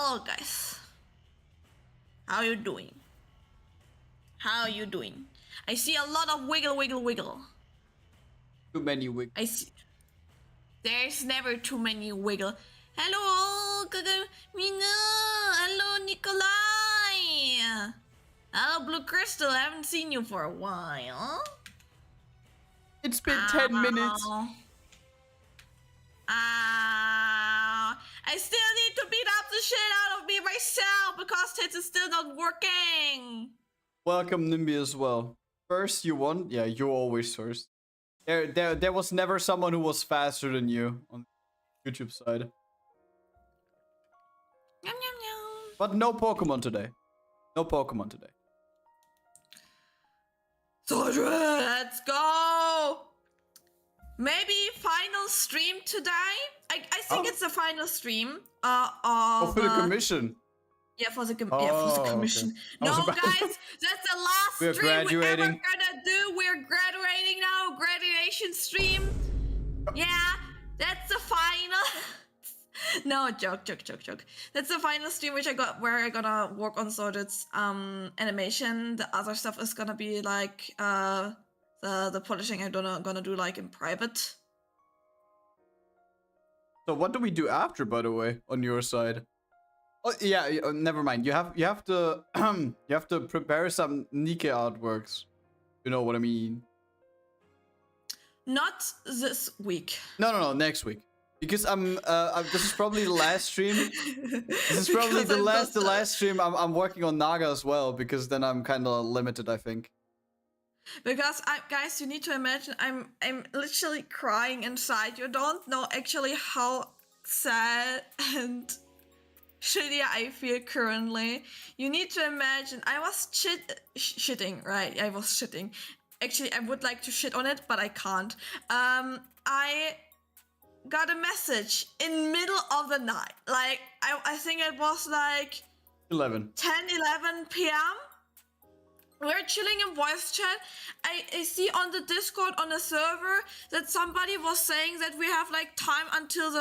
Hello guys. How you doing? How you doing? I see a lot of wiggle. Too many wigs. I see. There's never too many wiggle. Hello, Mina. Hello, Nikolai. Hello, Blue Crystal. I haven't seen you for a while. It's been 10 minutes. I still need to beat up the shit out of me myself because Tits is still not working. Welcome, Nimby, as well. First, you won. Yeah, you're always first. There was never someone who was faster than you on the YouTube side. Yum, yum, yum. But no Pokemon today. No Pokemon today. So let's go. Maybe final stream today. I think it's the final stream. Oh, for the commission. Yeah, for the commission. Okay. No, guys, that's the last We're stream we're ever graduating. gonna do. We're graduating now. Graduation stream. Yeah, that's the final. No, joke. That's the final stream which where I gonna work on Sworded's animation. The other stuff is gonna be like the polishing I'm gonna do like in private. So what do we do after, by the way, on your side? Oh yeah, never mind. You have to you have to prepare some Nikke artworks. You know what I mean? Not this week. No, next week. Because this is probably the last stream. This is probably the last stream I'm working on Naga as well, because then I'm kind of limited, I think. Because guys, you need to imagine I'm literally crying inside. You don't know actually how sad and shitty I feel currently. You need to imagine I was shitting, right? I was shitting. Actually, I would like to shit on it, but I can't. I got a message in middle of the night. Like I think it was like 11 p.m. We're chilling in voice chat. I see on the Discord on the server that somebody was saying that we have like time until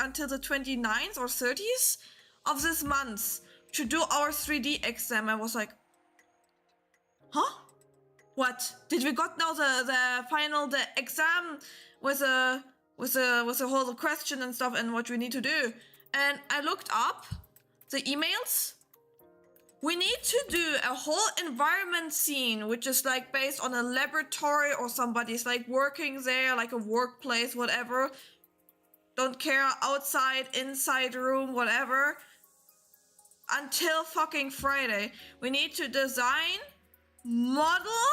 until the 29th or 30th of this month to do our 3D exam. I was like, huh? What? Did we got now the exam with a whole question and stuff and what we need to do? And I looked up the emails. We need to do a whole environment scene, which is like based on a laboratory or somebody's like working there, like a workplace, whatever. Don't care, outside, inside room, whatever. Until fucking Friday. We need to design, model,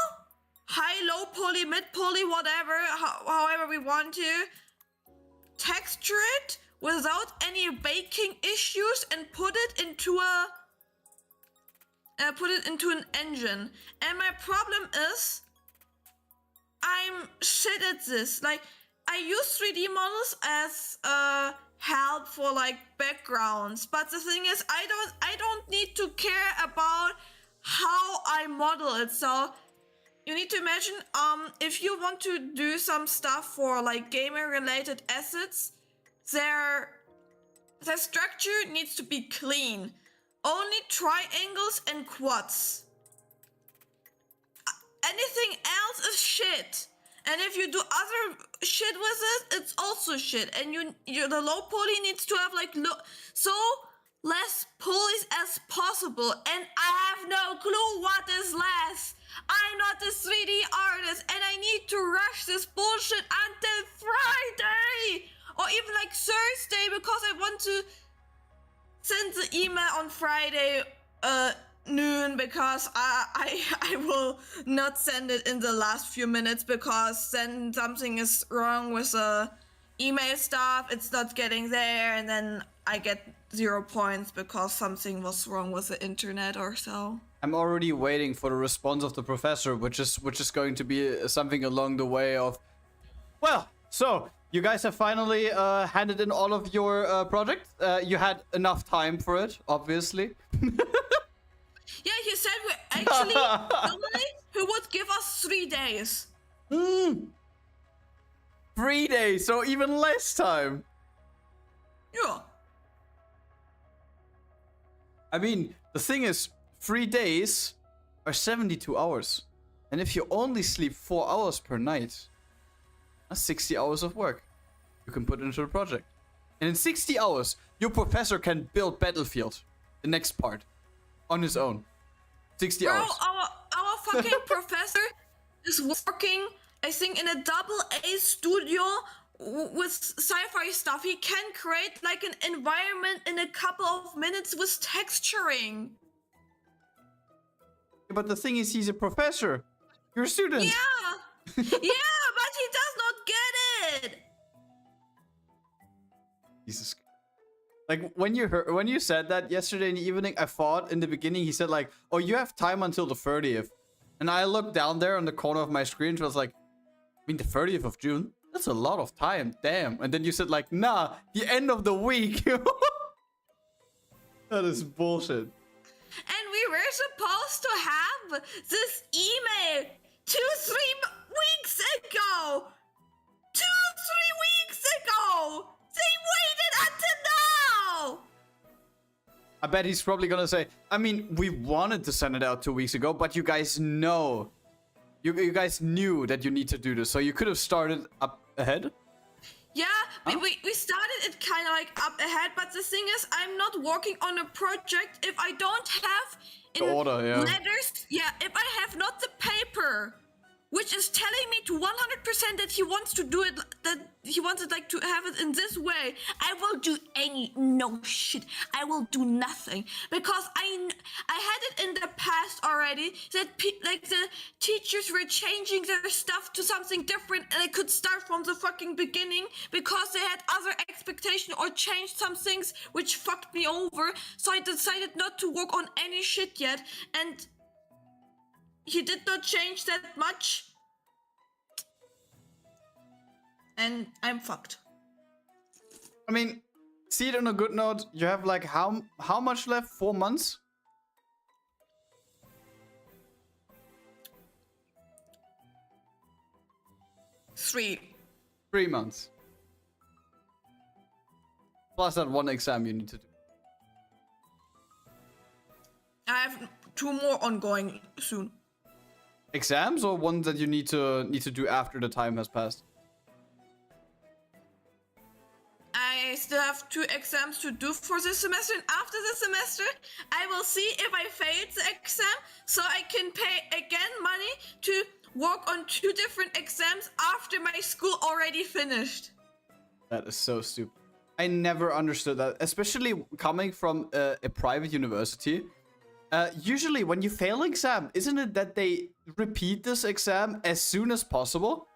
high, low poly, mid poly, whatever, however we want to. Texture it without any baking issues and put it into an engine. And my problem is I'm shit at this. Like I use 3D models as help for like backgrounds, but the thing is I don't need to care about how I model it. So you need to imagine if you want to do some stuff for like gaming related assets, their structure needs to be clean. Only triangles and quads. Anything else is shit. And if you do other shit with it, it's also shit. And the low poly needs to have like so less polys as possible. And I have no clue what is less. I'm not a 3D artist and I need to rush this bullshit until Friday. Or even like Thursday because I want to send the email on Friday noon because I will not send it in the last few minutes because then something is wrong with the email stuff. It's not getting there and then I get 0 points because something was wrong with the internet or so. I'm already waiting for the response of the professor, which is going to be something along the way of, well, so you guys have finally handed in all of your project. You had enough time for it, obviously. Yeah, he said we actually normally he would give us 3 days. 3 days, so even less time. Yeah. I mean, the thing is, 3 days are 72 hours. And if you only sleep 4 hours per night, that's 60 hours of work you can put into the project. And in 60 hours, your professor can build Battlefield, the next part, on his own. 60 Bro, hours. our fucking professor is working, I think, in a double A studio with sci-fi stuff. He can create like an environment in a couple of minutes with texturing. But the thing is, he's a professor. You're a student. Yeah, yeah, but he does not get it. Jesus. Like when you said that yesterday in the evening, I thought in the beginning he said like, "Oh, you have time until the 30th," and I looked down there on the corner of my screen, and I was like, "I mean, the 30th of June? That's a lot of time, damn." And then you said like, "Nah, the end of the week." That is bullshit. And we were supposed to have this email 2-3 weeks ago. 2-3 weeks ago. They waited until now. I bet he's probably gonna say, I mean, we wanted to send it out 2 weeks ago, but you guys know. You guys knew that you need to do this, so you could have started up ahead. Yeah, we started it kind of like up ahead, but the thing is, I'm not working on a project if I don't have in The order, yeah. letters. Yeah, if I have not the paper, which is telling me to 100% that he wants to do it, that he wants it like to have it in this way, I will do I will do nothing, because I had it in the past already that like the teachers were changing their stuff to something different, and I could start from the fucking beginning because they had other expectation or changed some things which fucked me over. So I decided not to work on any shit yet, and he did not change that much. And I'm fucked. I mean, see it on a good note. You have like how much left? 4 months? Three. 3 months. Plus that one exam you need to do. I have 2 more ongoing soon. Exams or ones that you need to do after the time has passed? I still have 2 exams to do for this semester, and after the semester, I will see if I failed the exam, so I can pay again money to work on 2 different exams after my school already finished. That is so stupid. I never understood that, especially coming from a private university. Usually when you fail an exam, isn't it that they repeat this exam as soon as possible?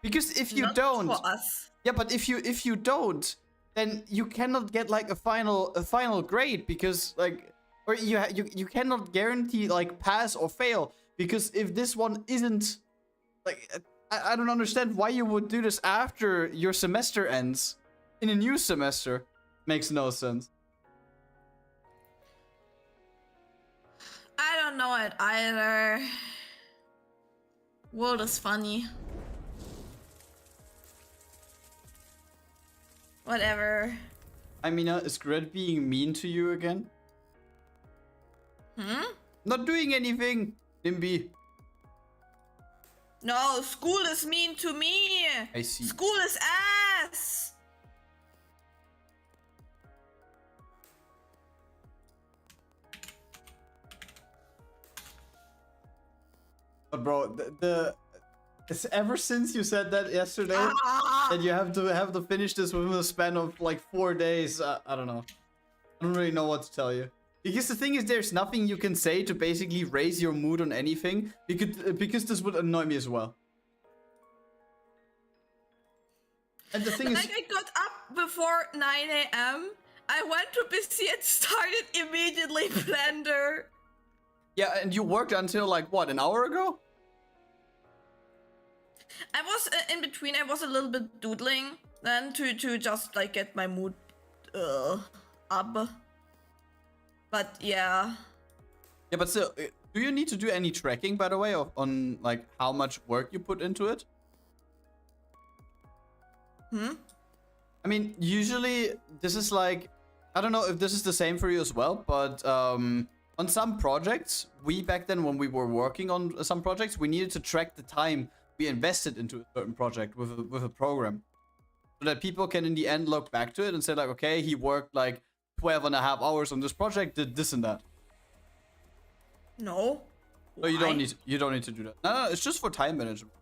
Because if you Not don't... for us. Yeah, but if you don't, then you cannot get like a final grade, because like, or you cannot guarantee like pass or fail, because if this one isn't like, I don't understand why you would do this after your semester ends in a new semester. Makes no sense. I don't know it either. World is funny. Whatever. I mean, is Grad being mean to you again? Not doing anything, Nimby. No, school is mean to me. I see. School is ass. But bro, it's ever since you said that yesterday that you have to finish this within a span of like 4 days. I don't know. I don't really know what to tell you. Because the thing is, there's nothing you can say to basically raise your mood on anything, because this would annoy me as well. And the thing is, Like, I got up before 9 a.m. I went to PC and started immediately Blender. yeah, and you worked until like what, an hour ago? I was in between. I was a little bit doodling then to just like get my mood up. But yeah. Yeah, but still, do you need to do any tracking, by the way, on like how much work you put into it? I mean, usually this is like I don't know if this is the same for you as well, but on some projects, back then when we were working on some projects, we needed to track the time we invested into a certain project with a program. So that people can in the end look back to it and say like, okay, he worked like 12.5 hours on this project, did this and that. No. So you don't need to do that. No, it's just for time management.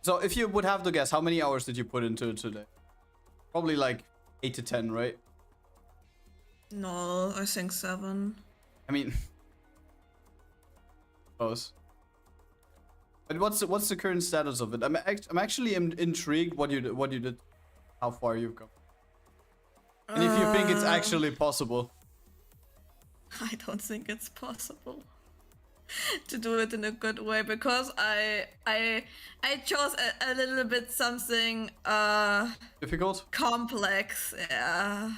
So if you would have to guess, how many hours did you put into it today? Probably like 8 to 10, right? No, I think 7. I mean, close. But what's the current status of it? I'm actually intrigued what you did, how far you've come, and if you think it's actually possible. I don't think it's possible to do it in a good way, because I chose a little bit something Difficult? complex. Yeah.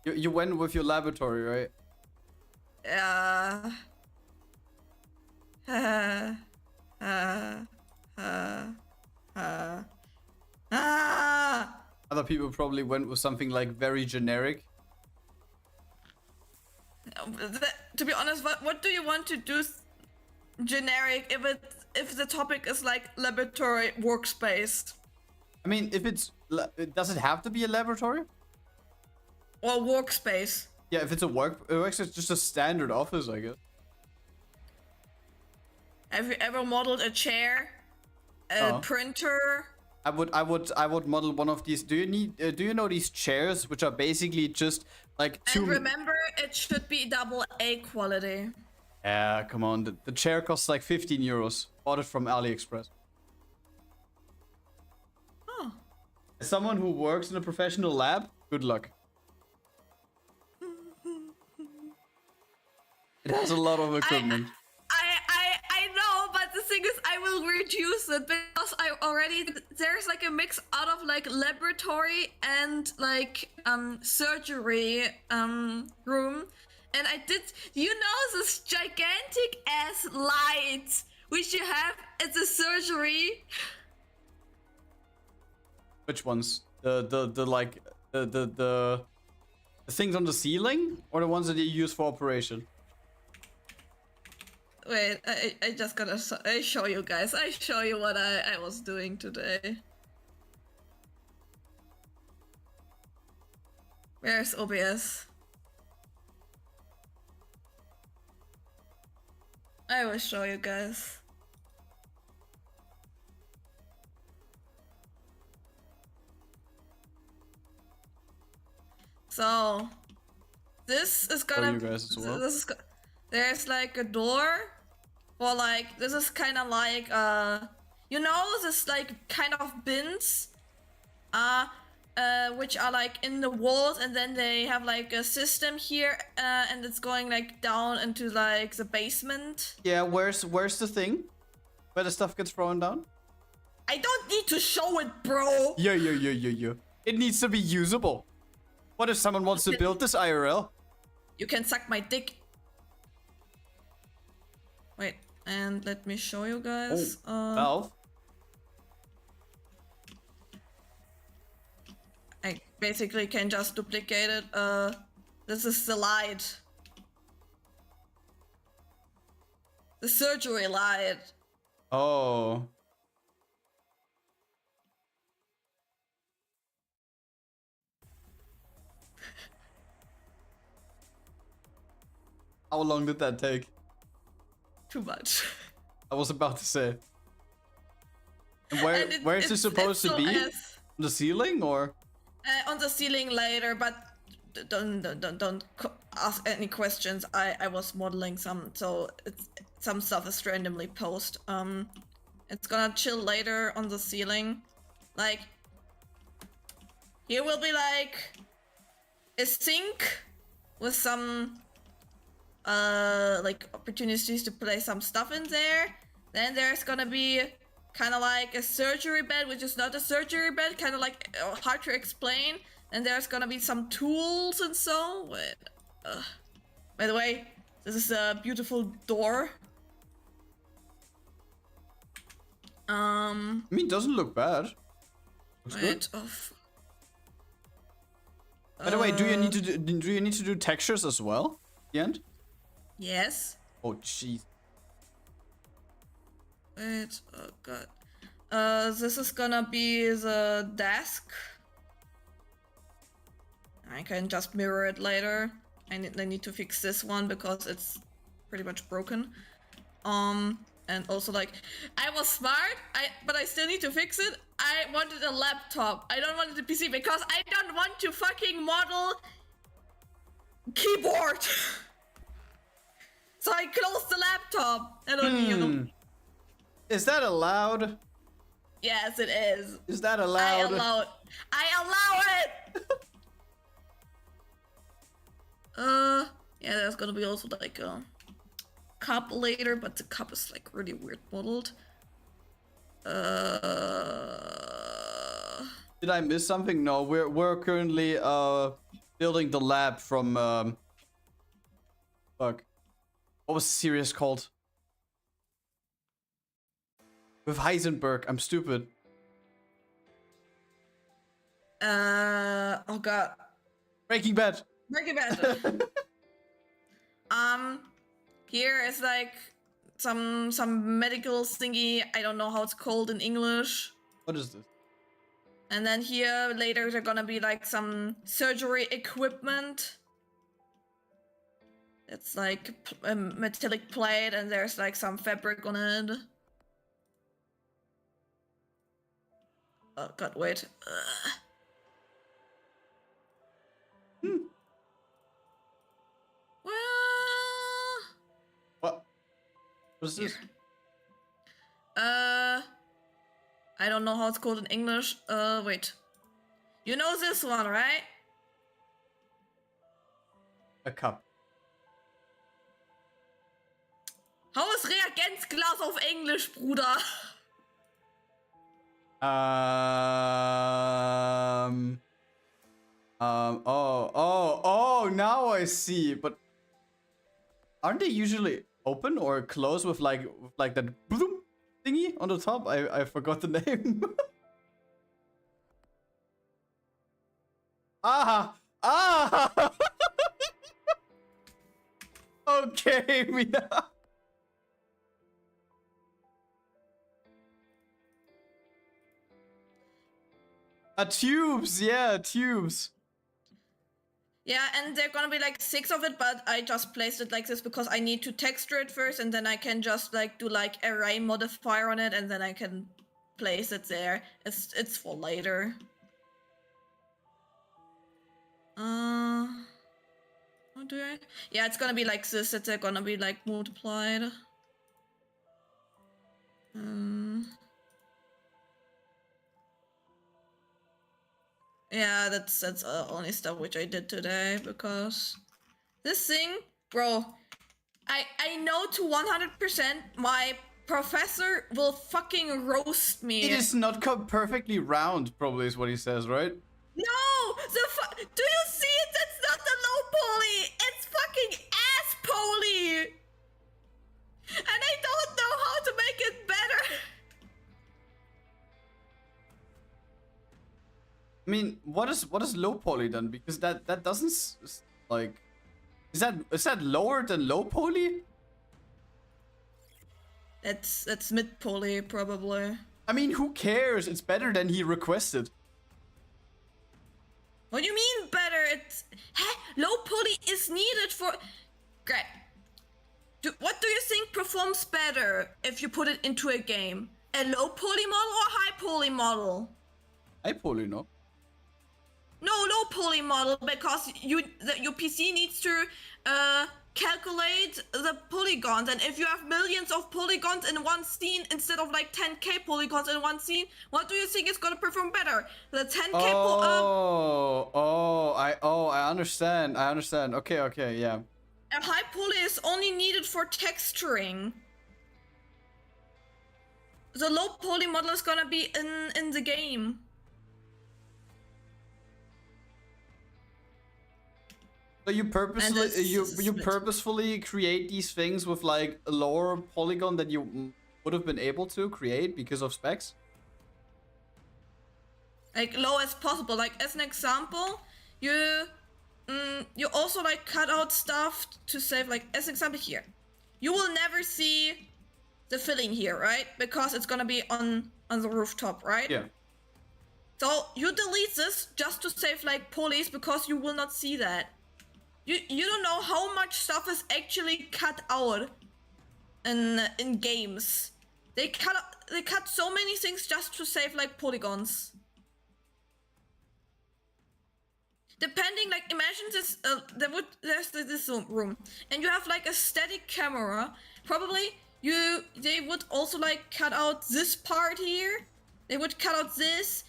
You went with your laboratory, right? Yeah. Other people probably went with something like very generic. To be honest, what do you want to do generic if the topic is like laboratory workspace? I mean, if does it have to be a laboratory? Or workspace? Yeah, if it's a workspace, it's just a standard office, I guess. Have you ever modeled a chair, a printer? I would model one of these. Do you know these chairs, which are basically just like two? And remember, it should be AA quality. Yeah, come on. The chair costs like 15 euros. Bought it from AliExpress. Oh. As someone who works in a professional lab, good luck. It has a lot of equipment. I know, but the thing is, I will reduce it because there's like a mix out of like laboratory and like surgery room, and you know this gigantic ass light which you have at the surgery. Which ones? The things on the ceiling, or the ones that you use for operation? Wait, I just gotta show you guys. I show you what I was doing today. Where's OBS? I will show you guys. So, this is gonna. You guys as well. There's like a door. Or like, this is kind of like, you know, this like kind of bins, which are like in the walls, and then they have like a system here, and it's going like down into like the basement. Yeah, where's the thing? Where the stuff gets thrown down? I don't need to show it, bro! Yeah. It needs to be usable. What if someone wants to build this IRL? You can suck my dick. Wait. And let me show you guys. Valve. I basically can just duplicate it. This is the light. The surgery light. Oh. How long did that take? Too much. I was about to say. And where is this supposed to be? On the ceiling, or? On the ceiling later, but don't ask any questions. I was modeling some, so some stuff is randomly posted. It's gonna chill later on the ceiling. Like, here will be like a sink with some like opportunities to play some stuff in there. Then there's gonna be kind of like a surgery bed, which is not a surgery bed, kind of like hard to explain. And there's gonna be some tools and so. Wait, by the way, this is a beautiful door. I mean, it doesn't look bad. Looks good. By the way, do you need to do textures as well? At the end? Yes. Oh jeez. Wait, oh god. This is gonna be the desk. I can just mirror it later. I need to fix this one because it's pretty much broken. And also like, I was smart, but I still need to fix it. I wanted a laptop. I don't want a PC because I don't want to fucking model keyboard. So I closed the laptop. I don't need. Is that allowed? Yes, it is. Is that allowed? I allow it. Yeah, there's gonna be also like a cup later, but the cup is like really weird modeled. Did I miss something? No, we're currently building the lab from fuck. What was the series called? With Heisenberg. I'm stupid. Oh god. Breaking Bad. Breaking Bad. Here is like some medical thingy. I don't know how it's called in English. What is this? And then here later they're gonna be like some surgery equipment. It's like a metallic plate and there's like some fabric on it. Oh god, wait. Well... What? What is this? Here. I don't know how it's called in English. Wait. You know this one, right? A cup. How is Reagenzglas auf Englisch, Bruder? Oh, now I see. But aren't they usually open or closed with like that bloom thingy on the top? I forgot the name. Ah! Okay, Mina. Tubes, yeah, tubes. Yeah, and there are gonna be like 6 of it, but I just placed it like this because I need to texture it first, and then I can just like do like array modifier on it, and then I can place it there. It's for later. How do I? Yeah, it's gonna be like this. It's gonna be like multiplied. Yeah, that's only stuff which I did today because this thing, bro, I know to 100% my professor will fucking roast me. It is not perfectly round, probably is what he says, right? No! Do you see it? That's not the low poly! It's fucking ass poly! And I don't know how to make it better! I mean, what is low poly then? Because that doesn't like, is that lower than low poly? That's mid poly probably. I mean, who cares? It's better than he requested. What do you mean better? Low poly is needed for... Great. What do you think performs better if you put it into a game? A low poly model or high poly model? High poly, no? No, low poly model, because your PC needs to calculate the polygons, and if you have millions of polygons in one scene instead of like 10k polygons in one scene, what do you think is gonna perform better? The 10k I understand. Okay, yeah. A high poly is only needed for texturing. The low poly model is gonna be in the game. So you purposefully create these things with like a lower polygon that you would have been able to create because of specs? Like low as possible. Like as an example, you also like cut out stuff to save, like as example here. You will never see the filling here, right? Because it's gonna be on the rooftop, right? Yeah. So you delete this just to save like pulleys because you will not see that. You don't know how much stuff is actually cut out in games. They cut so many things just to save like polygons. Depending, like imagine this, there's this room, and you have like a static camera. Probably they would also like cut out this part here. They would cut out this.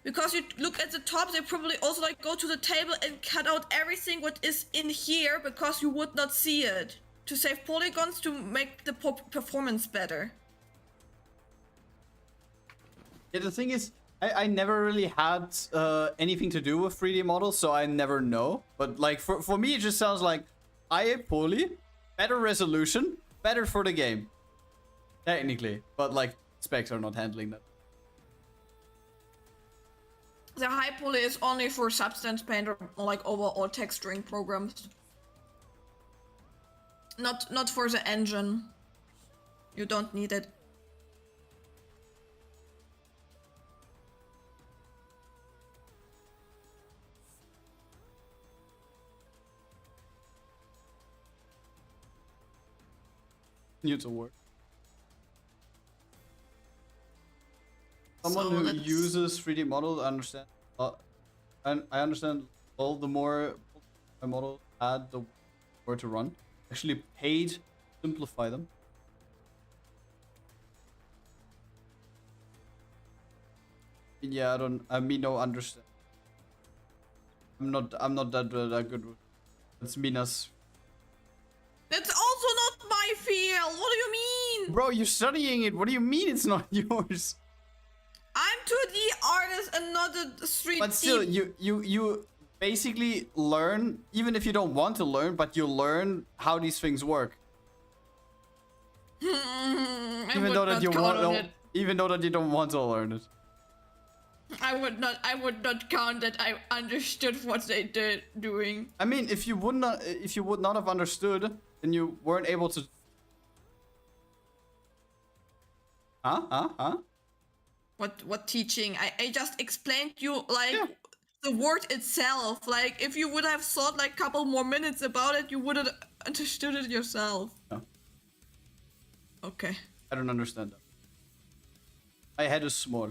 Because you look at the top, they probably also like go to the table and cut out everything what is in here because you would not see it. To save polygons to make the performance better. Yeah, the thing is, I never really had anything to do with 3D models, so I never know. But like for me, it just sounds like higher poly, better resolution, better for the game. Technically, but like specs are not handling that. The high poly is only for Substance Paint or like overall texturing programs. Not for the engine. You don't need it. Need to work. Someone So who uses 3D models understand, and I understand all the more a model had the where to run. Actually paid simplify them. Yeah, I mean no understand. I'm not that good with. That's Mina's. That's also not my field. What do you mean? Bro, you're studying it. What do you mean it's not yours? I'm 2D artist and not a 3D. But still, you basically learn, even if you don't want to learn, but you learn how these things work. Even though that you don't want to learn it. I would not count that I understood what they did doing. I mean, if you would not have understood, then you weren't able to. Huh? What teaching? I just explained you like the word itself. Like if you would have thought like a couple more minutes about it, you would have understood it yourself. No. Okay. I don't understand that. My head is small.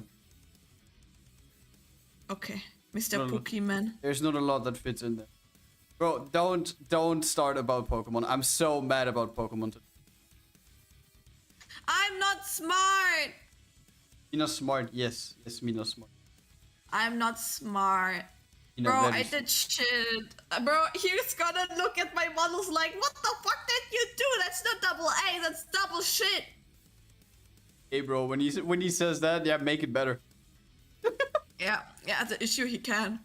Okay, Mr. Pokemon. There's not a lot that fits in there. Bro, don't start about Pokemon. I'm so mad about Pokemon today. I'm not smart. Mina's smart. Yes, Mina's smart. I'm not smart. Mina, bro, I did shit. Bro, he's gonna look at my models like, what the fuck did you do? That's not double A, that's double shit. Hey, bro, when he says that, yeah, make it better. Yeah, the issue he can.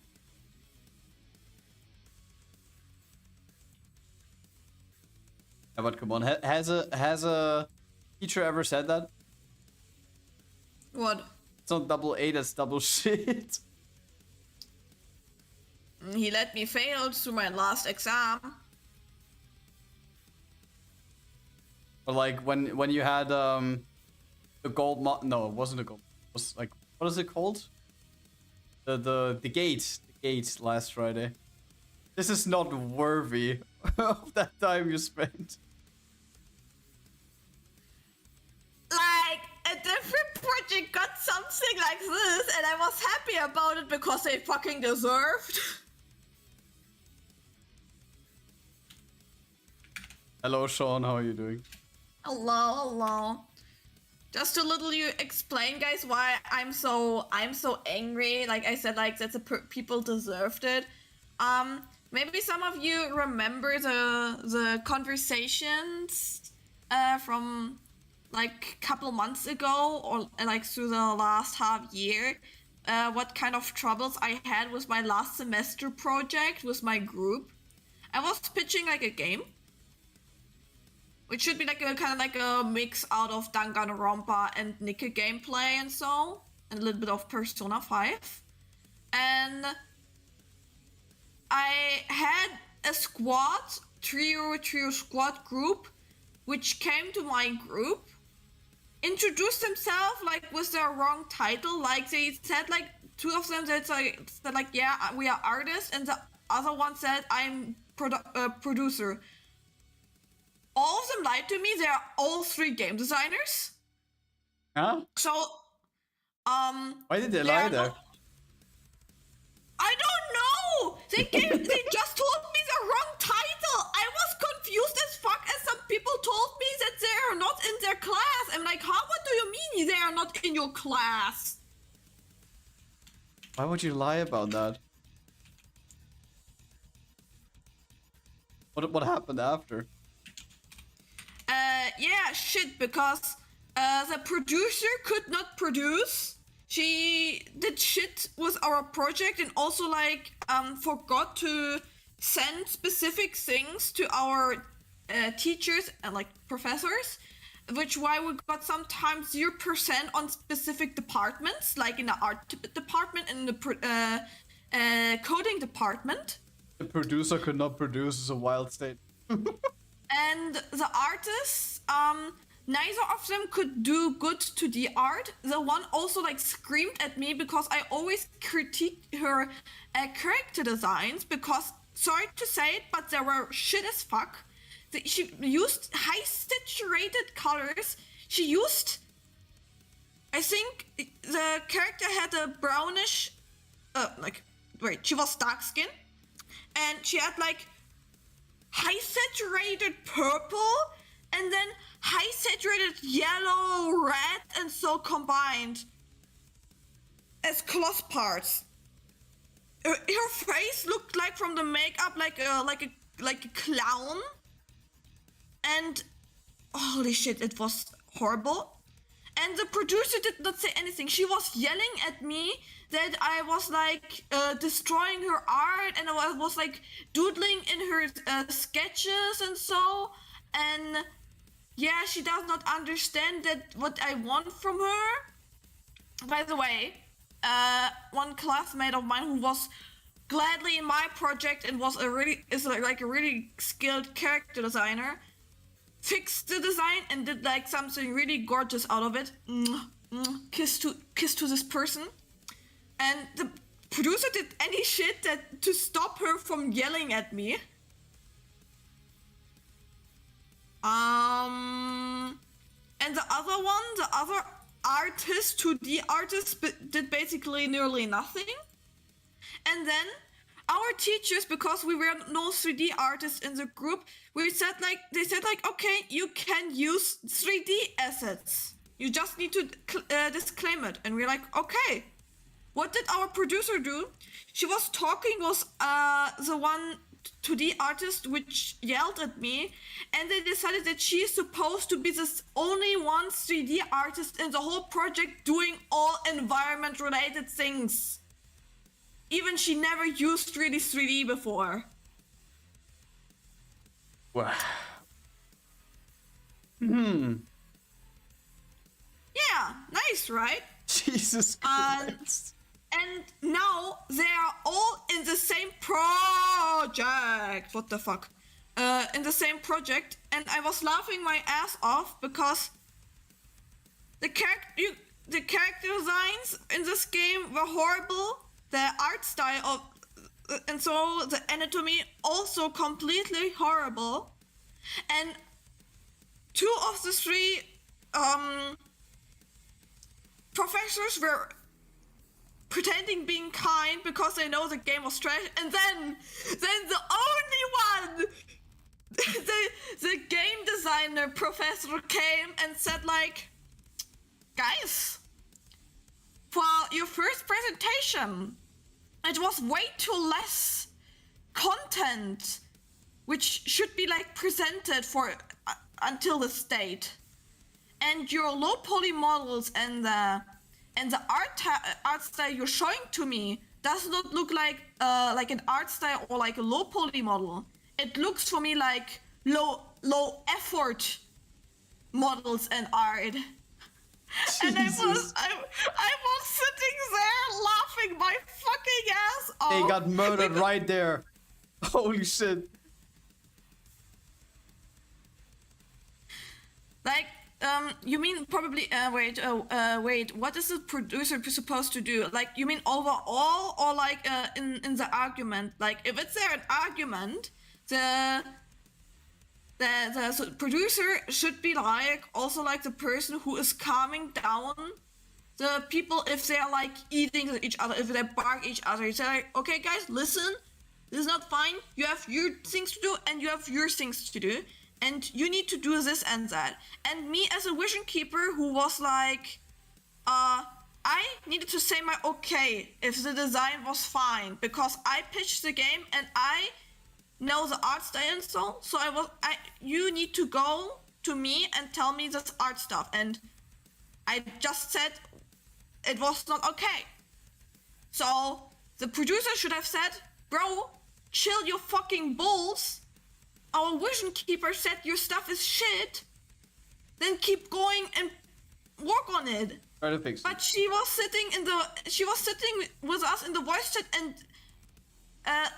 Yeah, but come on, has a teacher ever said that? What? It's not double A, that's double shit. He let me fail to my last exam. Or like when you had the gold no, it wasn't a gold. It was like, what is it called? The gate last Friday. This is not worthy of that time you spent. Like a different project got something like this and I was happy about it because they fucking deserved. Hello Sean, how are you doing? Hello. Just to little you explain, guys, why I'm so angry. Like I said, like that the people deserved it. Maybe some of you remember the conversations from like a couple months ago or like through the last half year. What kind of troubles I had with my last semester project with my group. I was pitching like a game. Which should be like a kind of like a mix out of Danganronpa and Nikke gameplay and so, and a little bit of Persona 5. And I had a squad, trio squad group, which came to my group, introduced themselves like with their wrong title. Like they said, like two of them said like yeah, we are artists, and the other one said I'm producer. All of them lied to me. They are all three game designers. Huh? So, Why did they lie there? I don't know. They just told me the wrong title. I was confused as fuck. As some people told me that they are not in their class. I'm like, how? What do you mean they are not in your class? Why would you lie about that? What happened after? Yeah, shit, because the producer could not produce. She did shit with our project and also like forgot to send specific things to our teachers and like professors, which why we got sometimes 0% on specific departments, like in the art department and the coding department. The producer could not produce is a wild state. And the artists, neither of them could do good to the art. The one also like screamed at me because I always critiqued her character designs because, sorry to say it, but they were shit as fuck. She used high saturated colors. She used, I think the character had a brownish, she was dark skin, and she had like high saturated purple and then high saturated yellow, red, and so combined as cloth parts. Her face looked like from the makeup like a clown, and holy shit, it was horrible. And the producer did not say anything. She was yelling at me that I was like destroying her art, and I was like doodling in her sketches and so. And yeah, she does not understand that what I want from her. By the way, one classmate of mine who was gladly in my project and was a really skilled character designer, fixed the design and did like something really gorgeous out of it. Kiss to this person. And the producer did any shit to stop her from yelling at me. And the other artist, 2D artist, did basically nearly nothing. And then our teachers, because we were no 3D artists in the group, they said like, okay, you can use 3D assets. You just need to disclaim it. And we're like, okay. What did our producer do? She was talking with the one 2D artist which yelled at me, and they decided that she is supposed to be the only one 3D artist in the whole project doing all environment related things. Even she never used really 3D before. Wow. Yeah, nice, right? Jesus Christ. And now they are all in the same project. What the fuck? In the same project, and I was laughing my ass off because the character designs in this game were horrible. The art style and so the anatomy also completely horrible. And two of the three professors were pretending being kind because they know the game was trash, and then the only one, the game designer professor came and said like, guys, for your first presentation, it was way too less content which should be like presented for until the state, and your low poly models and the art style you're showing to me does not look like an art style or like a low poly model. It looks for me like low effort models and art. Jesus. And I was sitting there laughing my fucking ass off. They got murdered right there. Holy shit. Like, you mean probably, wait, what is the producer supposed to do? Like, you mean overall, or like, in the argument? Like, if it's there an argument, the producer should be like, also like the person who is calming down the people if they're like eating each other, if they bark each other. You say like, okay guys, listen, this is not fine. You have your things to do and you have your things to do. And you need to do this and that. And me as a vision keeper who was like, I needed to say my okay if the design was fine, because I pitched the game and I know the art style and so you need to go to me and tell me this art stuff. And I just said it was not okay. So the producer should have said, bro, chill your fucking balls. Our vision keeper said your stuff is shit. Then keep going and work on it. Try to fix it. But she was sitting with us in the voice chat and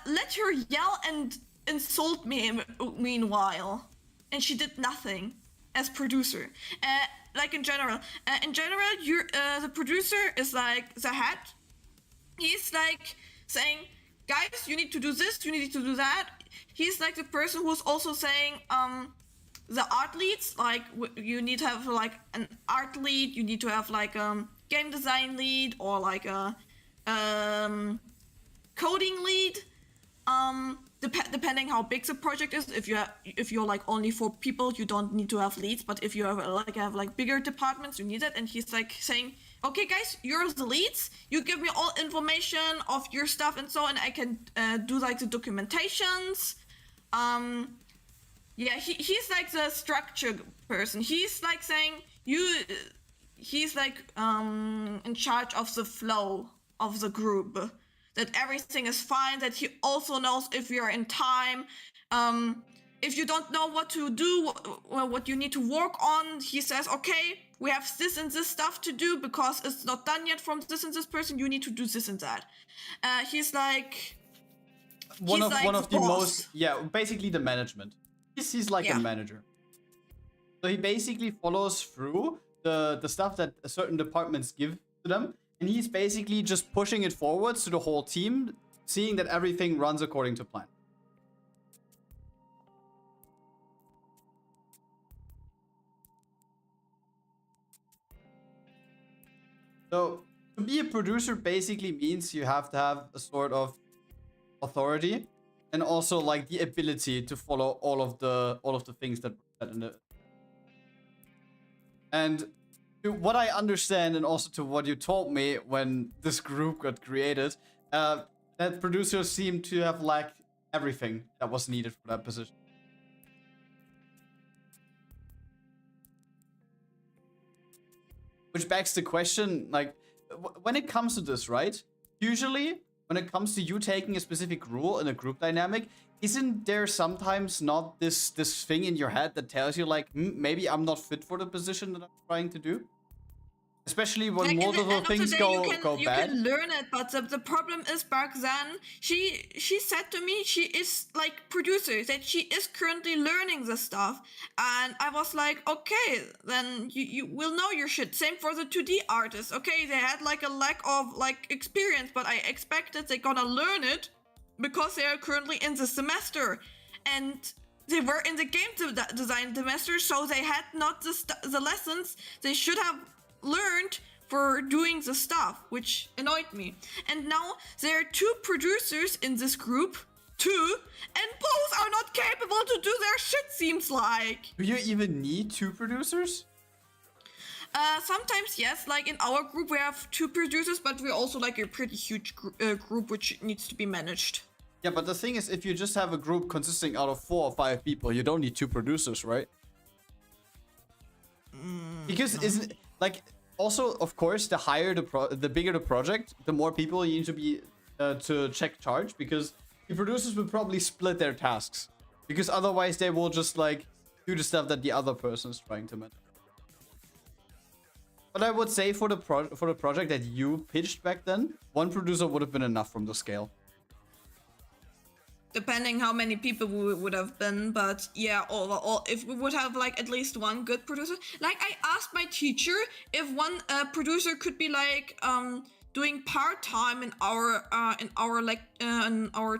let her yell and insult me meanwhile. And she did nothing as producer. Like in general, you're the producer is like the head. He's like saying, guys, you need to do this, you need to do that. He's like the person who's also saying, the art leads, like you need to have like an art lead, you need to have like game design lead or like a coding lead. Depending how big the project is, if you're like only 4 people, you don't need to have leads. But if you have like bigger departments, you need it. And he's like saying, okay guys, you're the leads, you give me all information of your stuff and so, and I can do like the documentations. Yeah, he's like the structure person. He's like saying he's like in charge of the flow of the group, that everything is fine, that he also knows if you're in time. If you don't know what to do, what you need to work on, he says, okay, we have this and this stuff to do because it's not done yet from this and this person, you need to do this and that. He's like one of the boss. most, yeah, basically the management. He's like a manager. So he basically follows through the stuff that certain departments give to them, and he's basically just pushing it forwards to the whole team, seeing that everything runs according to plan. So to be a producer basically means you have to have a sort of authority and also like the ability to follow all of the things that in the. And to what I understand, and also to what you told me when this group got created, that producers seem to have lacked everything that was needed for that position. Which begs the question, like, when it comes to this, right? Usually, when it comes to you taking a specific rule in a group dynamic, isn't there sometimes not this thing in your head that tells you, like, maybe I'm not fit for the position that I'm trying to do? Especially when like multiple things go bad. You can learn it, but the problem is back then, she said to me she is like producer, that she is currently learning the stuff. And I was like, okay, then you will know your shit. Same for the 2D artists. Okay, they had like a lack of like experience, but I expected they're gonna learn it because they are currently in the semester. And they were in the game design semester, so they had not the lessons they should have learned for doing the stuff, which annoyed me. And now there are 2 producers in this group, 2, and both are not capable to do their shit, seems like. Do you even need 2 producers? Sometimes yes, like in our group we have 2 producers, but we're also like a pretty huge group which needs to be managed. Yeah, but the thing is, if you just have a group consisting out of 4 or 5 people, you don't need 2 producers, right? Because isn't like, also, of course, the higher the bigger the project, the more people you need to be to check charge, because the producers will probably split their tasks, because otherwise they will just like do the stuff that the other person is trying to manage. But I would say for the project that you pitched back then, 1 producer would have been enough from the scale. depending how many people we would have been, but yeah, overall, if we would have like at least one good producer. Like I asked my teacher if one producer could be like doing part-time in our in our in our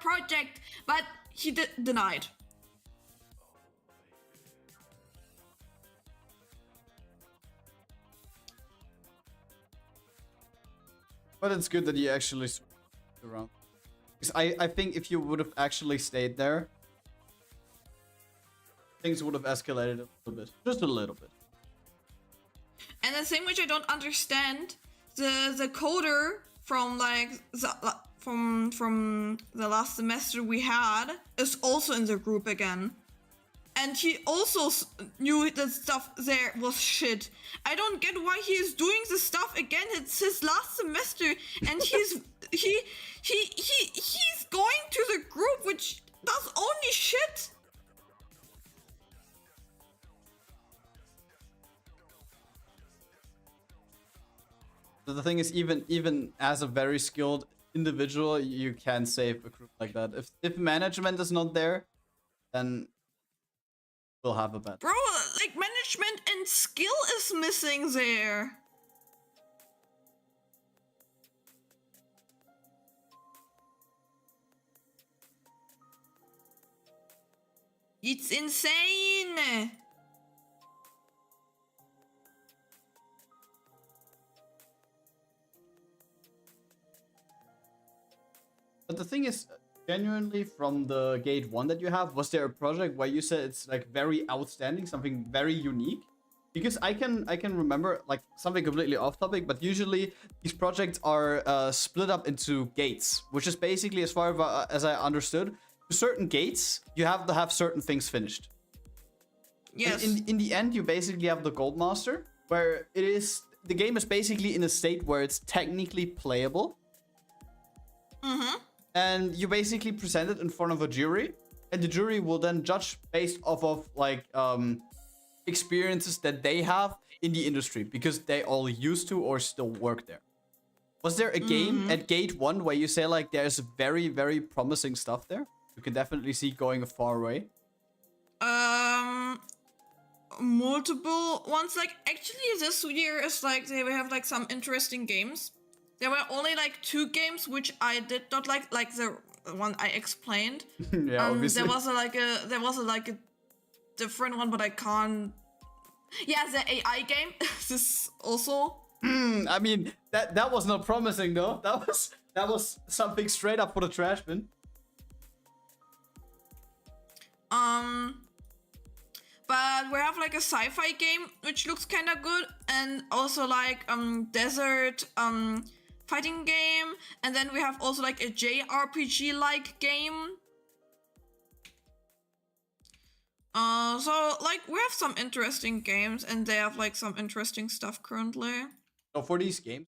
project, but he denied. But it's good that you actually switched around. Because I think if you would have actually stayed there, things would have escalated a little bit. Just a little bit. And the thing which I don't understand, the coder from like from the last semester we had is also in the group again. And he also knew that stuff there was shit. I don't get why he is doing this stuff again. It's his last semester, and he's going to the group which does only shit. So the thing is, even as a very skilled individual, you can save a group like that. If management is not there, then we'll have a bad. Bro, like management and skill is missing there. It's insane. But the thing is, genuinely from the gate 1 that you have, was there a project where you said it's like very outstanding, something very unique? Because I can remember like something completely off topic, but usually these projects are split up into gates, which is basically, as far as I understood, certain gates you have to have certain things finished. Yes. And in the end, you basically have the Gold Master, where the game is basically in a state where it's technically playable. Mm-hmm. And you basically present it in front of a jury, and the jury will then judge based off of like experiences that they have in the industry, because they all used to or still work there. Was there a game at gate 1 where you say like there's very, very promising stuff there? You can definitely see going a far way. Multiple ones. Like actually this year is like they have like some interesting games. There were only like 2 games which I did not like the one I explained. Yeah, obviously. There was a different one, but I can't. Yeah, the AI game. This also. I mean, that was not promising though. That was something straight up for the trash bin. But we have like a sci-fi game which looks kind of good, and also like desert fighting game, and then we have also like a JRPG like game. So like we have some interesting games, and they have like some interesting stuff currently. So for these games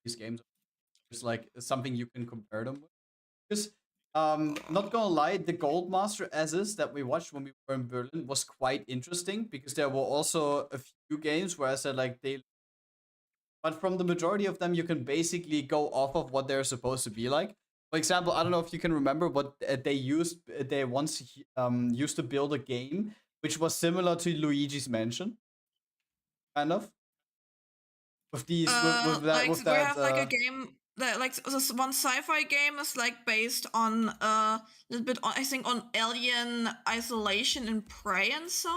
it's like something you can compare them with. Because not gonna lie, the Gold Master as is that we watched when we were in Berlin was quite interesting, because there were also a few games where I said like but from the majority of them you can basically go off of what they're supposed to be like. For example, I don't know if you can remember, but they once used to build a game which was similar to Luigi's Mansion, kind of. With these, with that, Like with we that. have like a game that like this one sci-fi game is like based on a little bit on, I think, on Alien Isolation and Prey and so.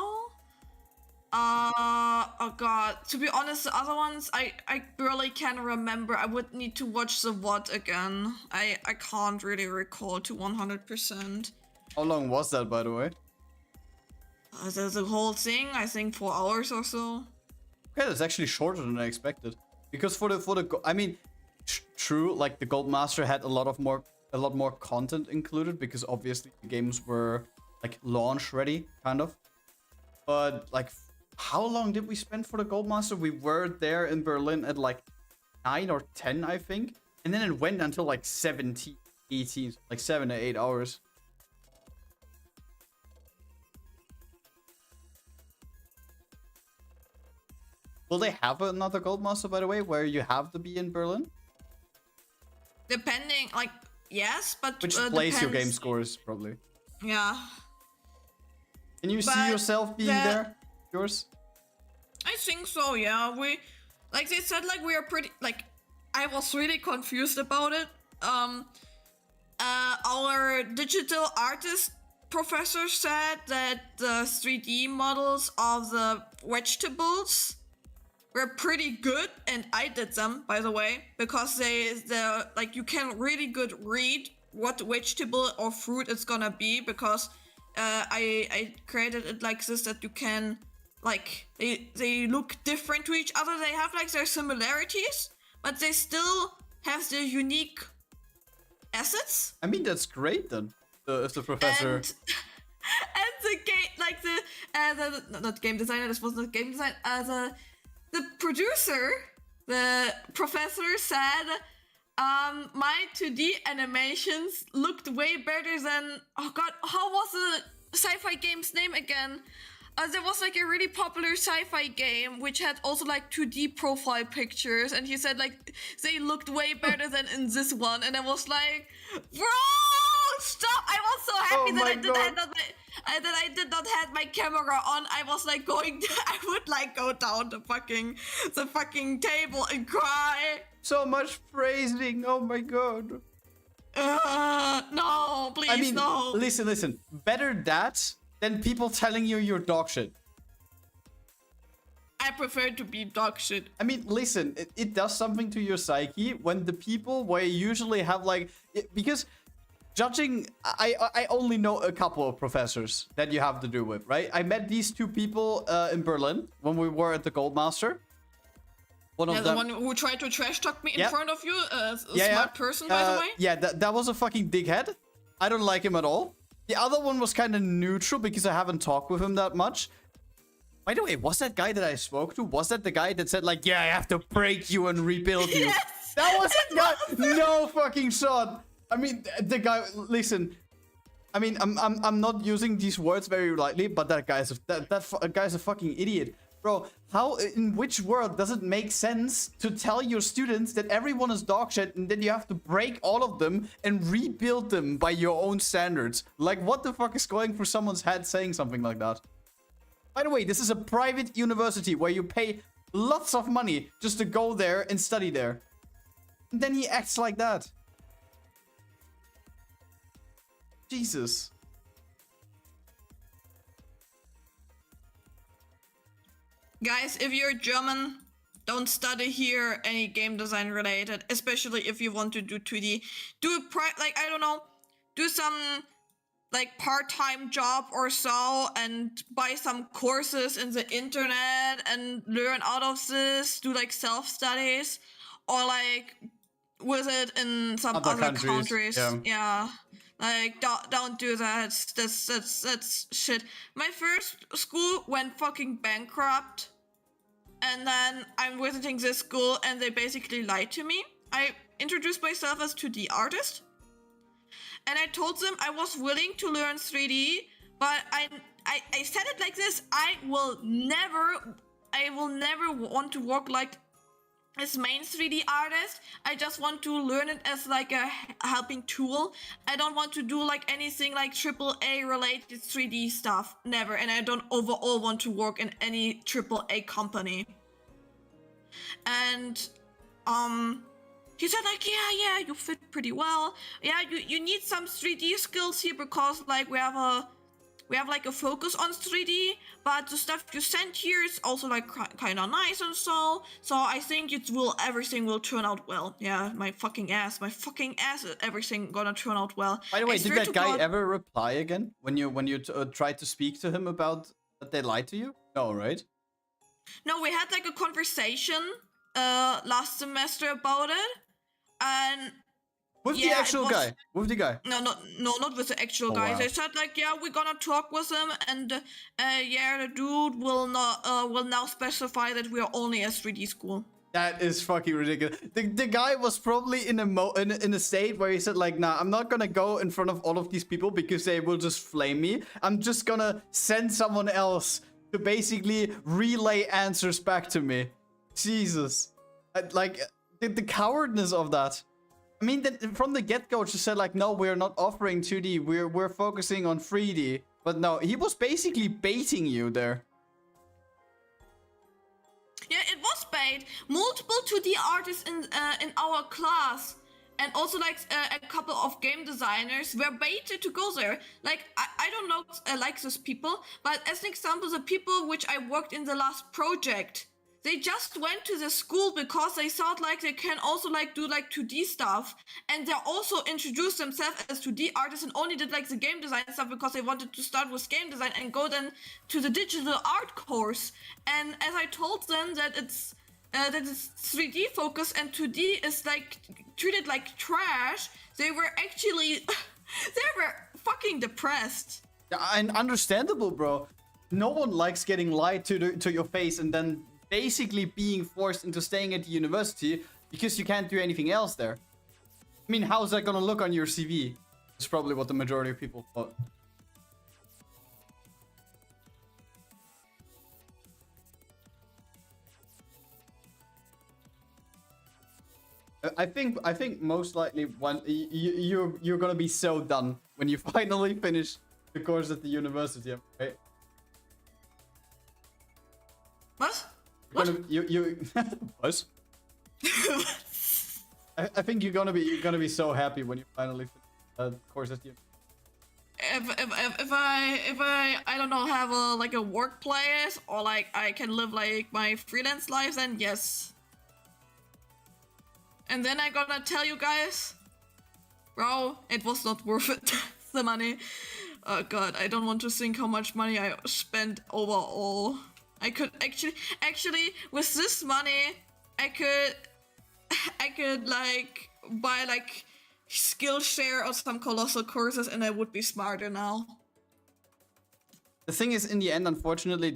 Oh god. To be honest, the other ones I barely can remember. I would need to watch the VOD again. I can't really recall to 100%. How long was that, by the way? The whole thing, I think 4 hours or so. Okay, that's actually shorter than I expected. Because for the I mean, true, like the Gold Master had a lot more content included, because obviously the games were like launch ready, kind of. But like, how long did we spend for the Gold Master? We were there in Berlin at like 9 or 10, I think, and then it went until like 17, 18, like 7 to 8 hours. Will they have another Gold Master, by the way, where you have to be in Berlin? depending, like, yes, but Which place your game depends. scores, probably. Yeah. Can you see But yourself being there? Yours? I think so, yeah. We, like they said, like, we are pretty, like, I was really confused about it. Our digital artist professor said that the 3D models of the vegetables were pretty good, and I did them, by the way, because they're like, you can really good read what vegetable or fruit it's gonna be, because I created it like this, that you can, like, they look different to each other. They have like their similarities, but they still have their unique assets. I mean, that's great then. If the professor... And the game, like the not game designer, this was not game design, the producer, the professor said, my 2D animations looked way better than, oh god, how was the sci-fi game's name again? There was like a really popular sci-fi game which had also like 2D profile pictures, and he said like they looked way better than in this one, and I was like, bro, stop! I was so happy that I did not have my camera on. I was like I would like go down the fucking table and cry. So much praising, oh my god. No, please, I mean, no. listen. Better that than people telling you you're dog shit. I prefer to be dog shit. I mean, listen, it does something to your psyche when the people where you usually have like... Because judging... I only know a couple of professors that you have to do with, right? I met these two people in Berlin when we were at the Goldmaster. One of them... the one who tried to trash talk me in front of you, a Yeah, smart person, by the way. Yeah, that was a fucking dickhead. I don't like him at all. The other one was kind of neutral because I haven't talked with him that much. By the way, was that guy that I spoke to? Was that the guy that said like, yeah, I have to break you and rebuild you? Yes! That was the guy. No fucking shot. I mean, the guy. Listen, I mean, I'm not using these words very lightly, but that guy's that guy's a fucking idiot. Bro, how, in which world does it make sense to tell your students that everyone is dog shit and then you have to break all of them and rebuild them by your own standards? Like, what the fuck is going through someone's head saying something like that? By the way, this is a private university where you pay lots of money just to go there and study there. And then he acts like that. Jesus. Guys, if you're German, don't study here any game design related, especially if you want to do 2D. Do like, I don't know, do some like part-time job or so and buy some courses in the internet and learn out of this, do like self-studies, or like visit in some other countries. Yeah. Like, don't do that. That's shit. My first school went fucking bankrupt. And then I'm visiting this school and they basically lied to me. I introduced myself as 2D artist. And I told them I was willing to learn 3D, but I said it like this: I will never want to work like as main 3D artist. I just want to learn it as like a helping tool. I don't want to do like anything like AAA related 3D stuff. Never. And I don't overall want to work in any AAA company. And he said like, yeah, you fit pretty well. Yeah, you need some 3D skills here because like we have like a focus on 3D, but the stuff you sent here is also like kind of nice and so I think everything will turn out well. Yeah, my fucking ass, everything gonna turn out well. By the way, did that guy ever reply again when you tried to speak to him about that they lied to you? No, right? No, we had like a conversation last semester about it, and with the actual guy? With the guy? No, not with the actual guy. Wow. They said like, yeah, we're gonna talk with him, and yeah, the dude will now specify that we are only a 3D school. That is fucking ridiculous. The guy was probably in a state where he said like, nah, I'm not gonna go in front of all of these people because they will just flame me. I'm just gonna send someone else to basically relay answers back to me. Jesus. Like, the cowardness of that. I mean, from the get-go, she said like, no, we're not offering 2D. We're focusing on 3D. But no, he was basically baiting you there. Yeah, it was bait. Multiple 2D artists in our class, and also like a couple of game designers were baited to go there. Like I don't know like those people, but as an example, the people which I worked in the last project, they just went to the school because they thought like they can also like do like 2D stuff, and they also introduced themselves as 2D artists and only did like the game design stuff because they wanted to start with game design and go then to the digital art course. And as I told them that it's 3D focused and 2D is like treated like trash, they were actually they were fucking depressed. Yeah, and understandable, bro. No one likes getting lied to your face and then basically being forced into staying at the university because you can't do anything else there. I mean, how's that gonna look on your CV? It's probably what the majority of people thought. I think most likely you're gonna be so done when you finally finish the course at the university, right? What? What? What? I think you're gonna be so happy when you finally finish the course at the If I don't know, have a workplace, or like I can live like my freelance life, then yes. And then I gotta tell you guys, bro, it was not worth it. The money. Oh god, I don't want to think how much money I spent overall. I could actually with this money I could like buy like Skillshare or some colossal courses, and I would be smarter now. The thing is, in the end, unfortunately,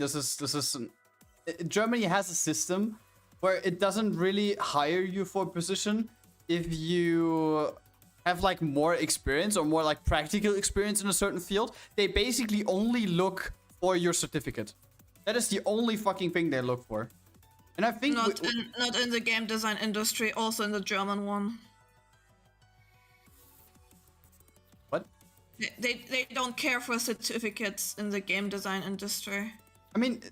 Germany has a system where it doesn't really hire you for a position if you have like more experience or more like practical experience in a certain field. They basically only look for your certificate. That is the only fucking thing they look for. And I think not in the game design industry, also in the German one. What? They don't care for certificates in the game design industry. I mean,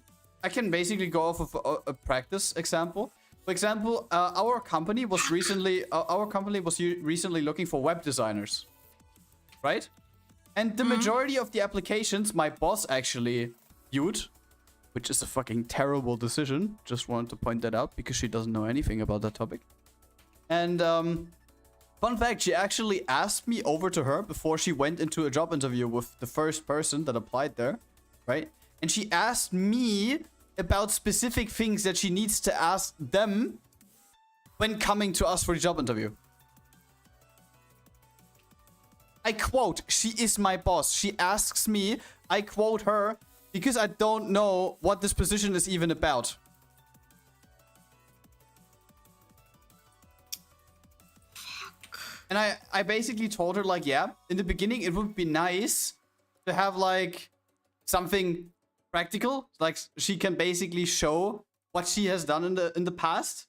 I can basically go off of a practice example. For example, our company was recently looking for web designers, right? And the majority of the applications my boss actually viewed, which is a fucking terrible decision. Just wanted to point that out because she doesn't know anything about that topic. And fun fact, she actually asked me over to her before she went into a job interview with the first person that applied there, right? And she asked me about specific things that she needs to ask them when coming to us for the job interview. I quote, she is my boss. She asks me, I quote her, because I don't know what this position is even about. Fuck. And I basically told her, like, yeah, in the beginning it would be nice to have like something practical, like she can basically show what she has done in the past.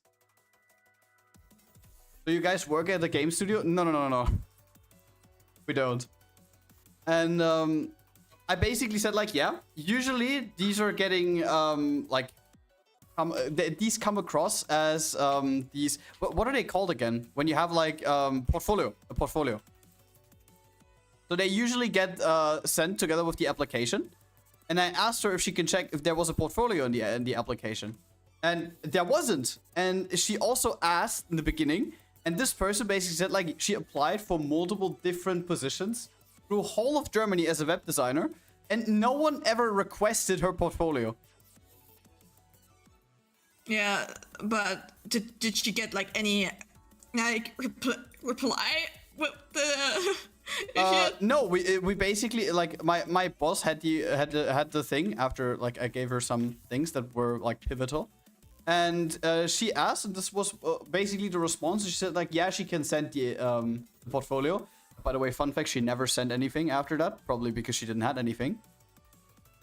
Do you guys work at a game studio? No. We don't. And I basically said, like, yeah, usually these are getting these come across as these, what are they called again when you have like a portfolio. So they usually get sent together with the application. And I asked her if she can check if there was a portfolio in the application, and there wasn't. And she also asked in the beginning, and this person basically said like she applied for multiple different positions through whole of Germany as a web designer, and no one ever requested her portfolio. Yeah, but did she get like any like reply with the? No, we basically like my boss had the thing after like I gave her some things that were like pivotal, and she asked, and this was basically the response. She said like, yeah, she can send the portfolio. By the way, fun fact, she never sent anything after that, probably because she didn't have anything.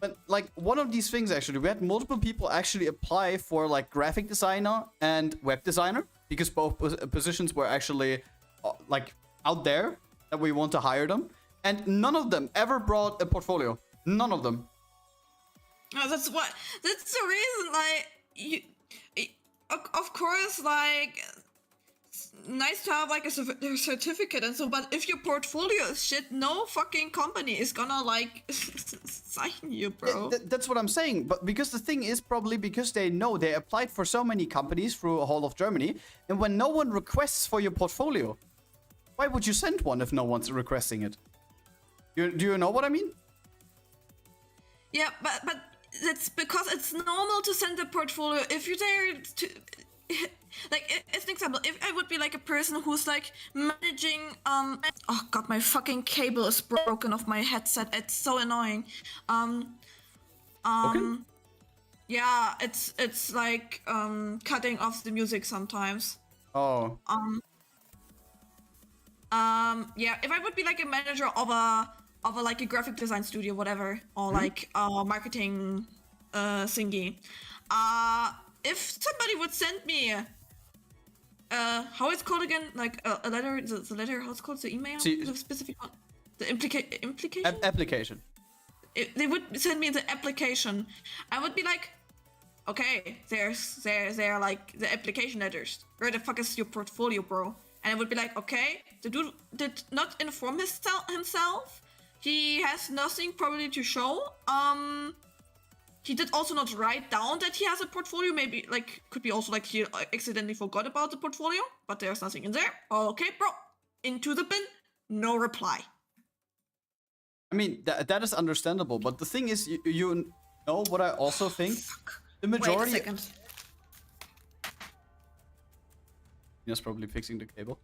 But like one of these things, actually, we had multiple people actually apply for like graphic designer and web designer, because both positions were actually like out there that we want to hire them, and none of them ever brought a portfolio. None of them. No, that's the reason, like, of course, like, it's nice to have, like, a certificate and so, but if your portfolio is shit, no fucking company is gonna, like, sign you, bro. That's what I'm saying, but because the thing is probably because they know they applied for so many companies through a whole of Germany, and when no one requests for your portfolio, why would you send one if no one's requesting it? Do you know what I mean? Yeah, but that's because it's normal to send a portfolio if you're there to, like, as an example, if I would be like a person who's like managing, oh god, my fucking cable is broken off my headset. It's so annoying. Okay. Yeah, it's like cutting off the music sometimes. Oh. Yeah, if I would be like a manager of a like a graphic design studio, whatever, or like marketing thingy, if somebody would send me how it's called again, like a letter, the letter, how it's called, the email, the specific one, the implication Application. If they would send me the application, I would be like, okay, they're like the application letters, where the fuck is your portfolio, bro? And I would be like, okay, the dude did not inform himself. He has nothing probably to show. He did also not write down that he has a portfolio. Maybe, like, could be also like he accidentally forgot about the portfolio, but there's nothing in there. Okay, bro, into the bin, no reply. I mean, that is understandable, but the thing is, you know what I also think? The majority... Wait a second. Mina's probably fixing the cable.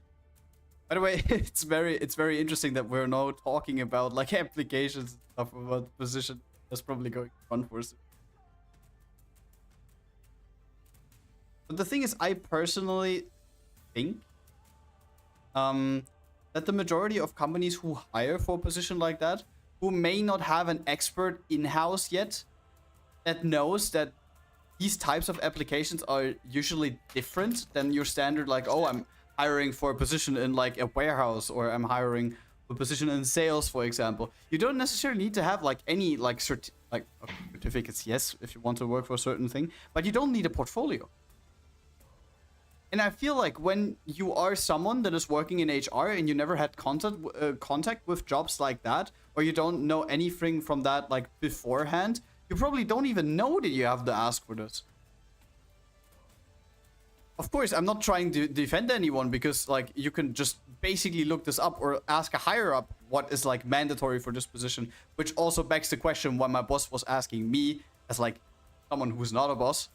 By the way, it's very interesting that we're now talking about like applications and stuff about the position. That's probably going fun for us. But the thing is, I personally think that the majority of companies who hire for a position like that, who may not have an expert in-house yet, that knows that these types of applications are usually different than your standard, like, oh, I'm hiring for a position in like a warehouse, or I'm hiring a position in sales, for example. You don't necessarily need to have like any like certificates, yes, if you want to work for a certain thing, but you don't need a portfolio. And I feel like when you are someone that is working in HR and you never had contact with jobs like that, or you don't know anything from that like beforehand, you probably don't even know that you have to ask for this. Of course, I'm not trying to defend anyone, because like you can just basically look this up or ask a higher up what is like mandatory for this position, which also begs the question why my boss was asking me as like someone who's not a boss.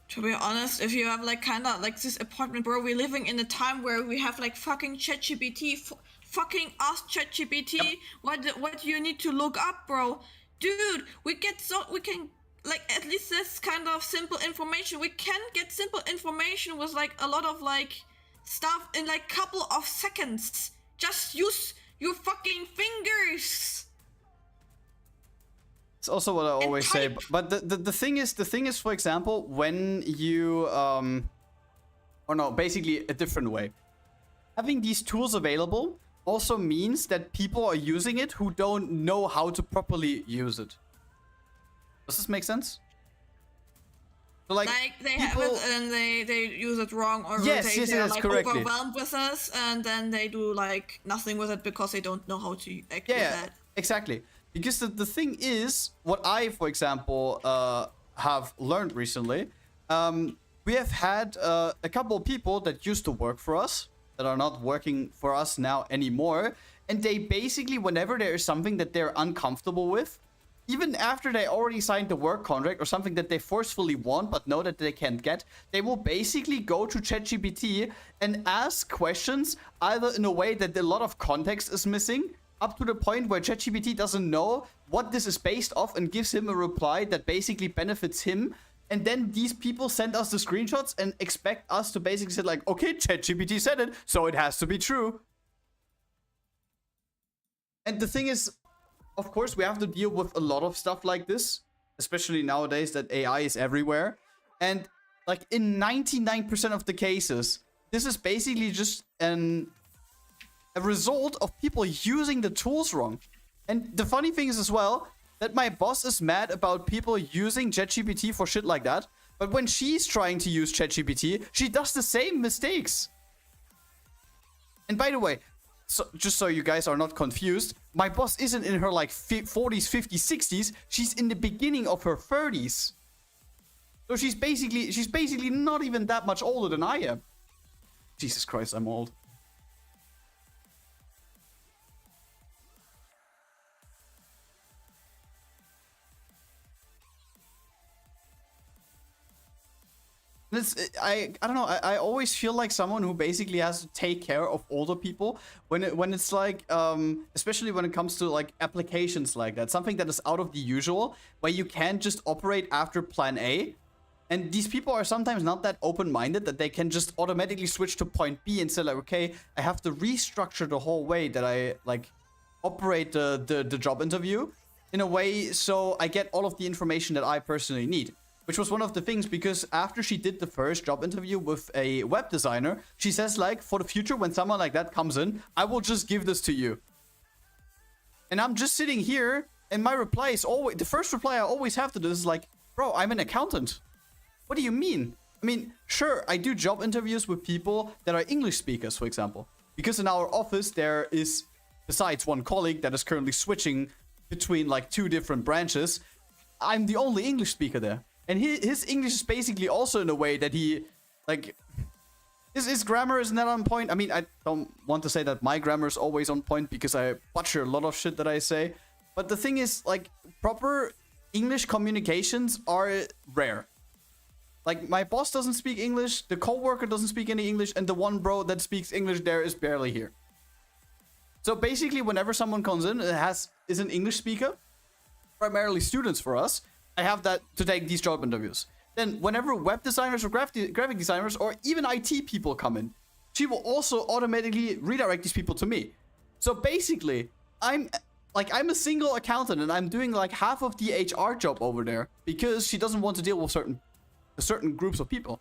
To be honest, if you have like kind of like this apartment, bro, we're living in a time where we have like fucking ChatGPT, fucking ask ChatGPT what you need to look up, bro. Dude, we can like at least this kind of simple information. We can get simple information with like a lot of like stuff in like couple of seconds. Just use your fucking fingers. It's also what I always say, but the thing is, for example, when you or no, basically a different way. Having these tools available also means that people are using it who don't know how to properly use it. Does this make sense? So like they people... have it and they use it wrong, or yes, they're like correctly. overwhelmed with us, and then they do like nothing with it because they don't know how to act with that. Exactly. Because the thing is, what I, for example, have learned recently, we have had a couple of people that used to work for us that are not working for us now anymore, and they basically, whenever there is something that they're uncomfortable with, even after they already signed the work contract or something that they forcefully want but know that they can't get, they will basically go to ChatGPT and ask questions either in a way that a lot of context is missing, up to the point where ChatGPT doesn't know what this is based off and gives him a reply that basically benefits him. And then these people send us the screenshots and expect us to basically say like, okay, ChatGPT said it, so it has to be true. And the thing is, of course, we have to deal with a lot of stuff like this, especially nowadays that AI is everywhere. And like in 99% of the cases, this is basically just a result of people using the tools wrong. And the funny thing is as well, that my boss is mad about people using ChatGPT for shit like that. But when she's trying to use ChatGPT, she does the same mistakes. And by the way, so just so you guys are not confused, my boss isn't in her like 40s, 50s, 60s. She's in the beginning of her 30s. So she's basically not even that much older than I am. Jesus Christ, I'm old. I don't know. I always feel like someone who basically has to take care of older people when it's like especially when it comes to like applications like that, something that is out of the usual, where you can't just operate after plan A. And these people are sometimes not that open-minded that they can just automatically switch to point B and say like, okay, I have to restructure the whole way that I like operate the job interview in a way so I get all of the information that I personally need. Which was one of the things, because after she did the first job interview with a web designer, she says like, for the future, when someone like that comes in, I will just give this to you. And I'm just sitting here, and my reply is always, the first reply I always have to this is like, bro, I'm an accountant. What do you mean? I mean, sure, I do job interviews with people that are English speakers, for example. Because in our office, there is, besides one colleague that is currently switching between like 2 different branches, I'm the only English speaker there. And his English is basically also in a way that he, like, his grammar is not on point. I mean, I don't want to say that my grammar is always on point because I butcher a lot of shit that I say. But the thing is, like, proper English communications are rare. Like, my boss doesn't speak English, the coworker doesn't speak any English, and the one bro that speaks English there is barely here. So basically, whenever someone comes in and is an English speaker, primarily students for us, I have that to take these job interviews. Then whenever web designers or graphic designers or even IT people come in, she will also automatically redirect these people to me. So basically, I'm a single accountant and I'm doing like half of the HR job over there because she doesn't want to deal with certain groups of people.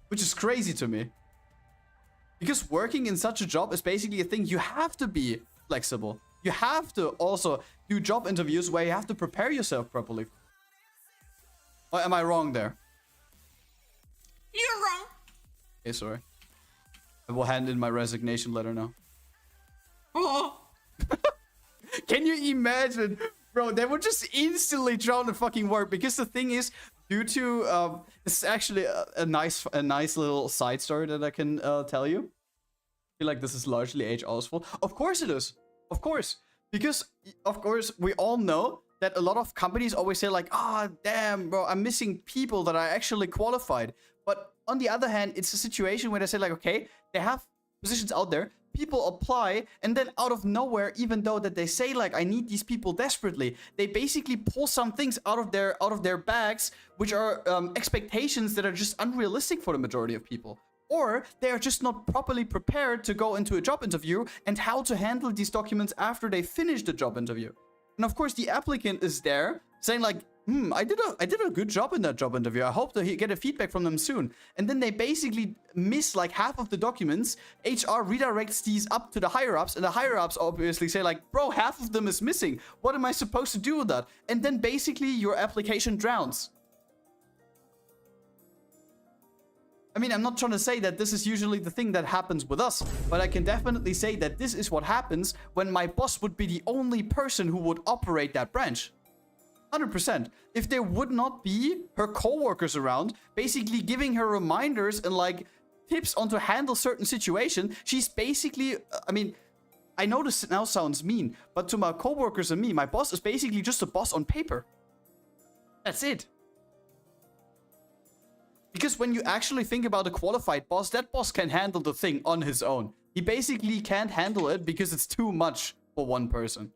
Which is crazy to me. Because working in such a job is basically a thing you have to be flexible. You have to also do job interviews where you have to prepare yourself properly. Or am I wrong there? You're wrong. Okay, sorry. I will hand in my resignation letter now. Oh. Can you imagine? Bro, they would just instantly drown the fucking work. Because the thing is, due to... this is actually a nice little side story that I can tell you. I feel like this is largely HR's fault. Of course it is. Of course. Because, of course, we all know that a lot of companies always say like, ah, damn, bro, I'm missing people that are actually qualified. But on the other hand, it's a situation where they say like, okay, they have positions out there, people apply, and then out of nowhere, even though that they say like, I need these people desperately, they basically pull some things out of their bags, which are expectations that are just unrealistic for the majority of people. Or they are just not properly prepared to go into a job interview and how to handle these documents after they finish the job interview. And of course, the applicant is there saying like, I did a good job in that job interview. I hope to get a feedback from them soon. And then they basically miss like half of the documents. HR redirects these up to the higher-ups, and the higher-ups obviously say like, bro, half of them is missing. What am I supposed to do with that? And then basically your application drowns. I mean, I'm not trying to say that this is usually the thing that happens with us, but I can definitely say that this is what happens when my boss would be the only person who would operate that branch. 100%. If there would not be her coworkers around, basically giving her reminders and like tips on to handle certain situations, she's basically, I mean, I know this now sounds mean, but to my coworkers and me, my boss is basically just a boss on paper. That's it. Because when you actually think about a qualified boss, that boss can handle the thing on his own. He basically can't handle it because it's too much for one person.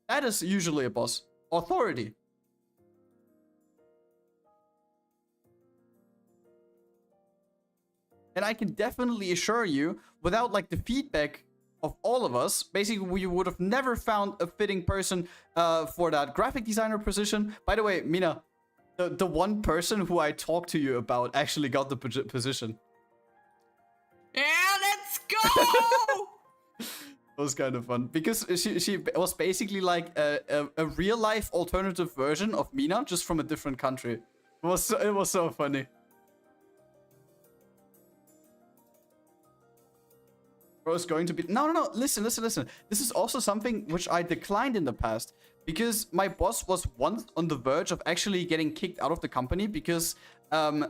That is usually a boss. Authority. And I can definitely assure you, without like the feedback of all of us, basically we would have never found a fitting person for that graphic designer position. By the way, Mina, the one person who I talked to you about actually got the position. Yeah, let's go! It was kind of fun because she was basically like a real life alternative version of Mina, just from a different country. It was so funny. Bro, it's going to be no. Listen. This is also something which I declined in the past because my boss was once on the verge of actually getting kicked out of the company because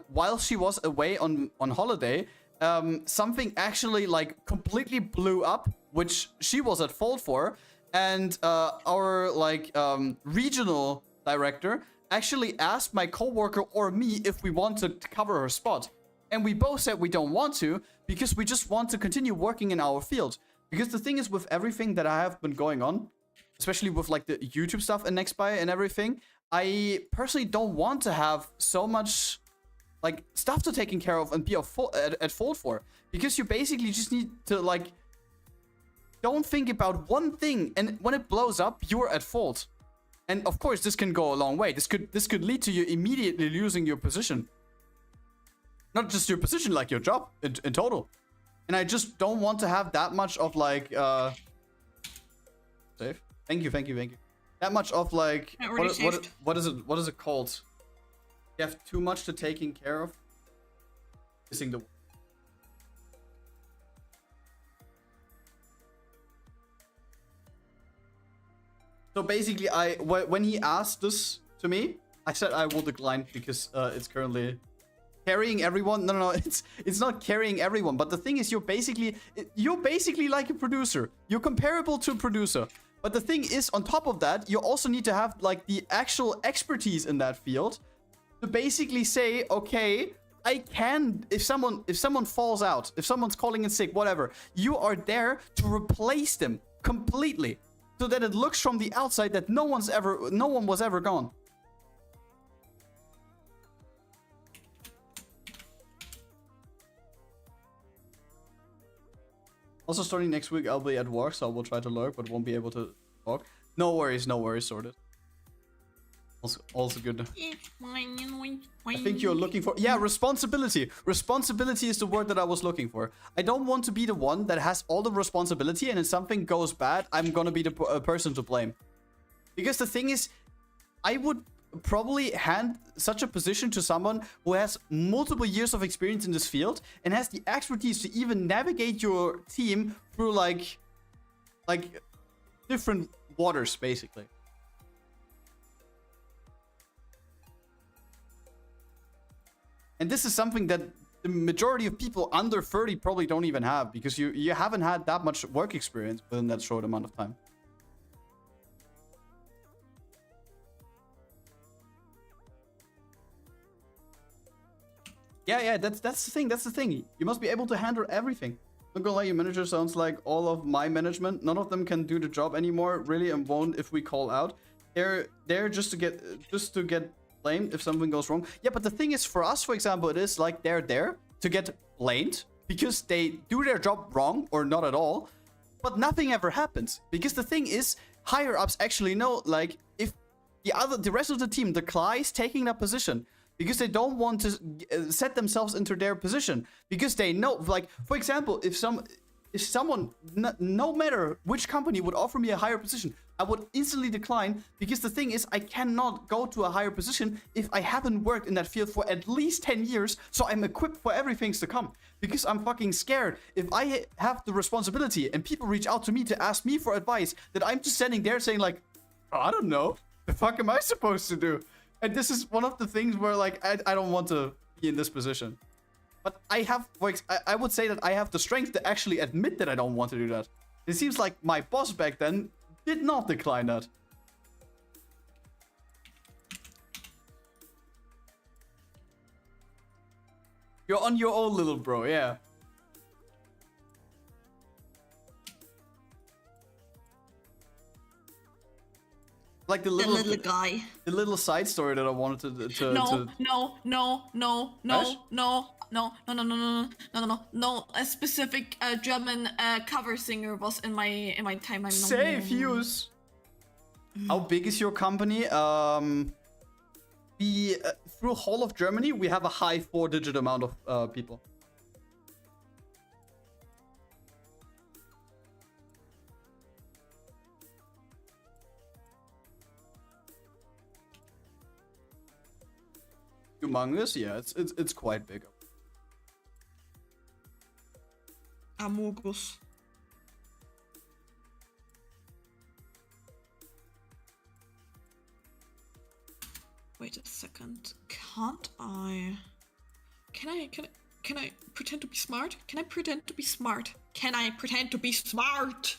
while she was away on holiday, something actually like completely blew up, which she was at fault for, and our like regional director actually asked my coworker or me if we want to cover her spot, and we both said we don't want to because we just want to continue working in our field. Because the thing is, with everything that I have been going on, especially with like the YouTube stuff and Nextbuy and everything, I personally don't want to have so much like stuff to taking care of and be at fault for, because you basically just need to like don't think about one thing, and when it blows up, you're at fault. And of course, this can go a long way. This could lead to you immediately losing your position, not just your position, like your job in total. And I just don't want to have that much of like save. Thank you. That much of like what is it called? You have too much to taking care of. Missing the. So basically, when he asked this to me, I said I will decline because it's currently carrying everyone. No, it's not carrying everyone. But the thing is, you're basically like a producer. You're comparable to a producer. But the thing is, on top of that, you also need to have like the actual expertise in that field to basically say, okay, I can, if someone falls out, if someone's calling in sick, whatever, you are there to replace them completely, so that it looks from the outside that no one was ever gone. Also, starting next week, I'll be at work, so I will try to lurk, but won't be able to talk. No worries, sorted. Also good. I think you're looking for... Yeah, responsibility. Responsibility is the word that I was looking for. I don't want to be the one that has all the responsibility, and if something goes bad, I'm gonna be the person to blame. Because the thing is, I would probably hand such a position to someone who has multiple years of experience in this field and has the expertise to even navigate your team through like different waters, basically. And this is something that the majority of people under 30 probably don't even have, because you haven't had that much work experience within that short amount of time. Yeah, that's the thing. That's the thing. You must be able to handle everything. I'm not gonna lie, your manager sounds like all of my management. None of them can do the job anymore, really, and won't if we call out. They're there just to get blamed if something goes wrong. Yeah, but the thing is, for us, for example, it is like they're there to get blamed because they do their job wrong or not at all, but nothing ever happens. Because the thing is, higher ups actually know, like, if the rest of the team declines taking that position because they don't want to set themselves into their position, because they know, like, for example, if someone, no matter which company, would offer me a higher position, I would instantly decline, because the thing is, I cannot go to a higher position if I haven't worked in that field for at least 10 years, so I'm equipped for everything to come. Because I'm fucking scared. If I have the responsibility and people reach out to me to ask me for advice, that I'm just standing there saying like, oh, I don't know, the fuck am I supposed to do? And this is one of the things where, like, I don't want to be in this position. But I would say that I have the strength to actually admit that I don't want to do that. It seems like my boss back then did not decline that. You're on your own, little bro, yeah. Like the little guy. The little side story that I wanted to No. A specific German cover singer was in my time. Safe use. How big is your company? we through whole of Germany, we have a high 4-digit amount of people. Humongous, yeah, it's quite big. Amogus. Wait a second. Can't I? Can I pretend to be smart? Can I pretend to be smart? Can I pretend to be smart?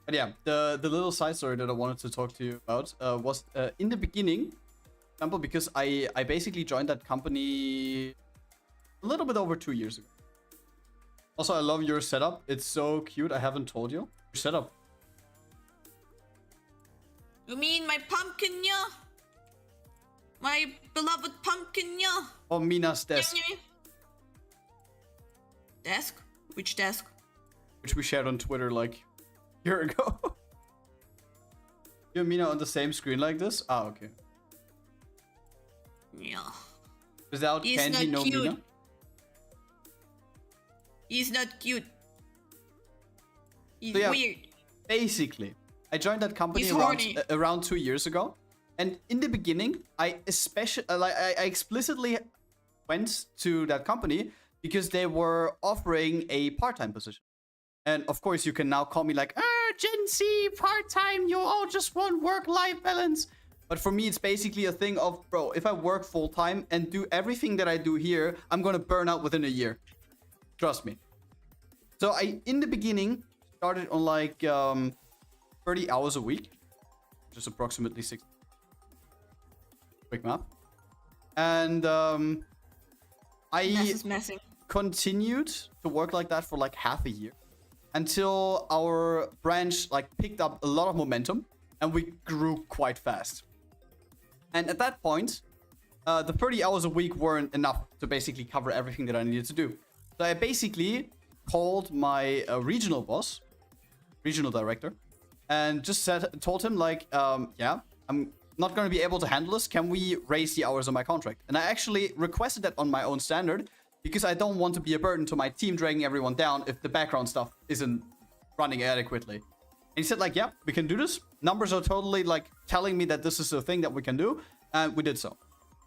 But yeah, the little side story that I wanted to talk to you about was in the beginning, example, because I basically joined that company a little bit over 2 years ago. Also, I love your setup. It's so cute. I haven't told you. Your setup. You mean my pumpkin, yeah? My beloved pumpkin, yeah? Or Mina's desk, Desk? Which desk? which we shared on Twitter like a year ago. You and Mina on the same screen like this? Ah, okay. Yeah. Without He's Candy, not no cute. Mina? He's not cute. He's So yeah, weird. basically, I joined that company He's around, horny. around 2 years ago. And in the beginning, I explicitly went to that company because they were offering a part-time position. And of course, you can now call me like, Gen Z, part-time, you all just want work-life balance. But for me, it's basically a thing of, bro, if I work full-time and do everything that I do here, I'm gonna burn out within a year. Trust me. So I, in the beginning, started on like 30 hours a week, which is approximately 6. Quick math. And Mess I is messing. continued to work like that for like half a year until our branch like picked up a lot of momentum and we grew quite fast. And at that point, the 30 hours a week weren't enough to basically cover everything that I needed to do. So I basically called my regional boss, regional director, and just told him like, yeah, I'm not going to be able to handle this. Can we raise the hours on my contract? And I actually requested that on my own standard because I don't want to be a burden to my team, dragging everyone down if the background stuff isn't running adequately. And he said like, yeah, we can do this. Numbers are totally like telling me that this is a thing that we can do. And we did so.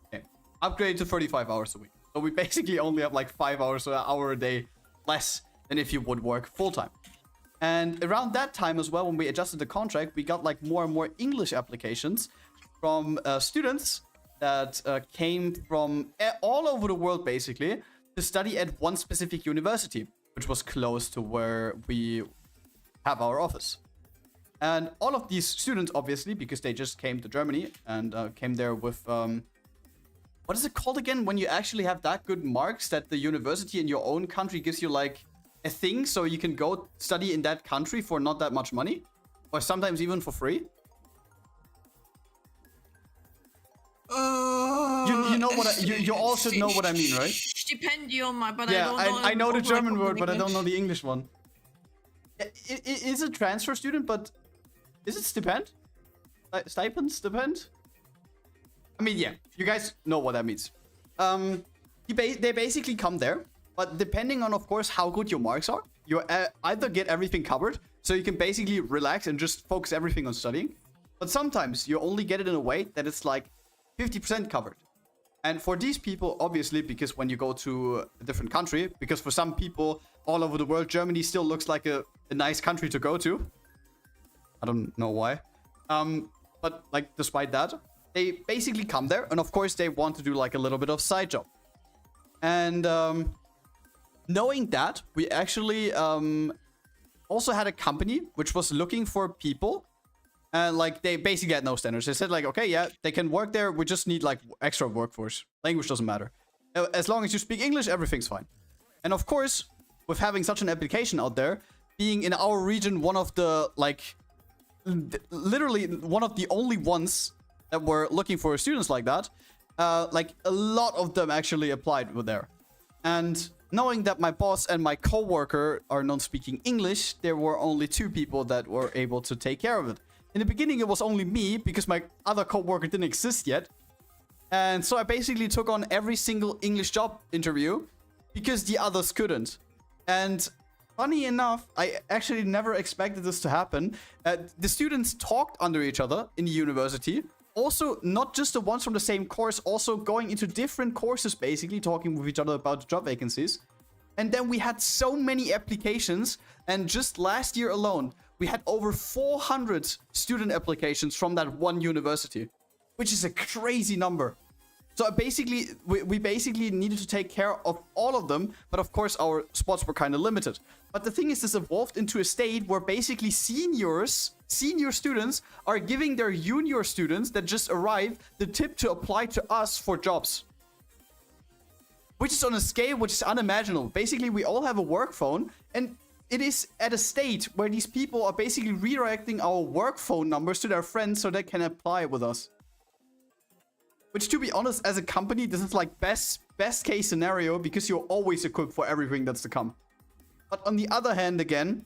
Okay. Upgraded to 35 hours a week. So we basically only have like 5 hours an hour a day less than if you would work full time. And around that time as well, when we adjusted the contract, we got like more and more English applications from students that came from all over the world basically to study at one specific university, which was close to where we have our office. And all of these students, obviously, because they just came to Germany and came there with, what is it called again? When you actually have that good marks that the university in your own country gives you like a thing so you can go study in that country for not that much money, or sometimes even for free. You know what you all should know what I mean, right? Stipendium, but Yeah, I know the German word, but I don't know. know the English one. It is a transfer student, but is it stipend? Stipend? Stipend? I mean, yeah, you guys know what that means. They basically come there, but depending on, of course, how good your marks are, you either get everything covered, so you can basically relax and just focus everything on studying. But sometimes you only get it in a way that it's like 50% covered. And for these people, obviously, because when you go to a different country, because for some people all over the world, Germany still looks like a nice country to go to. I don't know why. But like, despite that, they basically come there. And of course, they want to do like a little bit of side job. And knowing that, we actually also had a company which was looking for people. And like, they basically had no standards. They said like, okay, yeah, they can work there. We just need like extra workforce. Language doesn't matter. As long as you speak English, everything's fine. And of course, with having such an application out there, being in our region, one of the like, literally one of the only ones that were looking for students like that, like a lot of them actually applied with there. And knowing that my boss and my coworker are not speaking English, there were only 2 people that were able to take care of it. In the beginning, it was only me because my other coworker didn't exist yet. And so I basically took on every single English job interview because the others couldn't. And funny enough, I actually never expected this to happen. The students talked under each other in the university. Also, not just the ones from the same course, also going into different courses, basically talking with each other about the job vacancies. And then we had so many applications, and just last year alone, we had over 400 student applications from that one university, which is a crazy number. So basically, we basically needed to take care of all of them, but of course our spots were kind of limited. But the thing is, this evolved into a state where basically senior students are giving their junior students that just arrived the tip to apply to us for jobs. Which is on a scale which is unimaginable. Basically, we all have a work phone, and it is at a state where these people are basically redirecting our work phone numbers to their friends so they can apply with us. Which, to be honest, as a company, this is like best case scenario because you're always equipped for everything that's to come. But on the other hand, again,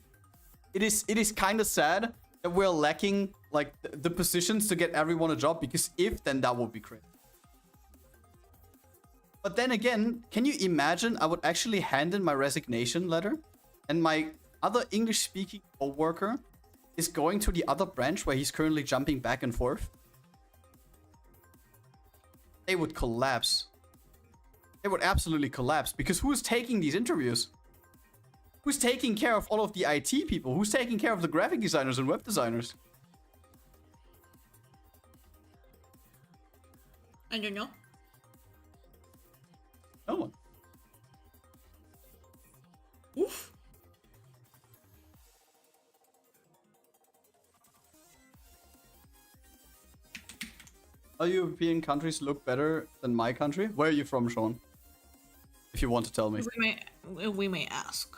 it is kind of sad that we're lacking like the positions to get everyone a job, because if, then that would be great. But then again, can you imagine I would actually hand in my resignation letter and my other English-speaking coworker is going to the other branch where he's currently jumping back and forth? They would collapse. They would absolutely collapse, because who's taking these interviews? Who's taking care of all of the IT people? Who's taking care of the graphic designers and web designers? I don't know. No one. Oof. Other European countries look better than my country? Where are you from, Sean? If you want to tell me. We may ask.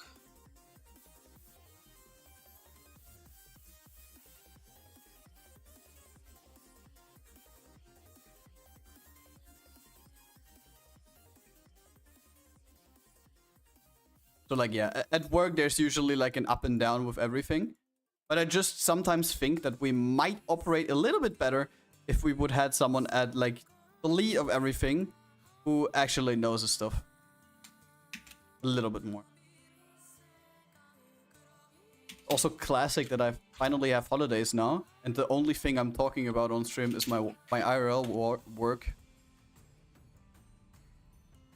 So like, yeah, at work there's usually like an up and down with everything. But I just sometimes think that we might operate a little bit better if we would had someone at like the lead of everything who actually knows his stuff a little bit more. Also classic that I finally have holidays now, and the only thing I'm talking about on stream is my IRL work.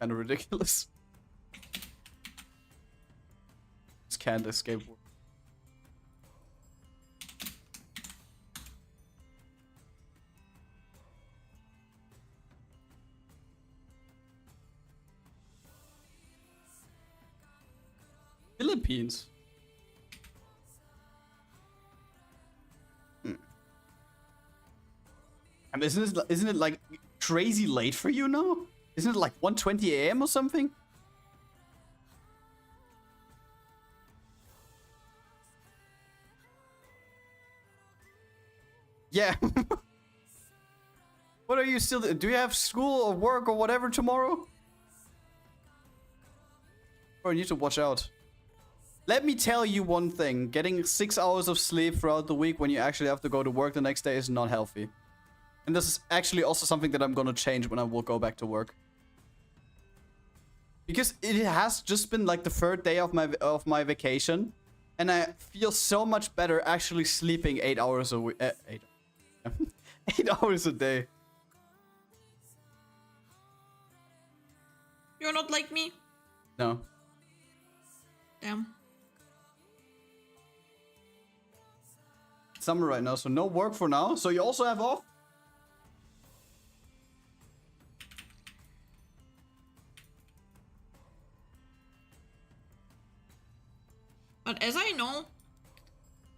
Kind of ridiculous. Just can't escape work. Philippines. And isn't it like crazy late for you now? Isn't it like 1:20 a.m. or something? Yeah. What are you still do you have school or work or whatever tomorrow? Or you need to watch out. Let me tell you one thing. Getting 6 hours of sleep throughout the week when you actually have to go to work the next day is not healthy. And this is actually also something that I'm gonna change when I will go back to work. Because it has just been like the 3rd day of my vacation. And I feel so much better actually sleeping 8 hours a week. 8 hours a day. You're not like me? No. Damn. Summer right now, so no work for now. So you also have off? But as I know,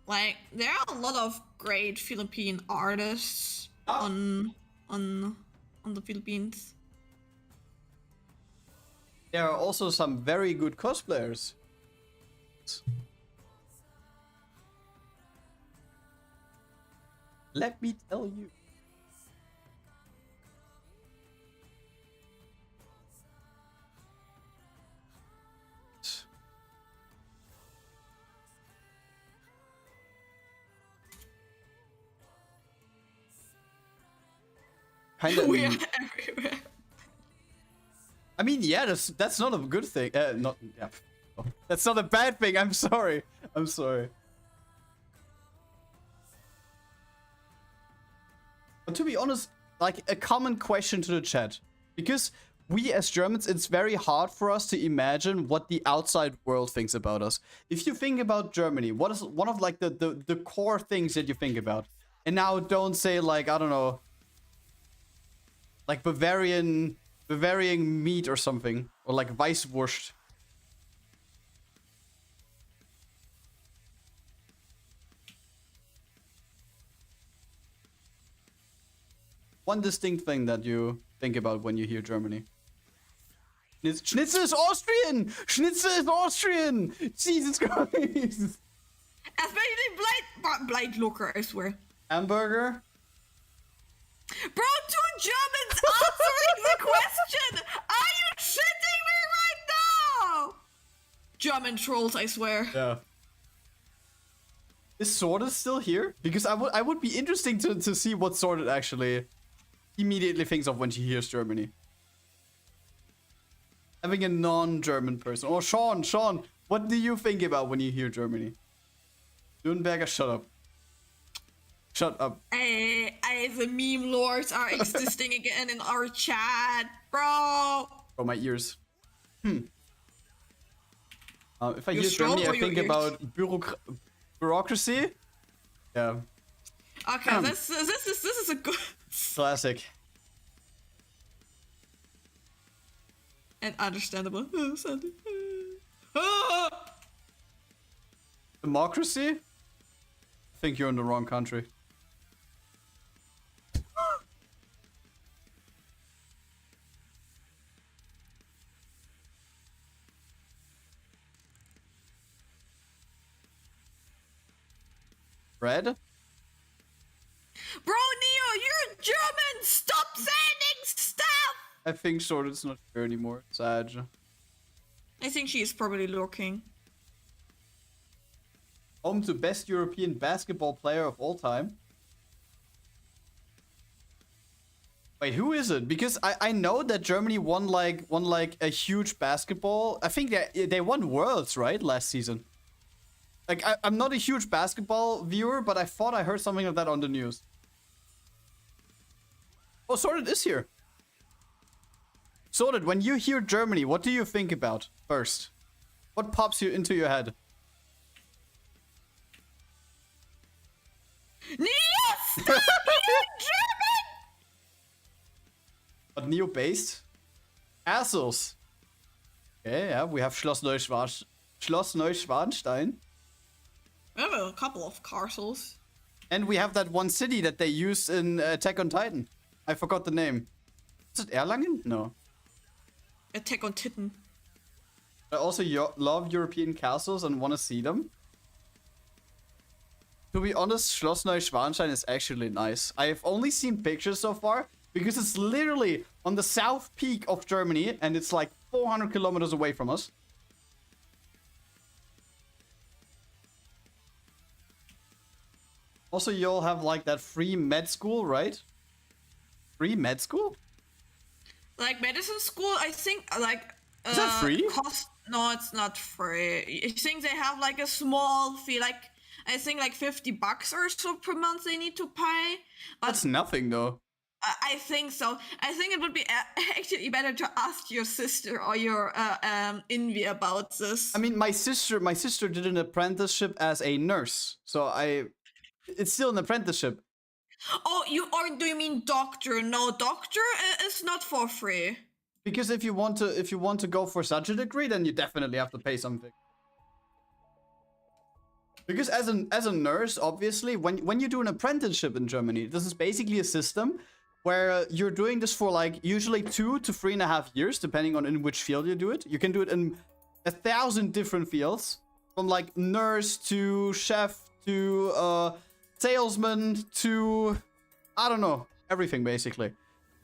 like, there are a lot of great Philippine artists on the Philippines. There are also some very good cosplayers. Let me tell you. kind of. We are everywhere. I mean, yeah, that's not a good thing. Not yeah. That's not a bad thing. I'm sorry. I'm sorry. But to be honest, like a common question to the chat, because we as Germans, it's very hard for us to imagine what the outside world thinks about us. If you think about Germany, what is one of like the core things that you think about? And now don't say like, I don't know, like Bavarian meat or something, or like Weisswurst. One distinct thing that you think about when you hear Germany. Schnitzel is Austrian! Schnitzel is Austrian! Jesus Christ! Especially Bleidlocker, I swear. Hamburger? Bro, 2 Germans answering the question! Are you shitting me right now? German trolls, I swear. Yeah. Is Sorted still here? Because I would be interesting to see what Sorted actually immediately thinks of when she hears Germany. Having a non-German person. Oh, Sean, what do you think about when you hear Germany? Nürnberger, shut up. Shut up. Hey, the meme lords are existing again in our chat, bro. Oh, my ears. If I You're hear strong Germany, or I think your ears? about bureaucracy. Yeah, Okay, this is a good classic. and understandable. Democracy? I think you're in the wrong country. Red? Bro, Neo, you're German! Stop sending stuff! I think Sorted's not here anymore. Sad. I think she is probably lurking. Home to best European basketball player of all time. Wait, who is it? Because I know that Germany won like a huge basketball. I think they won Worlds, right, last season. Like I'm not a huge basketball viewer, but I thought I heard something of that on the news. Oh, Sorted is here. Sorted, when you hear Germany, what do you think about first? What pops you into your head? Neo, stop being German! But Neo-based? Castles. Okay, yeah, we have Schloss Neuschwanstein. We have a couple of castles. And we have that one city that they use in Attack on Titan. I forgot the name. Is it Erlangen? No. Attack on Titan. I also love European castles and want to see them. To be honest, Schloss Neuschwanstein is actually nice. I have only seen pictures so far because it's literally on the south peak of Germany and it's like 400 kilometers away from us. Also, you'll have like that free med school, right? Free med school? Like medicine school, I think like Is that free? No, it's not free. I think they have like a small fee, like I think like $50 or so per month they need to pay. But That's nothing though. I think so. I think it would be actually better to ask your sister or your Envy about this. I mean, my sister did an apprenticeship as a nurse, so it's still an apprenticeship. Oh, do you mean doctor? No, doctor is not for free. Because if you want to go for such a degree, then you definitely have to pay something. Because as a nurse, obviously, when you do an apprenticeship in Germany, this is basically a system where you're doing this for like usually 2 to 3.5 years, depending on in which field you do it. You can do it in 1,000 different fields, from like nurse to chef to salesman to, I don't know, everything basically.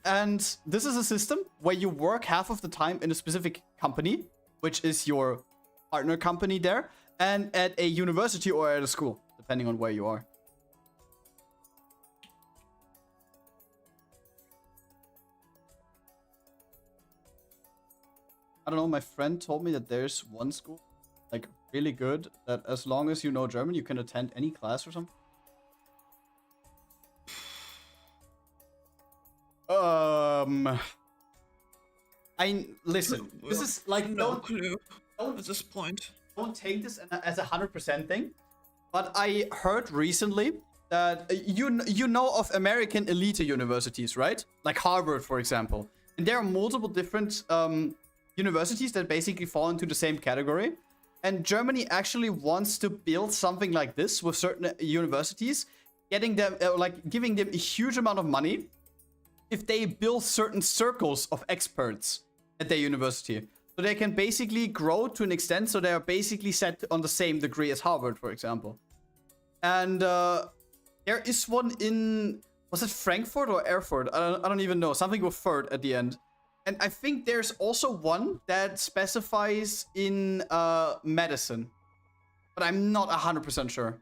And this is a system where you work half of the time in a specific company, which is your partner company there, and at a university or at a school, depending on where you are. I don't know, my friend told me that there's one school, like, really good, that as long as you know German, you can attend any class or something. Listen, this is like, no clue don't at this point. Don't take this as a 100% thing, but I heard recently that you know of American elite universities, right? Like Harvard, for example. And there are multiple different universities that basically fall into the same category. And Germany actually wants to build something like this with certain universities, getting them giving them a huge amount of money if they build certain circles of experts at their university. So they can basically grow to an extent so they are basically set on the same degree as Harvard, for example. And there is one in, was it Frankfurt or Erfurt? I don't even know. Something with Furt at the end. And I think there's also one that specifies in medicine. But I'm not 100% sure.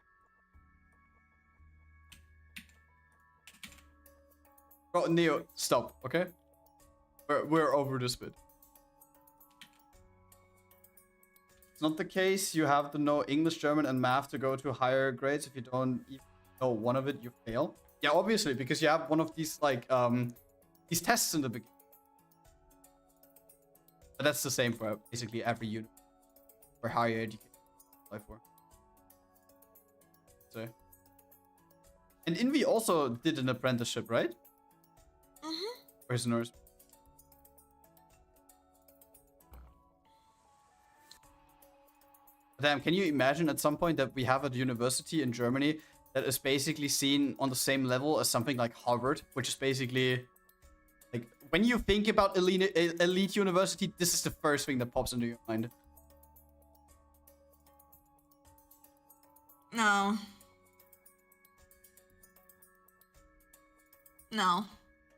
Bro, Neo, stop, okay? We're over this bit. It's not the case. You have to know English, German, and math to go to higher grades. If you don't even know one of it, you fail. Yeah, obviously, because you have one of these, like, these tests in the beginning. But that's the same for basically every unit for higher education. Apply for. So. And Invi also did an apprenticeship, right? Mm-hmm. Prisoners. Damn, can you imagine at some point that we have a university in Germany that is basically seen on the same level as something like Harvard, which is basically, like, when you think about elite university, this is the first thing that pops into your mind. No. No.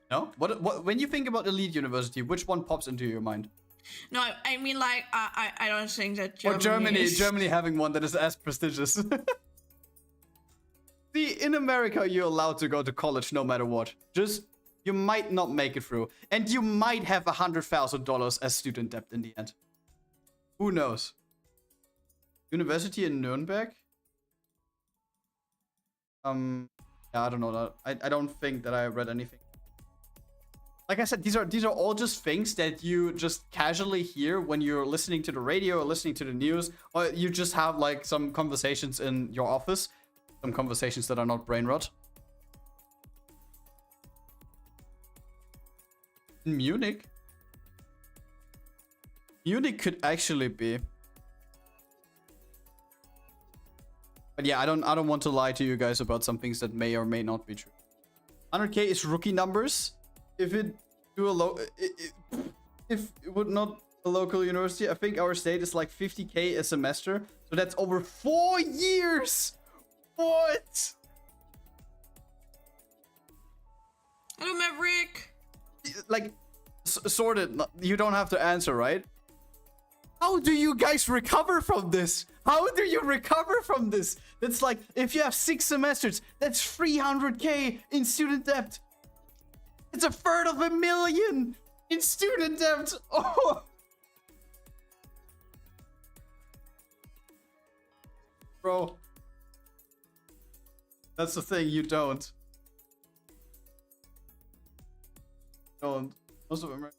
No? What? When you think about elite university, which one pops into your mind? No, I mean, like, I don't think that Germany Or Germany, is... Germany having one that is as prestigious. See, in America, you're allowed to go to college no matter what. Just, you might not make it through. And you might have $100,000 as student debt in the end. Who knows? University in Nuremberg? Yeah, I don't know that. I don't think that I read anything. Like I said, these are all just things that you just casually hear when you're listening to the radio or listening to the news, or you just have like some conversations in your office, some conversations that are not brain rot. In Munich could actually be. But yeah, I don't want to lie to you guys about some things that may or may not be true. 100k is rookie numbers. If it would not a local university, I think our state is like 50k a semester. So that's over 4 years. What? Hello, Maverick. Like, sorted. You don't have to answer, right? How do you guys recover from this? How do you recover from this? That's like, if you have 6 semesters, that's 300k in student debt. It's $250,000 in student debt. Oh. Bro. That's the thing, you don't. Most of them are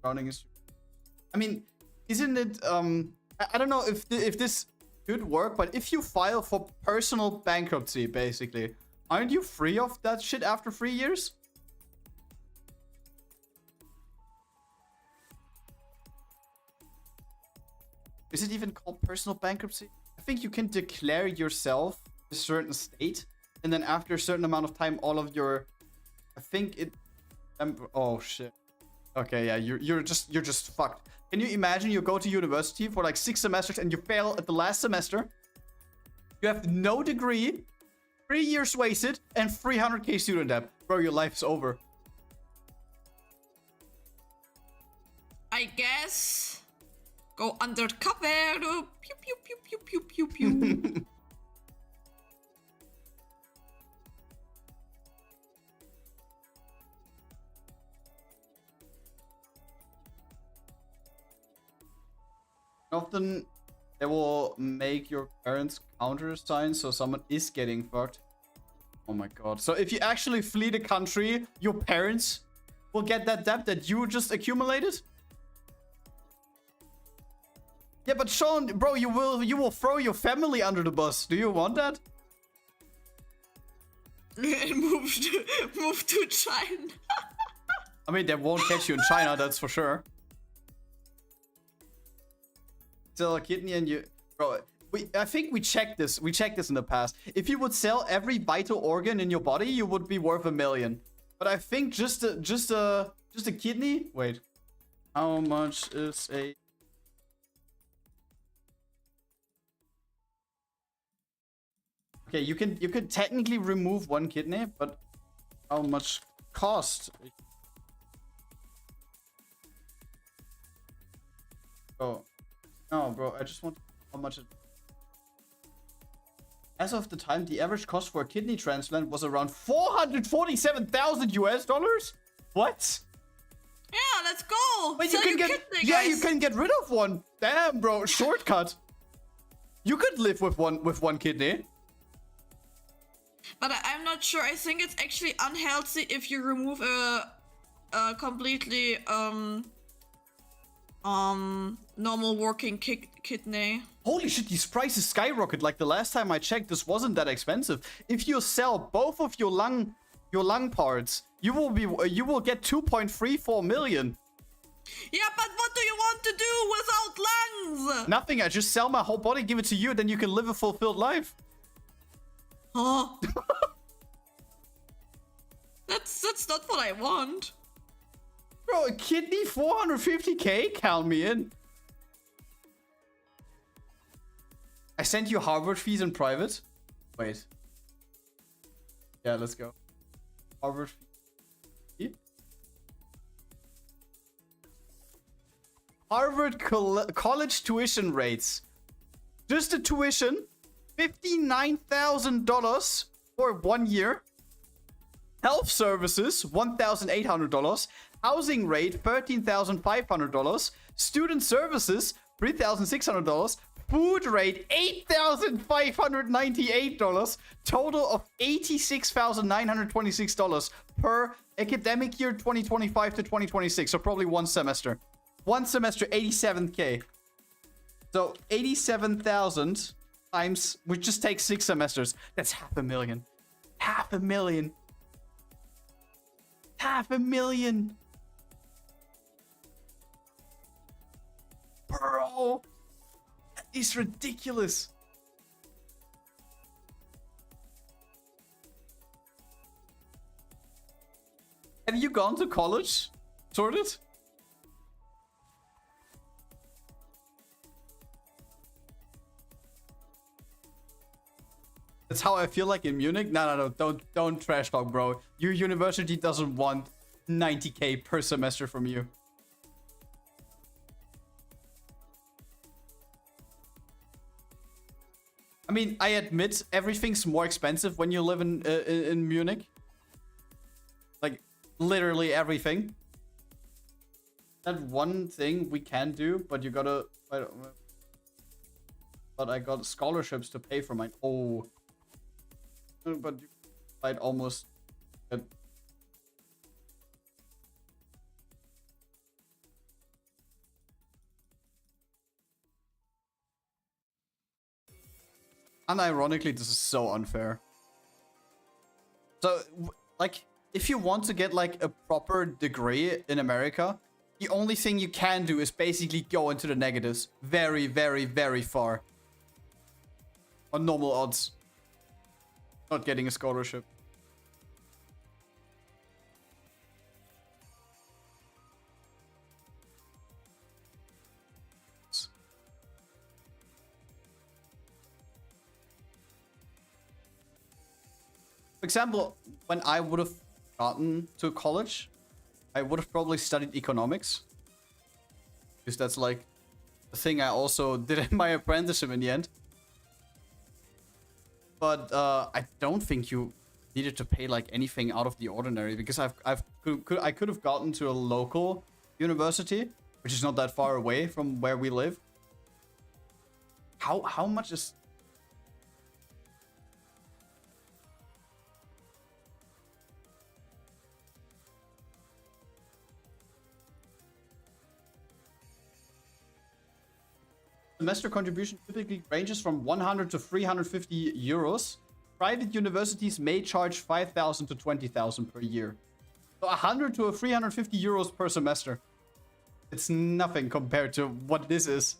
drowning is. I mean, isn't it, I don't know if this could work, but if you file for personal bankruptcy, basically, aren't you free of that shit after 3 years? Is it even called personal bankruptcy? I think you can declare yourself a certain state, and then after a certain amount of time, all of your, I think it, oh shit. Okay, yeah, you're just fucked. Can you imagine you go to university for like 6 semesters and you fail at the last semester? You have no degree, 3 years wasted, and 300k student debt. Bro, your life's over. I guess go undercover. Pew pew pew pew pew pew pew. Often they will make your parents countersign so someone is getting fucked. Oh my god. So if you actually flee the country, your parents will get that debt that you just accumulated? Yeah, but Sean, bro, you will throw your family under the bus. Do you want that? Move to China. I mean, they won't catch you in China, that's for sure. Sell a kidney and you, bro. I think we checked this. We checked this in the past. If you would sell every vital organ in your body, you would be worth $1 million. But I think just a kidney. Wait, how much is a? Okay, you can technically remove one kidney, but how much cost? Oh, no, bro. I just want how much it. As of the time, the average cost for a kidney transplant was around 447,000 US dollars. What? Yeah, let's go. Wait, you can get kidney, yeah, guys. you can get rid of one. Damn, bro, shortcut. You could live with one kidney. But I'm not sure. I think it's actually unhealthy if you remove a completely normal working kidney. Holy shit, these prices skyrocket. Like the last time I checked, this wasn't that expensive. If you sell both of your lung parts, you will get 2.34 million. Yeah, but what do you want to do without lungs? Nothing. I just sell my whole body, give it to you, then you can live a fulfilled life. Huh? That's not what I want. Bro, a kidney 450k? Count me in. I sent you Harvard fees in private. Wait. Yeah, let's go. Harvard fee. Harvard college tuition rates. Just the tuition, $59,000 for 1 year. Health services, $1,800. Housing rate, $13,500. Student services, $3,600. Food rate, $8,598. Total of $86,926 per academic year 2025 to 2026. So probably one semester. One semester, 87k. So 87,000 times, we just take 6 semesters. That's $500,000. $500,000. $500,000. Bro, that is ridiculous. Have you gone to college? Sorted? That's how I feel like in Munich. No, don't trash talk, bro. Your university doesn't want 90k per semester from you. I mean, I admit everything's more expensive when you live in Munich. Like, literally everything. That one thing we can do, but you gotta... But I got scholarships to pay for mine. Oh. But I'd almost... Get... Unironically, this is so unfair. So, like, if you want to get, like, a proper degree in America, the only thing you can do is basically go into the negatives. Very, very, very far. On normal odds. Not getting a scholarship. For example, when I would have gotten to college, I would have probably studied economics. Because that's like the thing I also did in my apprenticeship in the end. But I don't think you needed to pay like anything out of the ordinary, because I could have gotten to a local university, which is not that far away from where we live. How much is... Semester contribution typically ranges from 100 to 350 euros. Private universities may charge 5,000 to 20,000 per year. So 100 to 350 euros per semester. It's nothing compared to what this is.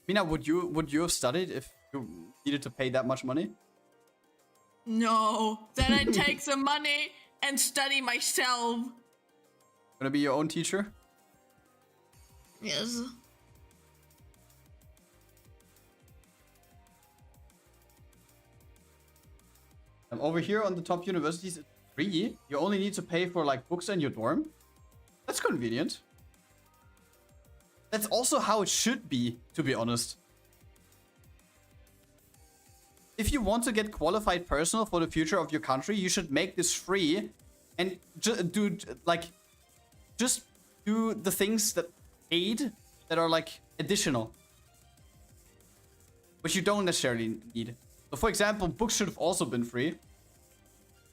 Mina, would you have studied if you needed to pay that much money? No. Then I take the money and study myself. Gonna be your own teacher? Yes. Over here on the top universities, it's free. You only need to pay for like books and your dorm. That's convenient. That's also how it should be, to be honest. If you want to get qualified personnel for the future of your country, you should make this free and just do the things that aid that are like additional, which you don't necessarily need. So for example, books should have also been free.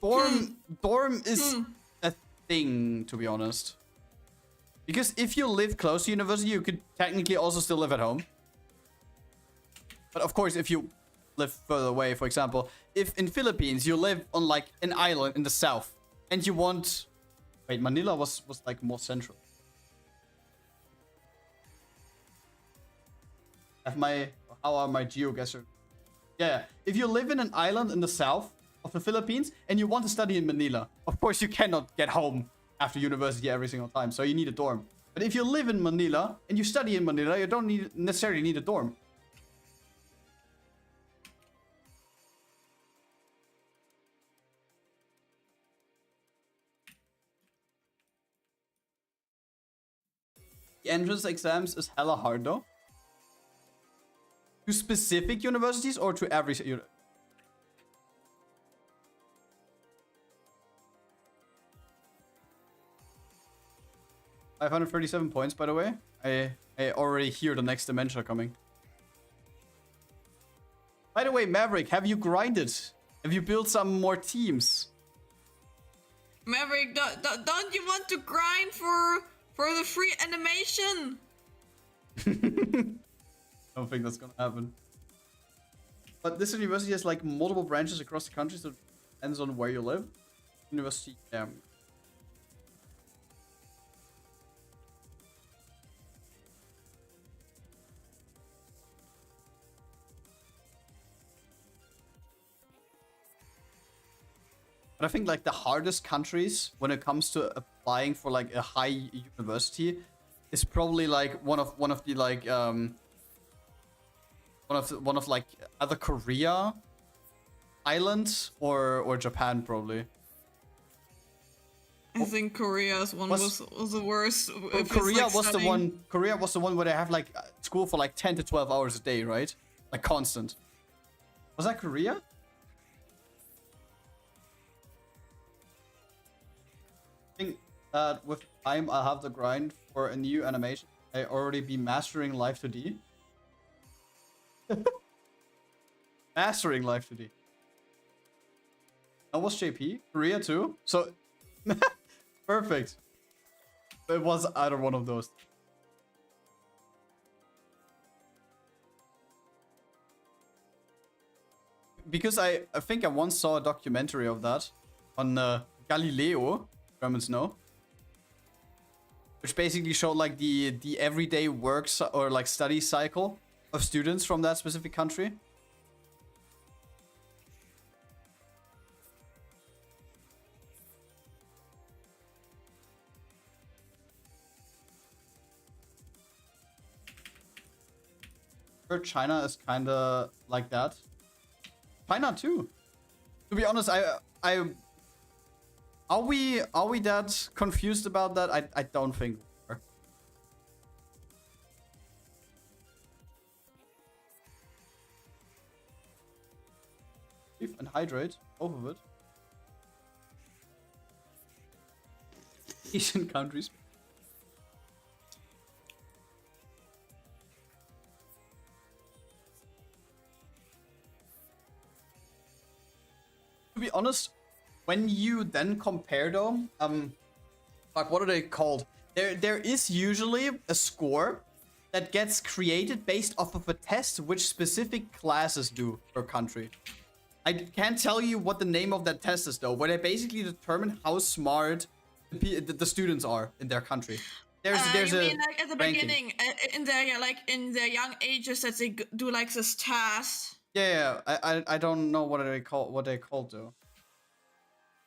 Dorm is a thing, to be honest. Because if you live close to university, you could technically also still live at home. But of course, if you live further away, for example, if in Philippines you live on like an island in the south and you want... Wait, Manila was like more central. How are my geoguessers? Yeah, if you live in an island in the south of the Philippines and you want to study in Manila, of course you cannot get home after university every single time, so you need a dorm. But if you live in Manila and you study in Manila, you don't necessarily need a dorm. The entrance exams is hella hard though. To specific universities or to every... 537 points, by the way. I already hear the next dimension coming. By the way, Maverick, have you grinded? Have you built some more teams? Maverick, don't you want to grind for the free animation? I don't think that's gonna happen. But this university has like multiple branches across the country, so it depends on where you live. University, But I think like the hardest countries when it comes to applying for like a high university is probably like one of the like one of like either Korea, Ireland, or Japan probably. I think Korea's one was the worst. Korea was the one. Korea was the one where they have like school for like 10 to 12 hours a day, right? Like constant. Was that Korea? I think that with time I'll have the grind for a new animation. I already be mastering Life 2D. Mastering Life 2D. That was JP. Korea too. So perfect. It was either one of those. Because I think I once saw a documentary of that on Galileo, Germans know, which basically showed like the everyday works or like study cycle of students from that specific country. China is kind of like that. China too. To be honest, are we that confused about that? I don't think we are. and hydrate. Both of it. Asian countries. To be honest, when you then compare them, like what are they called? There is usually a score that gets created based off of a test which specific classes do per country. I can't tell you what the name of that test is though, where they basically determine how smart the students are in their country. There's you a mean like at the ranking. beginning, in their young ages that they do like this task? Yeah, I don't know what they called though.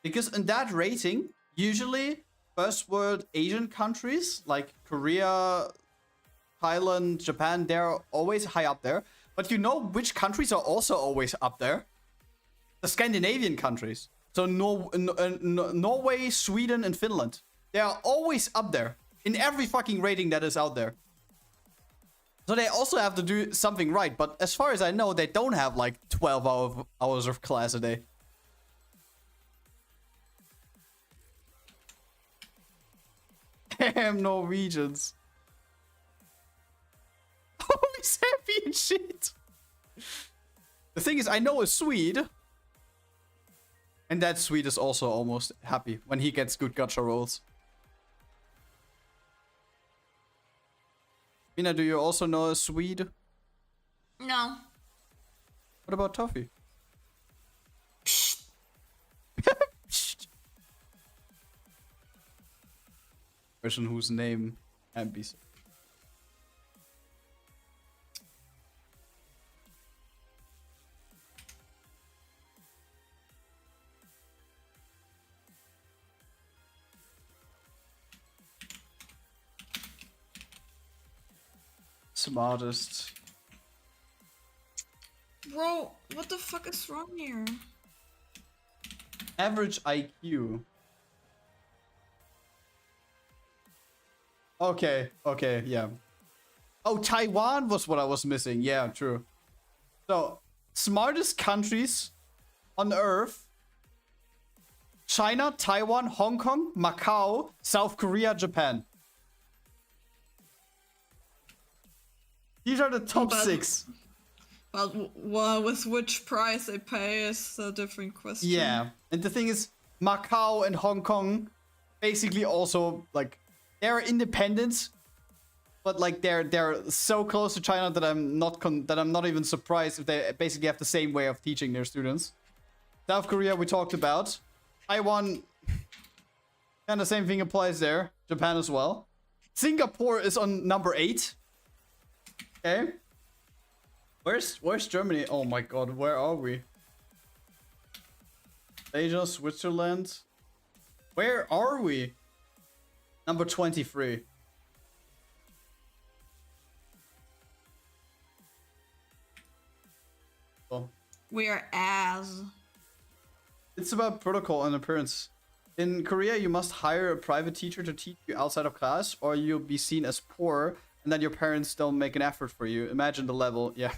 Because in that rating, usually first world Asian countries like Korea, Thailand, Japan, they're always high up there. But you know which countries are also always up there? The Scandinavian countries. So Norway, Sweden, and Finland. They are always up there in every fucking rating that is out there. So they also have to do something right. But as far as I know, they don't have like 12 hours of class a day. Damn Norwegians. Oh, he's happy and shit. The thing is, I know a Swede. And that Swede is also almost happy when he gets good gacha rolls. Mina, do you also know a Swede? No. What about Toffee? Person whose name can't be said. Smartest. Bro, what the fuck is wrong here? Average IQ. Okay, yeah. Oh, Taiwan was what I was missing. Yeah, true. So, smartest countries on Earth. China, Taiwan, Hong Kong, Macau, South Korea, Japan. These are the top 6. But with which price they pay is a different question. Yeah, and the thing is, Macau and Hong Kong basically also like they're independent, but like they're so close to China that I'm not even surprised if they basically have the same way of teaching their students. South Korea we talked about, Taiwan, and the same thing applies there. Japan as well. Singapore is on number 8. Okay. Where's Germany? Oh my god, where are we? Asia, Switzerland. Where are we? Number 23. Oh. Whereas. It's about protocol and appearance. In Korea, you must hire a private teacher to teach you outside of class, or you'll be seen as poor, and then your parents don't make an effort for you. Imagine the level, yeah.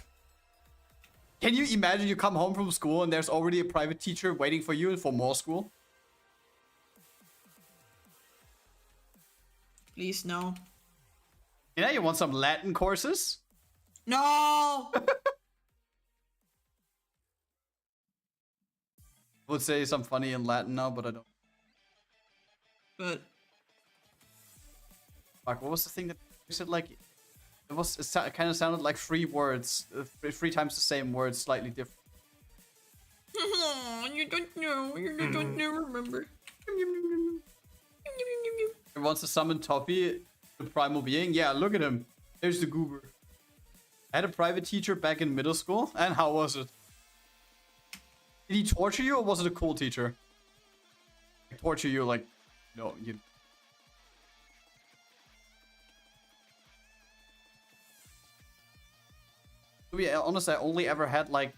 Can you imagine you come home from school and there's already a private teacher waiting for you for more school? Please, no. Yeah, you want some Latin courses? No! I would say some funny in Latin now, but I don't. But Fuck, what was the thing that you said? Like, it kind of sounded like 3 words, 3 times the same words, slightly different. you don't know. You don't know. Remember. It wants to summon Toppy, the primal being. Yeah, look at him. There's the goober. I had a private teacher back in middle school, and how was it? Did he torture you, or was it a cool teacher? Like, torture you, like, no, you. To be honest, I only ever had like,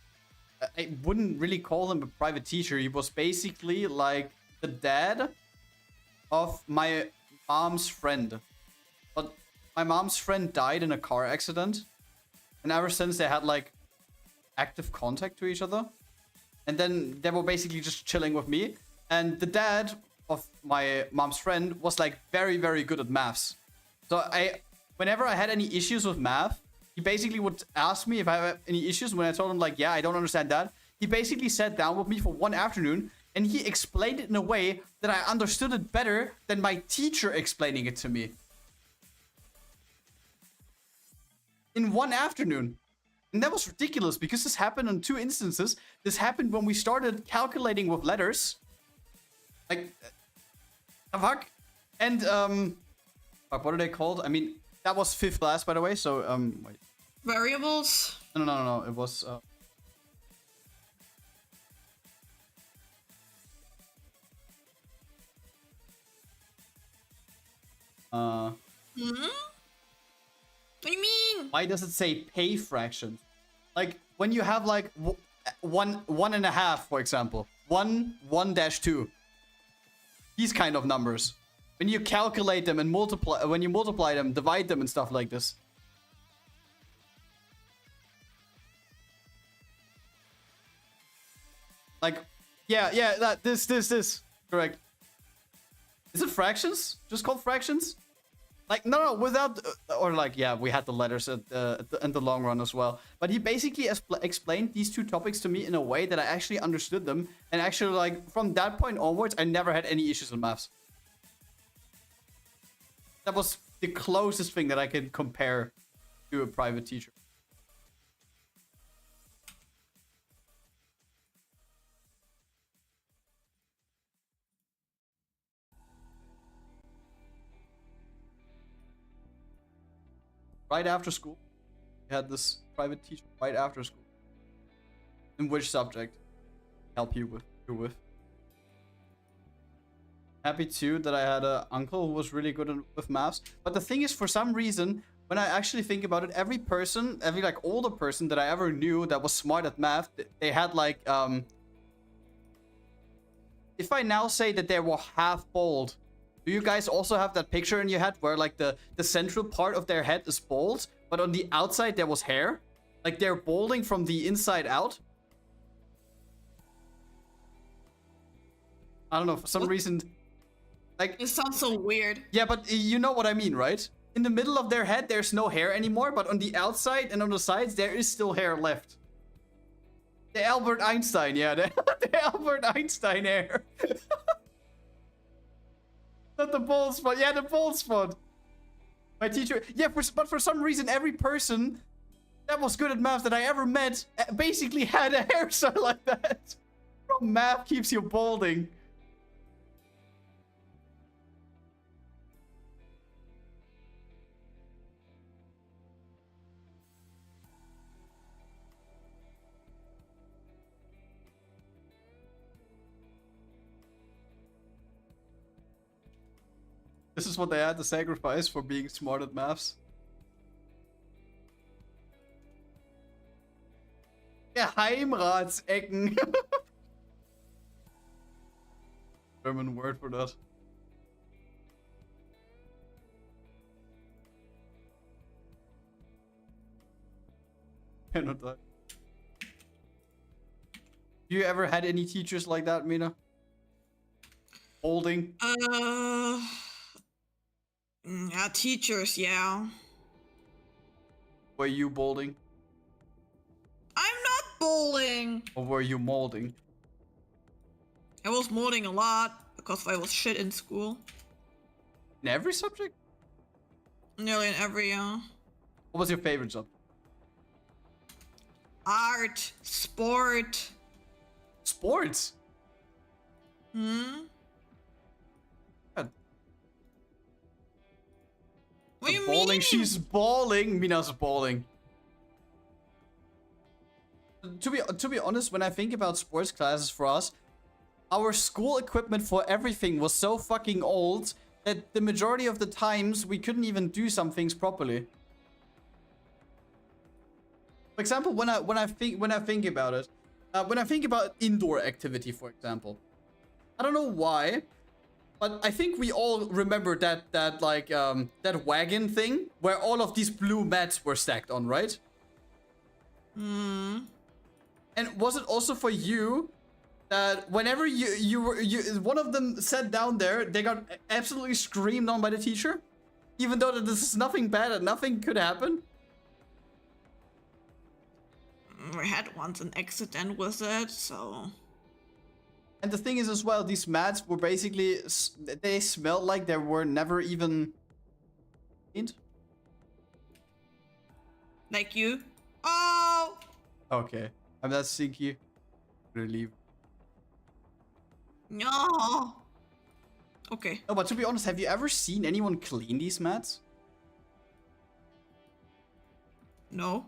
I wouldn't really call him a private teacher. He was basically like the dad of my mom's friend. But my mom's friend died in a car accident. And ever since they had like active contact to each other. and then they were basically just chilling with me. And the dad of my mom's friend was like very, very good at maths. So whenever I had any issues with math, he basically would ask me if I have any issues. When I told him like, yeah, I don't understand that, he basically sat down with me for one afternoon and he explained it in a way that I understood it better than my teacher explaining it to me. In one afternoon. And that was ridiculous because this happened on 2 instances. This happened when we started calculating with letters. Like, fuck. And, fuck, what are they called? I mean, that was 5th class, by the way, so, wait. Variables? No. It was, What do you mean? why does it say pay fractions? Like, when you have, like, 1.5, for example. 1-2. These kind of numbers. When you calculate them and multiply them, divide them and stuff like this. Like, yeah, this. Correct. Is it fractions? Just called fractions? Like, no, without, or like, yeah, we had the letters in the long run as well. But he basically explained these 2 topics to me in a way that I actually understood them. And actually, like, from that point onwards, I never had any issues with maths. That was the closest thing that I could compare to a private teacher. Right after school, we had this private teacher right after school. In which subject? Help you with. Happy too that I had an uncle who was really good with maths. But the thing is, for some reason, when I actually think about it, every like older person that I ever knew that was smart at math, they had like, if I now say that they were half bald, do you guys also have that picture in your head where like the central part of their head is bald, but on the outside there was hair? Like they're balding from the inside out? I don't know, for some reason... Like, It sounds so weird. yeah, but you know what I mean, right? In the middle of their head, there's no hair anymore, but on the outside and on the sides, there is still hair left. The Albert Einstein, yeah, the Albert Einstein hair. Not the bald spot, yeah, the bald spot. My teacher, yeah, but for some reason, every person that was good at math that I ever met basically had a hairstyle like that. From math keeps you balding. This is what they had to sacrifice for being smart at maths. Geheimratsecken. German word for that. Cannot die. You ever had any teachers like that, Mina? Holding? Yeah, teachers, yeah. Were you balding? I'm not bowling. Or were you molding? I was molding a lot because I was shit in school. In every subject? Nearly in every, What was your favorite subject? art, sport. Sports? Hmm? God. What do you Bowling, mean? she's bawling. Mina's bawling. To be honest, when I think about sports classes for us, our school equipment for everything was so fucking old that the majority of the times we couldn't even do some things properly. For example, when I think about it, when I think about indoor activity, for example, I don't know why, but I think we all remember that wagon thing where all of these blue mats were stacked on, right? Hmm. And was it also for you that whenever one of them sat down there, they got absolutely screamed on by the teacher? Even though that this is nothing bad and nothing could happen? I had once an accident with it, so... And the thing is as well, these mats were basically, they smelled like they were never even cleaned. Like you? Oh! Okay, I'm not stinky. I'm gonna leave. No! Okay. No, but to be honest, have you ever seen anyone clean these mats? No.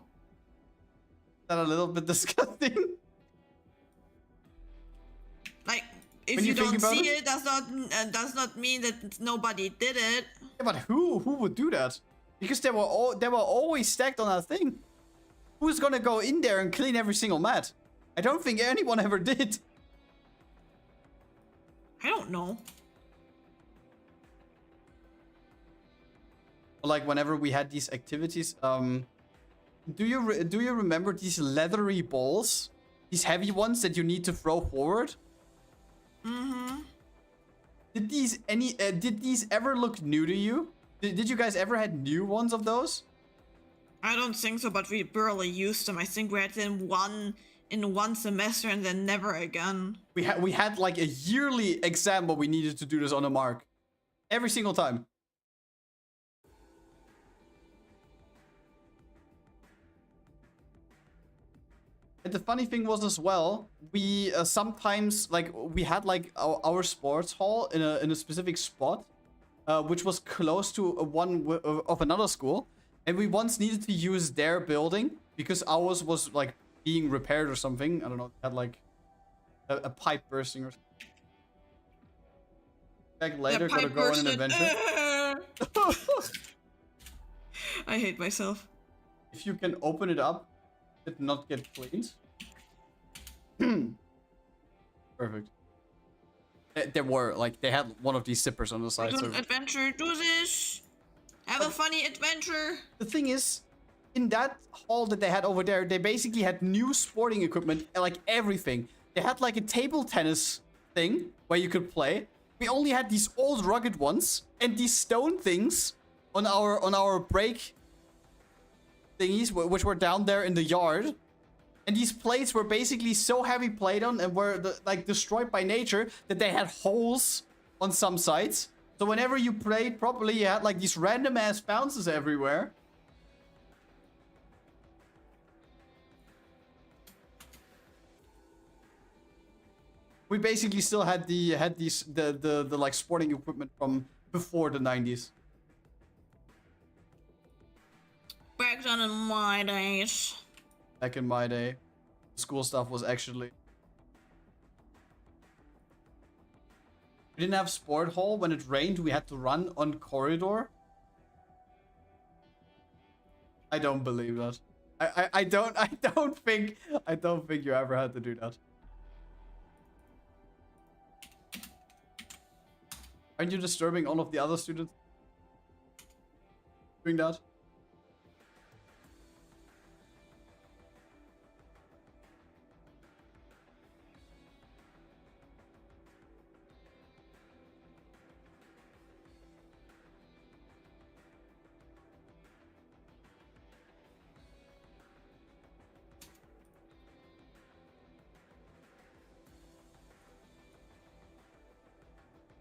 Is that a little bit disgusting? Like, if When you you think don't about see it? it, does not mean that nobody did it. Yeah, but who would do that? Because they were always stacked on that thing. Who's gonna go in there and clean every single mat? I don't think anyone ever did. I don't know. Like whenever we had these activities, do you remember these leathery balls? These heavy ones that you need to throw forward? Mm-hmm. Did these ever look new to you? Did you guys ever had new ones of those? I don't think so, but we barely used them. I think we had them in one semester and then never again. We had like a yearly exam, but we needed to do this on a mark. Every single time. And the funny thing was as well, we sometimes like we had like our sports hall in a specific spot, which was close to one of another school, and we once needed to use their building because ours was like being repaired or something. I don't know, had like a pipe bursting or something. Back later, gotta go on an adventure. I hate myself. If you can open it up, did not get cleaned. Perfect. There were like they had one of these zippers on the side. Do So an adventure. Do this. Have a funny adventure. the thing is, in that hall that they had over there, they basically had new sporting equipment, like everything. They had like a table tennis thing where you could play. We only had these old rugged ones and these stone things on our break thingies, which were down there in the yard. And these plates were basically so heavy played on and were like destroyed by nature that they had holes on some sides. So whenever you played properly, you had like these random ass bounces everywhere. We basically still had the like sporting equipment from before the 90s. Back then in my days. Back in my day, school stuff was actually... We didn't have sport hall. When it rained, we had to run on corridor. I don't believe that. I don't think you ever had to do that. Aren't you disturbing all of the other students doing that?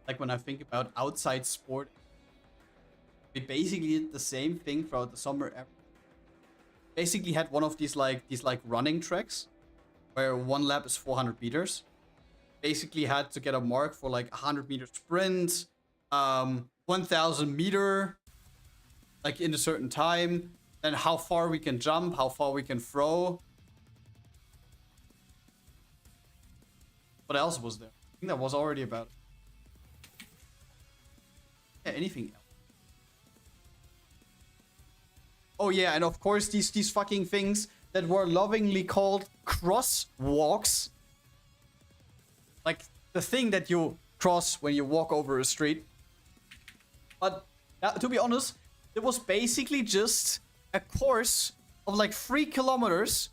Like when I think about outside sport, we basically did the same thing throughout the summer. Basically had one of these like running tracks where one lap is 400 meters. Basically had to get a mark for like 100-meter sprint, 1,000 meter, like in a certain time, then how far we can jump, how far we can throw. What else was there? I think that was already about it. Yeah, anything else? Oh yeah, and of course these fucking things that were lovingly called crosswalks. Like the thing that you cross when you walk over a street. But to be honest, it was basically just a course of like 3 kilometers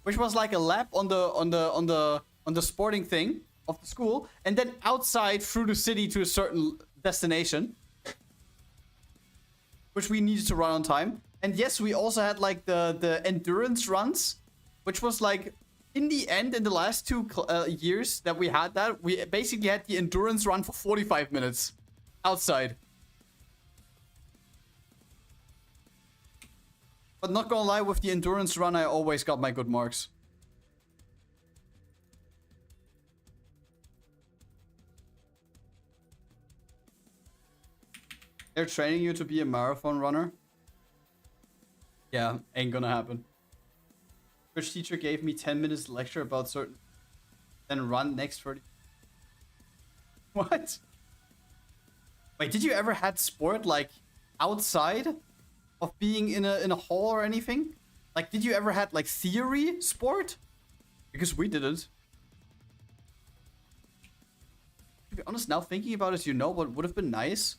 which was like a lap on the sporting thing of the school, and then outside through the city to a certain destination, which we needed to run on time. And yes, we also had like the endurance runs, which was like in the end, in the last 2 years that we had that, we basically had the endurance run for 45 minutes outside. But not gonna lie, with the endurance run, I always got my good marks. They're training you to be a marathon runner? Yeah, ain't gonna happen. Which teacher gave me 10 minutes lecture about certain... Then run next 30... What? Wait, did you ever had sport, like, outside of being in a hall or anything? Like, did you ever had, like, theory sport? Because we didn't. To be honest, now thinking about it, you know what would have been nice?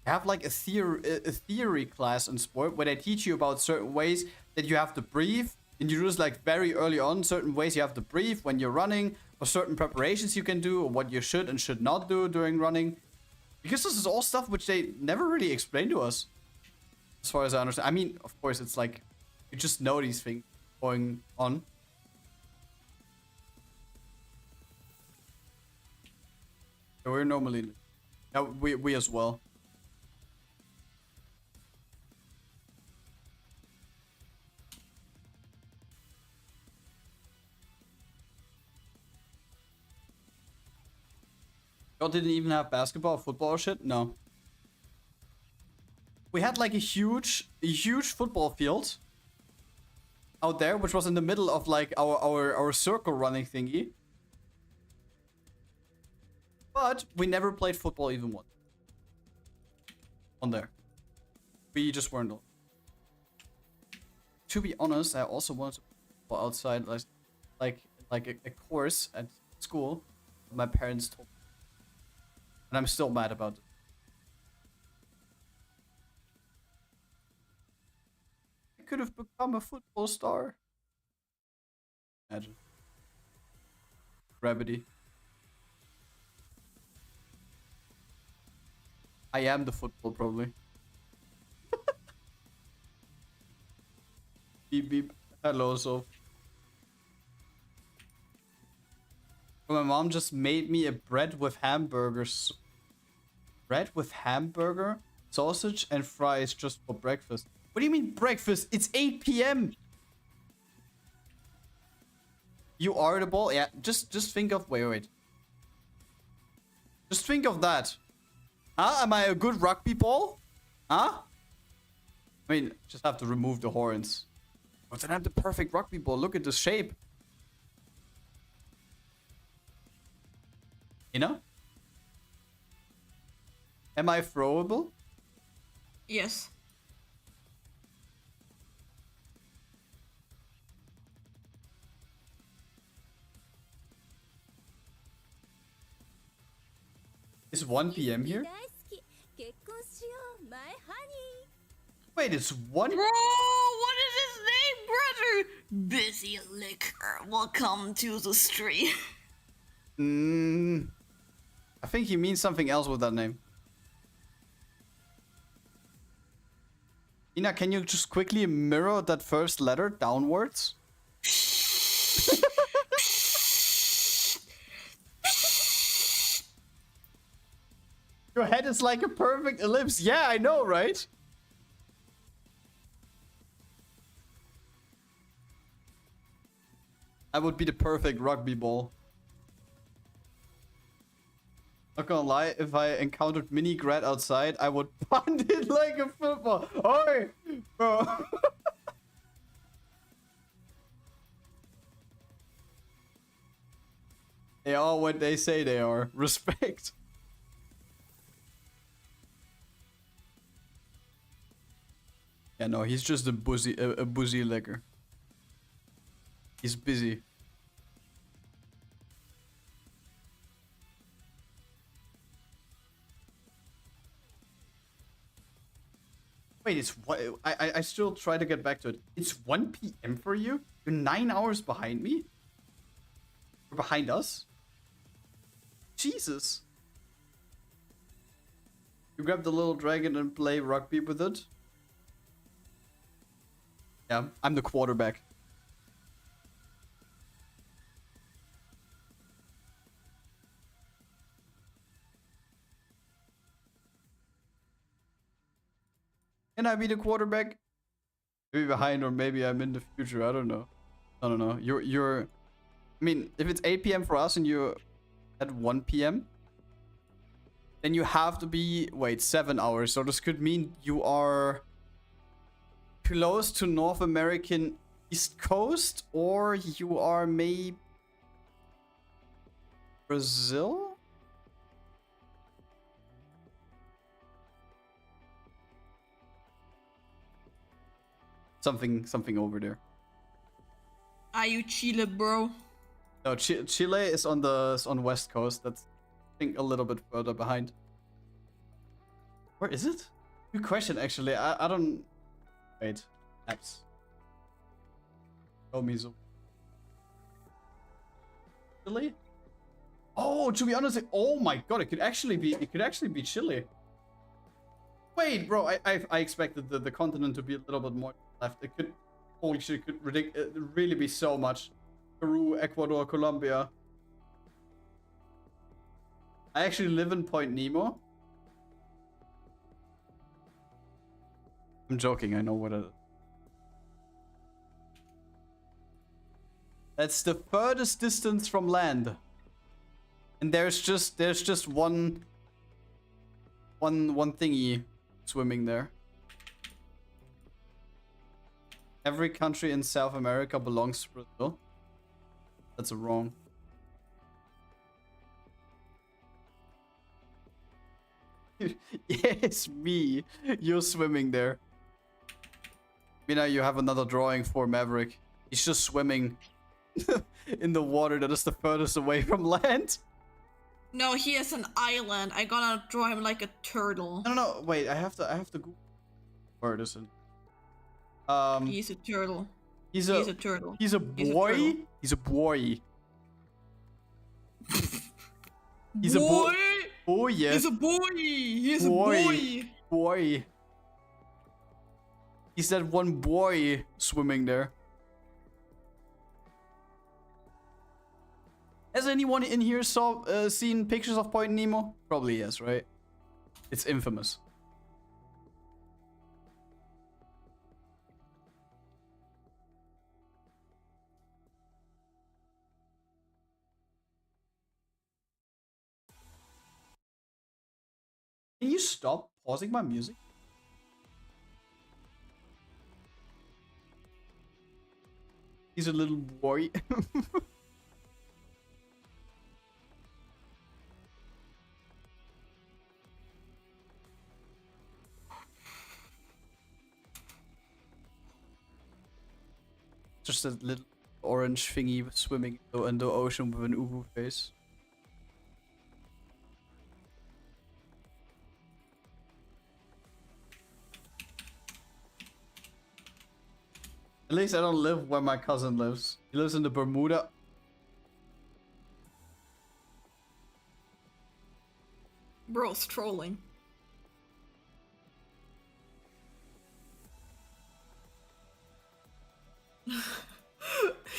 Have like a theory class in sport where they teach you about certain ways that you have to breathe, and you do this like very early on, certain ways you have to breathe when you're running, or certain preparations you can do, or what you should and should not do during running. Because this is all stuff which they never really explained to us, as far as I understand. I mean, of course, it's like you just know these things going on. So we're normally, yeah, we as well. Y'all didn't even have basketball, football, or shit? No. We had like a huge football field out there, which was in the middle of like our circle running thingy. But we never played football even once. On there. We just weren't on. To be honest, I also wanted to go outside like a course at school. My parents told me. And I'm still mad about it. I could have become a football star. Imagine. Gravity. I am the football, probably. Beep beep. Hello, so. My mom just made me a bread with hamburgers. Bread with hamburger, sausage, and fries just for breakfast. What do you mean breakfast? It's 8 p.m. You are the ball? Yeah, just think of... Wait. Just think of that. Huh? Am I a good rugby ball? Huh? I mean, just have to remove the horns. But then I'm the perfect rugby ball. Look at the shape. You know? Am I throwable? Yes. Is 1 p.m. here? Wait, it's 1? Bro, what is his name, brother? Busy liquor. Welcome to the street. I think he means something else with that name. Mina, can you just quickly mirror that first letter downwards? Your head is like a perfect ellipse. Yeah, I know, right? I would be the perfect rugby ball. Not gonna lie, if I encountered mini Grad outside, I would punt it like a football. Oi! Bro. They are what they say they are. Respect. Yeah, no, he's just a busy liquor. He's busy. Wait, it's what? I still try to get back to it. It's 1 p.m. for you? You're 9 hours behind me? Or behind us? Jesus. You grab the little dragon and play rugby with it? Yeah, I'm the quarterback. Can I be the quarterback? Maybe behind, or maybe I'm in the future. I don't know. I don't know. You're. I mean, if it's 8 p.m. for us and you're at 1 p.m., then you have to be 7 hours. So this could mean you are close to North American East Coast, or you are maybe Brazil. Something over there. Are you Chile, bro? No, Chile is on the West Coast. That's, I think, a little bit further behind. Where is it? Good question, actually. I don't... Wait. Apps. Show me so. Chile? Oh, to be honest, oh my god, it could actually be Chile. Wait, bro, I expected the continent to be a little bit more left. It could, holy shit, it could really be so much. Peru, Ecuador, Colombia. I actually live in Point Nemo. I'm joking, I know what it is. That's the furthest distance from land. And there's just one thingy swimming there. Every country in South America belongs to Brazil. That's wrong. Yes, me. You're swimming there. Mina, you have another drawing for Maverick. He's just swimming in the water that is the furthest away from land. No, he is an island. I gotta draw him like a turtle. No, wait. I have to Google where it is. He's a turtle. He's a turtle. He's a boy. He's a boy. He's a boy. Oh yes. He's a boy. He's a boy. Boy. He's that one boy swimming there. Has anyone in here seen pictures of Point Nemo? Probably yes, right? It's infamous. Can you stop pausing my music? He's a little boy. Just a little orange thingy swimming in the ocean with an uwu face. At least I don't live where my cousin lives. He lives in the Bermuda. Bro's trolling.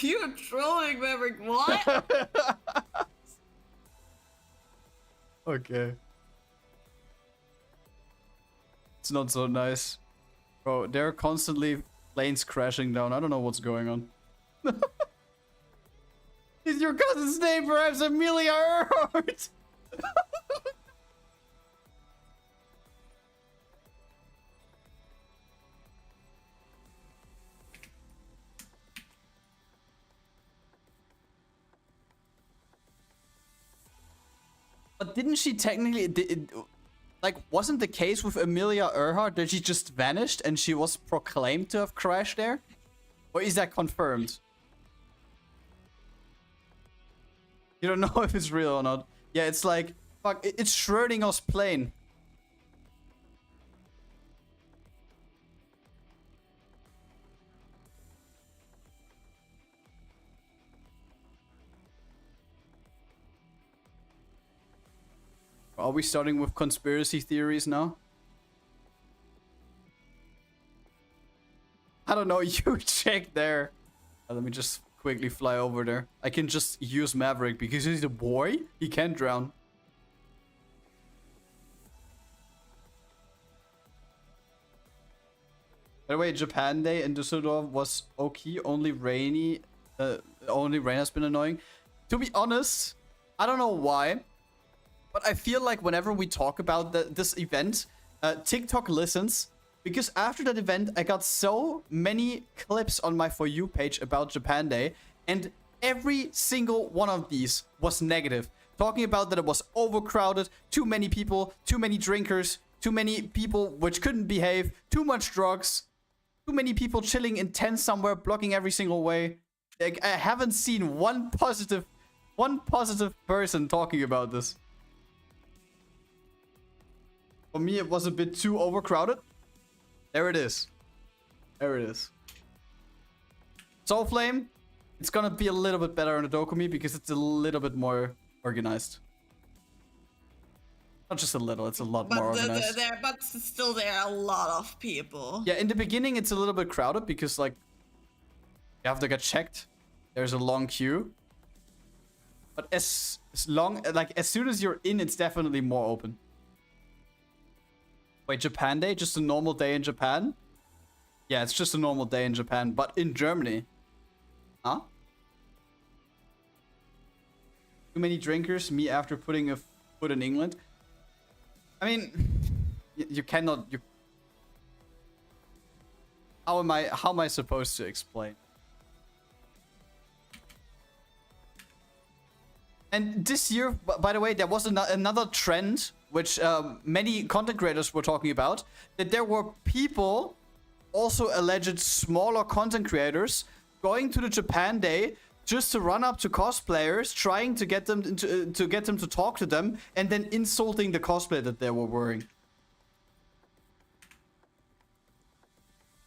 You're trolling, Maverick. What? Okay. It's not so nice. Bro, there are constantly planes crashing down. I don't know what's going on. Is your cousin's name perhaps Amelia Earhart? But didn't she technically... Like, wasn't the case with Amelia Earhart that she just vanished and she was proclaimed to have crashed there? Or is that confirmed? You don't know if it's real or not. Yeah, it's like, fuck, it's Schrodinger's plane. Are we starting with conspiracy theories now? I don't know. You check there. Let me just quickly fly over there. I can just use Maverick because he's a boy. He can't drown. By the way, Japan Day in Düsseldorf was okay. Only rain has been annoying. To be honest, I don't know why, but I feel like whenever we talk about this event, TikTok listens. Because after that event, I got so many clips on my For You page about Japan Day. And every single one of these was negative. Talking about that it was overcrowded, too many people, too many drinkers, too many people which couldn't behave, too much drugs, too many people chilling in tents somewhere, blocking every single way. Like, I haven't seen one positive person talking about this. For me, it was a bit too overcrowded. There it is. There it is. Soulflame, it's gonna be a little bit better on the Dokumi because it's a little bit more organized. Not just a little, it's a lot more organized. But still there are a lot of people. Yeah, in the beginning it's a little bit crowded because like you have to get checked. There's a long queue. But as soon as you're in, it's definitely more open. Wait, Japan Day? Just a normal day in Japan? Yeah, it's just a normal day in Japan, but in Germany. Huh? Too many drinkers? Me after putting a foot in England? I mean, you cannot... How am I supposed to explain? And this year, by the way, there was another trend which many content creators were talking about, that there were people, also alleged smaller content creators, going to the Japan Day just to run up to cosplayers, trying to get them to talk to them, and then insulting the cosplay that they were wearing.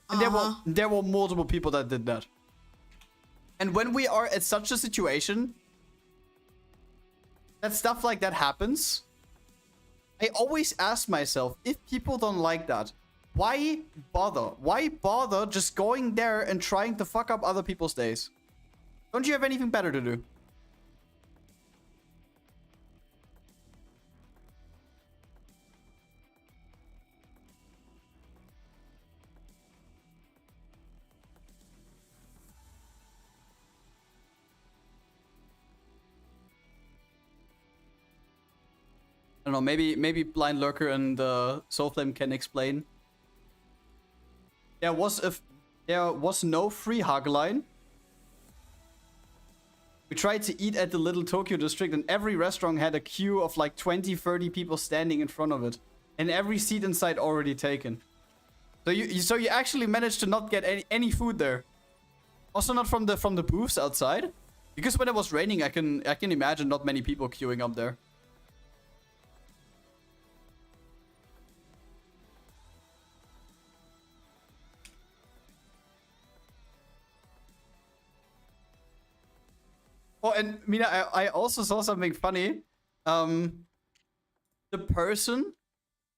And there were multiple people that did that. And when we are at such a situation that stuff like that happens, I always ask myself, if people don't like that, why bother? Why bother just going there and trying to fuck up other people's days? Don't you have anything better to do? I don't know, maybe Blind Lurker and Soulflame can explain. There was no free hug line. We tried to eat at the Little Tokyo district and every restaurant had a queue of like 20-30 people standing in front of it. And every seat inside already taken. So you actually managed to not get any food there. Also not from the booths outside. Because when it was raining, I can imagine not many people queuing up there. Oh, and Mina, I also saw something funny. The person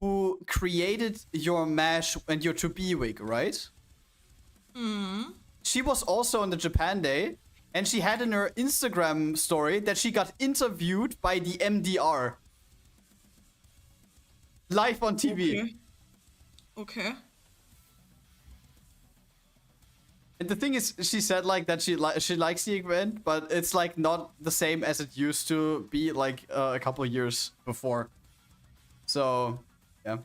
who created your mesh and your 2B wig, right? Mm. She was also on the Japan Day, and she had in her Instagram story that she got interviewed by the MDR. Live on TV. Okay. And the thing is, she said like that she likes the event, but it's like not the same as it used to be like a couple of years before. So, yeah.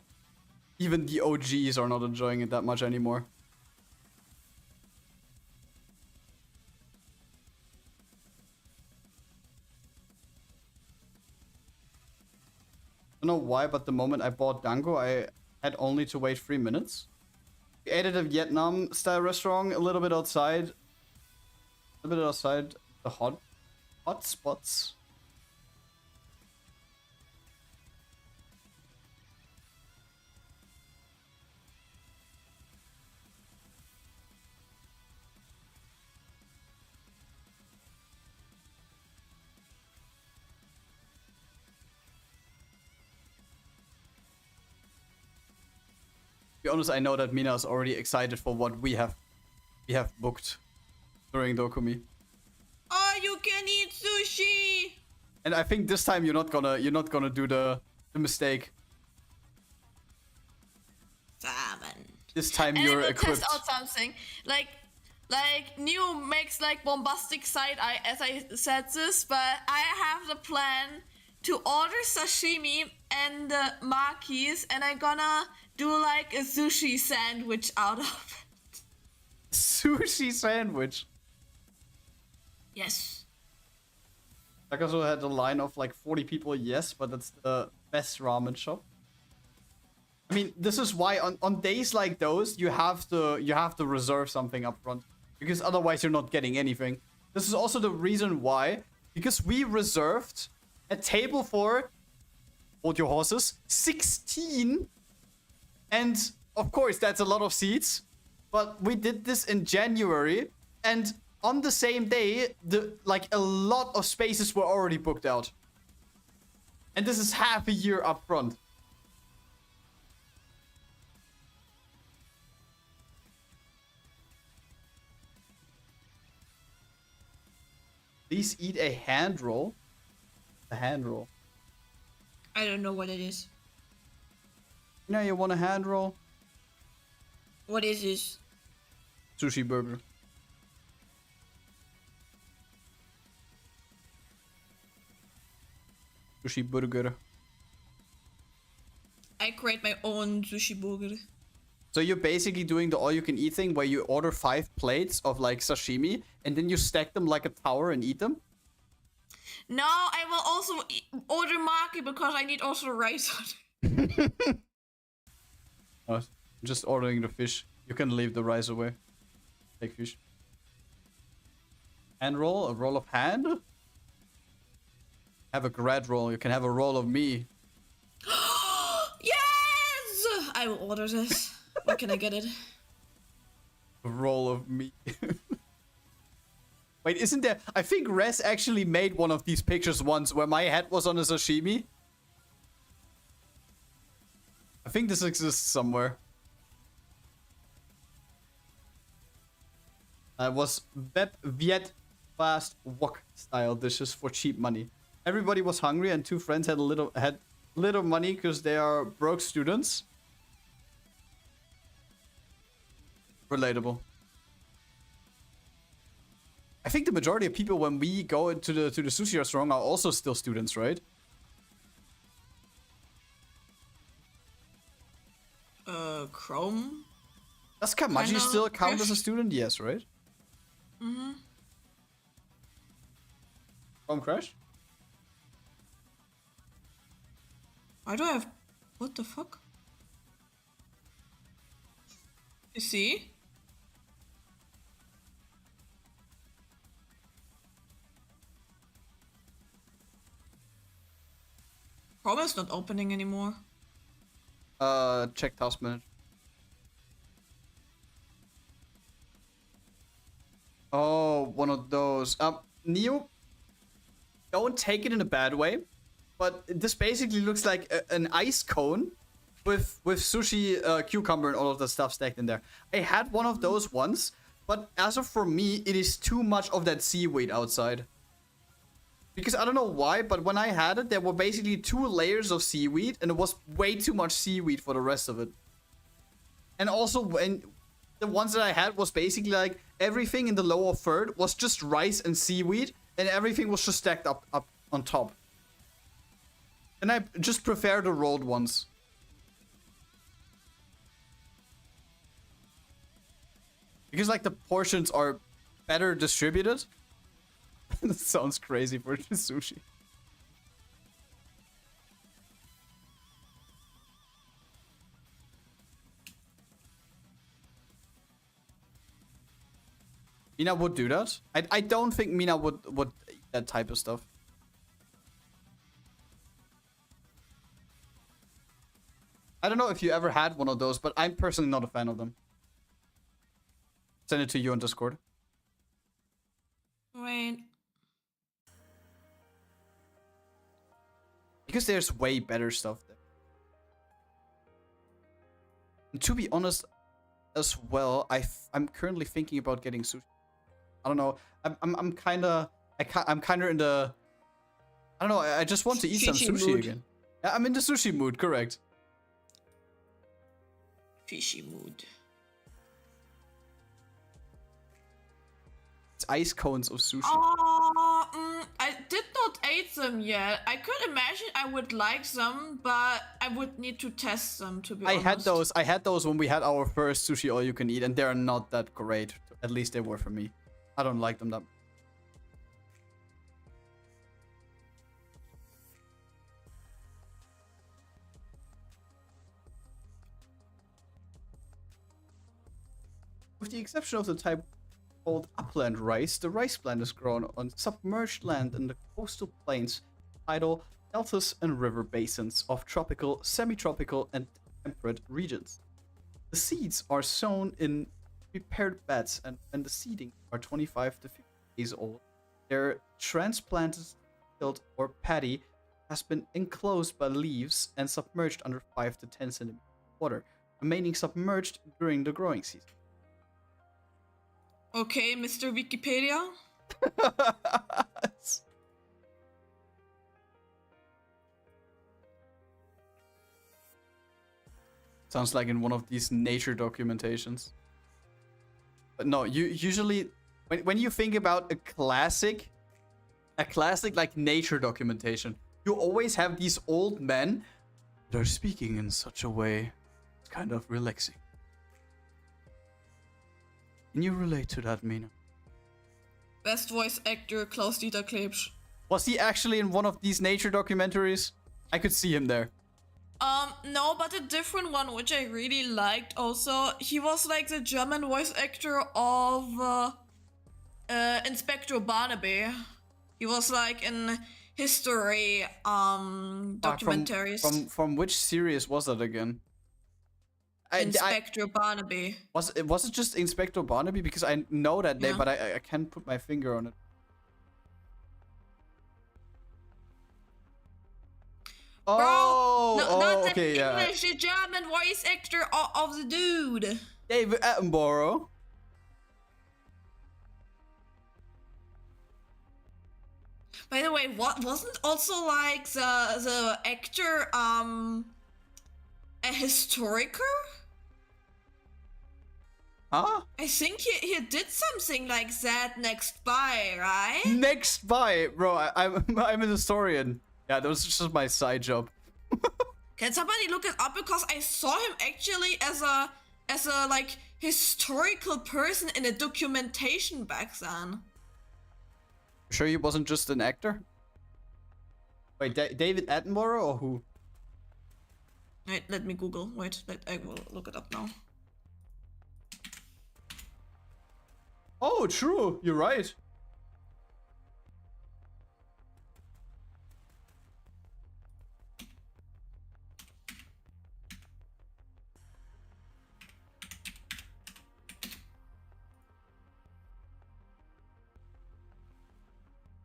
Even the OGs are not enjoying it that much anymore. I don't know why, but the moment I bought Dango, I had only to wait 3 minutes. We ate at a Vietnam style restaurant a little bit outside the hot spots. be honest, I know that Mina is already excited for what we have booked during Dokumi. Oh, you can eat sushi. And I think this time you're not gonna do the mistake. Salmon. This time And you're I will equipped. test out something. Like New makes like bombastic side eye as I said this, but I have the plan to order sashimi and the makis, and I'm gonna do like a sushi sandwich out of it. Sushi sandwich. Yes. I also had a line of like 40 people, yes, but that's the best ramen shop. I mean, this is why on days like those you have to reserve something up front, because otherwise you're not getting anything. This is also the reason why, because we reserved a table for, hold your horses, 16, and of course that's a lot of seats, but we did this in January, and on the same day a lot of spaces were already booked out, and this is half a year up front. Please eat a hand roll. A hand roll. I don't know what it is. You know, you want a hand roll? What is this? Sushi burger. Sushi burger. I create my own sushi burger. So you're basically doing the all-you-can-eat thing where you order 5 plates of like sashimi and then you stack them like a tower and eat them? No, I will also order maki because I need also rice on it. Oh, just ordering the fish. You can leave the rice away. Take fish. Hand roll? A roll of hand? Have a grad roll. You can have a roll of me. Yes! I will order this. Where can I get it? A roll of meat. Wait, isn't there... I think Res actually made one of these pictures once where my head was on a sashimi. I think this exists somewhere. It was Bep Viet fast wok style dishes for cheap money. Everybody was hungry and 2 friends had little money because they are broke students. Relatable. I think the majority of people when we go to the sushi restaurant are also still students, right? Chrome? Does Kamaji still count as a student? Yes, right? Mm-hmm. Chrome Crash? Why do I have... What the fuck? You see? Chrome is not opening anymore. Check task manager. Oh, one of those. Neo, don't take it in a bad way, but this basically looks like an ice cone with sushi, cucumber, and all of the stuff stacked in there. I had one of those once, but as of for me, it is too much of that seaweed outside. Because I don't know why, but when I had it, there were basically 2 layers of seaweed, and it was way too much seaweed for the rest of it. And also, when the ones that I had was basically like everything in the lower third was just rice and seaweed, and everything was just stacked up on top. And I just prefer the rolled ones. Because like the portions are better distributed. That sounds crazy for sushi. Mina would do that. I don't think Mina would eat that type of stuff. I don't know if you ever had one of those, but I'm personally not a fan of them. Send it to you on Discord. Wait. Because there's way better stuff there. To be honest, as well, I'm currently thinking about getting sushi. I don't know. I'm kind of in the. I don't know. I just want to eat some sushi mood. again. Yeah, I'm in the sushi mood. Correct. Fishy mood. It's ice cones of sushi. I did not eat them yet. I could imagine I would like them, but I would need to test them, to be honest. I had those when we had our first sushi all you can eat, and they're not that great. At least they were for me. I don't like them that much. With the exception of the type called upland rice, the rice plant is grown on submerged land in the coastal plains, tidal, deltas, and river basins of tropical, semi-tropical, and temperate regions. The seeds are sown in prepared beds, and when the seedings are 25 to 50 days old, their transplanted field or paddy has been enclosed by leaves and submerged under 5 to 10 centimeters of water, remaining submerged during the growing season. Okay, Mr. Wikipedia. Sounds like in one of these nature documentations. But no, you usually when you think about a classic like nature documentation, you always have these old men that are speaking in such a way. It's kind of relaxing. Can you relate to that, Mina? Best voice actor, Klaus-Dieter Klebsch. Was he actually in one of these nature documentaries? I could see him there. No, but a different one, which I really liked also. He was like the German voice actor of Inspector Barnaby. He was like in history documentaries. From which series was that again? Inspector Barnaby. Was it just Inspector Barnaby? Because I know that name, but I can't put my finger on it. Bro, not okay, the English, the German voice actor of the dude. David Attenborough. By the way, what wasn't also like the actor a historiker? Huh? I think he did something like that next by, right? Next by, bro. I'm a historian. Yeah, that was just my side job. Can somebody look it up, because I saw him actually as a like historical person in a documentation back then. Sure, he wasn't just an actor. Wait, David Attenborough or who? Wait, let me Google. Wait, I will look it up now. Oh, true. You're right.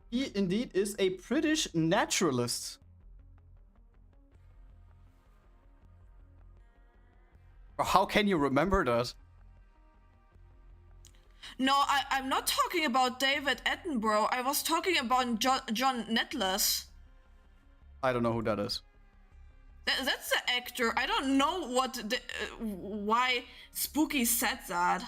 He indeed is a British naturalist. How can you remember that? No, I'm not talking about David Attenborough. I was talking about John Nettles. I don't know who that is. That's the actor. I don't know why Spooky said that.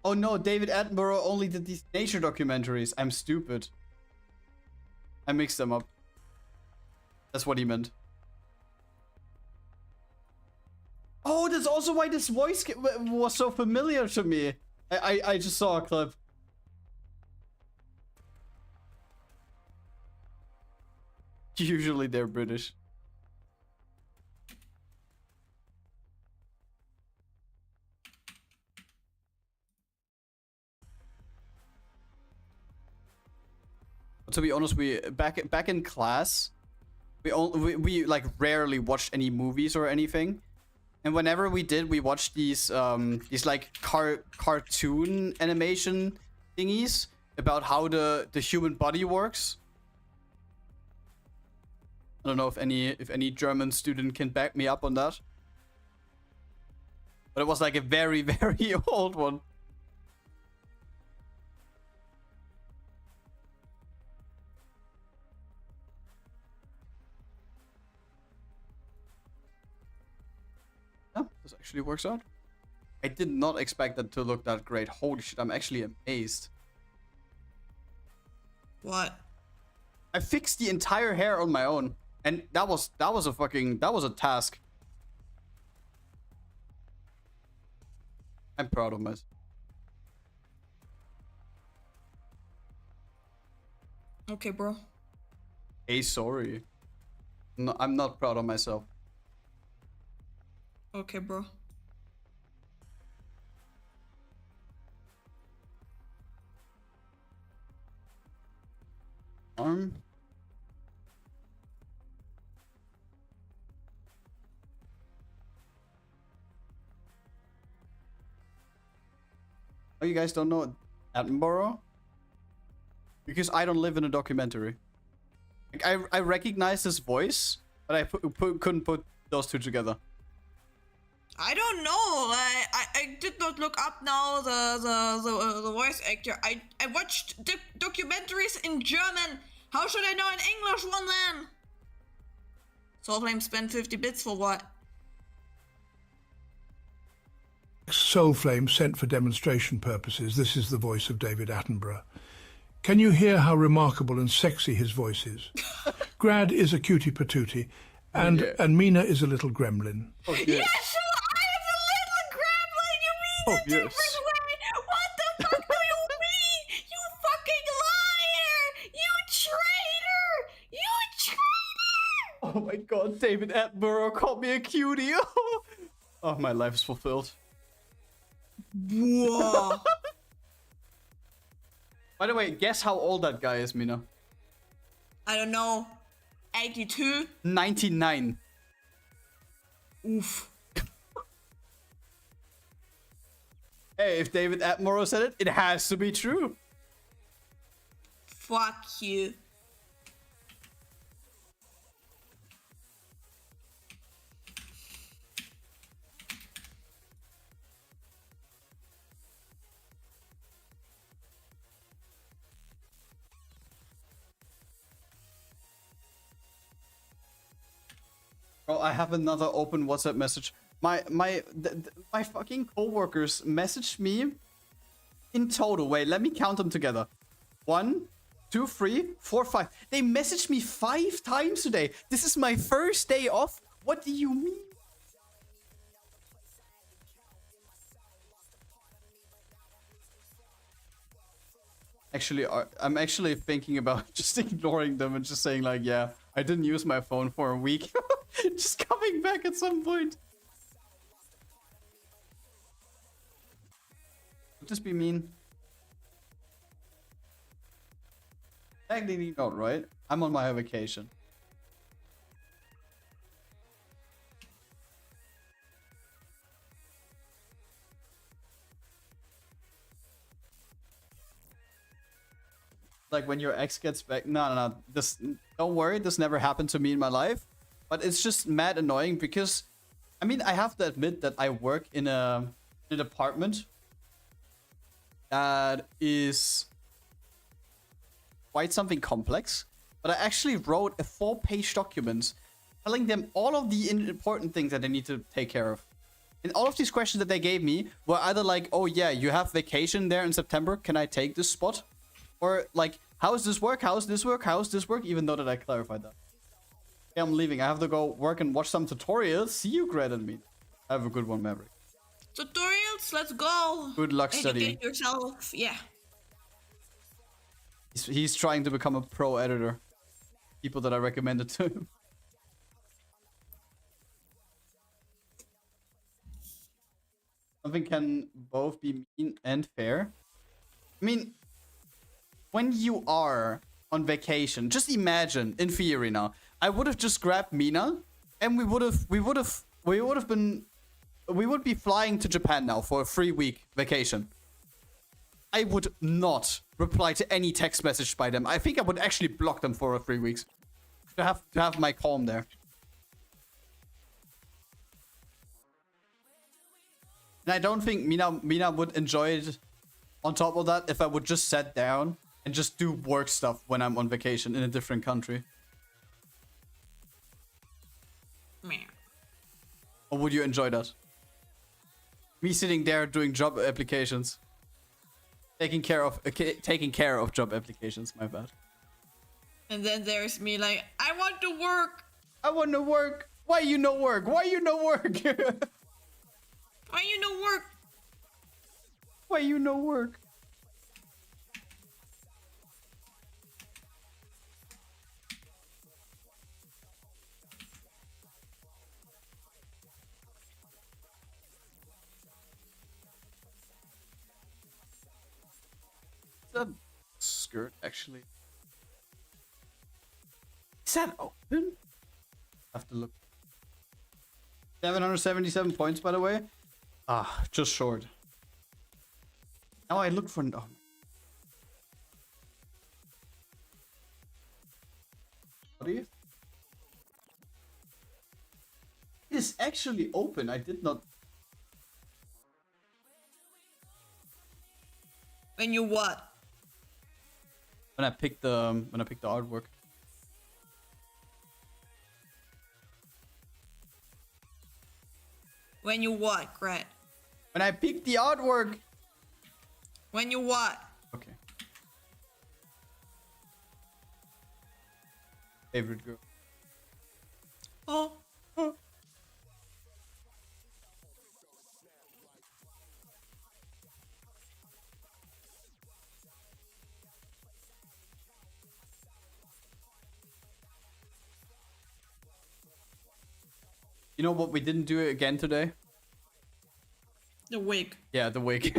Oh no, David Attenborough only did these nature documentaries. I'm stupid. I mixed them up. That's what he meant. Oh, that's also why this voice was so familiar to me. I just saw a clip. Usually they're British. To be honest, we back in class, we like rarely watched any movies or anything, and whenever we did, we watched these like cartoon animation thingies, about how the human body works. I don't know if any German student can back me up on that. But it was like a very, very old one. Yeah, this actually works out. I did not expect that to look that great. Holy shit, I'm actually amazed. What? I fixed the entire hair on my own. And that was a task. I'm proud of myself. Okay, bro. Hey, sorry. No, I'm not proud of myself. Okay, bro. Arm. Oh, you guys don't know Attenborough? Because I don't live in a documentary. Like, I recognize his voice, but I couldn't put those two together. I don't know. I did not look up now the voice actor. I watched documentaries in German. How should I know an English one then? Soulflame spent 50 bits for what? Soulflame sent for demonstration purposes. This is the voice of David Attenborough. Can you hear how remarkable and sexy his voice is? Grad is a cutie patootie, and Mina is a little gremlin. Oh, yes. Yeah, sure, I am a little gremlin. You mean a different way? What the fuck do you mean? You fucking liar! You traitor! You traitor! Oh my god, David Attenborough called me a cutie. Oh, my life is fulfilled. Whoa. By the way, guess how old that guy is, Mina? I don't know. 82? 99. Oof. Hey, if David Attenborough said it, it has to be true. Fuck you. Oh, I have another open WhatsApp message. My fucking coworkers messaged me in total. Wait, let me count them together. 1, 2, 3, 4, 5. They messaged me 5 times today. This is my first day off. What do you mean? Actually, I'm actually thinking about just ignoring them and just saying like, yeah, I didn't use my phone for a week. Just coming back at some point. Would this be mean? Technically not, right? I'm on my vacation. Like when your ex gets back. No. This, don't worry. This never happened to me in my life. But it's just mad annoying because, I mean, I have to admit that I work in an apartment that is quite something complex. But I actually wrote a 4-page document telling them all of the important things that they need to take care of. And all of these questions that they gave me were either like, oh yeah, you have vacation there in September. Can I take this spot? Or like, how does this work? How does this work? How does this work? Even though that I clarified that. Okay, I'm leaving. I have to go work and watch some tutorials. See you, Grad and me. Have a good one, Maverick. Tutorials, let's go. Good luck studying. Educate yourself, yeah. He's trying to become a pro editor. People that I recommended to him. Something can both be mean and fair. I mean, when you are on vacation, just imagine, in theory now, I would have just grabbed Mina, and we would be flying to Japan now for a 3-week vacation. I would not reply to any text message by them. I think I would actually block them for 3 weeks. To have my calm there. And I don't think Mina would enjoy it on top of that if I would just sit down and just do work stuff when I'm on vacation in a different country. Or would you enjoy that? Me sitting there doing job applications. Taking care of job applications, my bad. And then there's me like, I want to work. I want to work. Why you no work? Why you no work? Why you no work? Why you no work? That skirt actually. Is that open? I have to look. 777 points, by the way. Ah, just short. Now I look for. Oh. What do you? It is actually open. I did not. When you what? When I picked the artwork. When you what, Grad? When I picked the artwork. When you what? Okay. Favorite girl. Oh. You know what we didn't do again today? The wig. Yeah, the wig.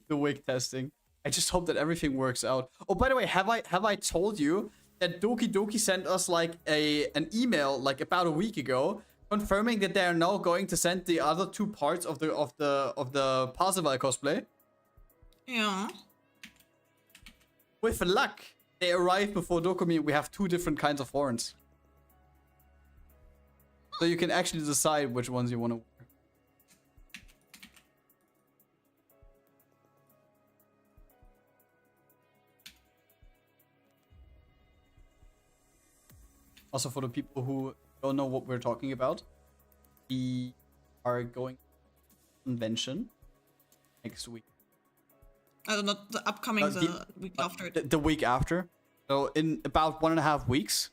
The wig testing. I just hope that everything works out. Oh, by the way, have I told you that Doki Doki sent us like an email like about a week ago confirming that they are now going to send the other 2 parts of the Parzival cosplay? Yeah. With luck, they arrive before Dokumi. We have 2 different kinds of horns. So you can actually decide which ones you want to wear. Also, for the people who don't know what we're talking about, we are going to convention next week. I don't know, the upcoming the week after. The week after. So in about 1.5 weeks.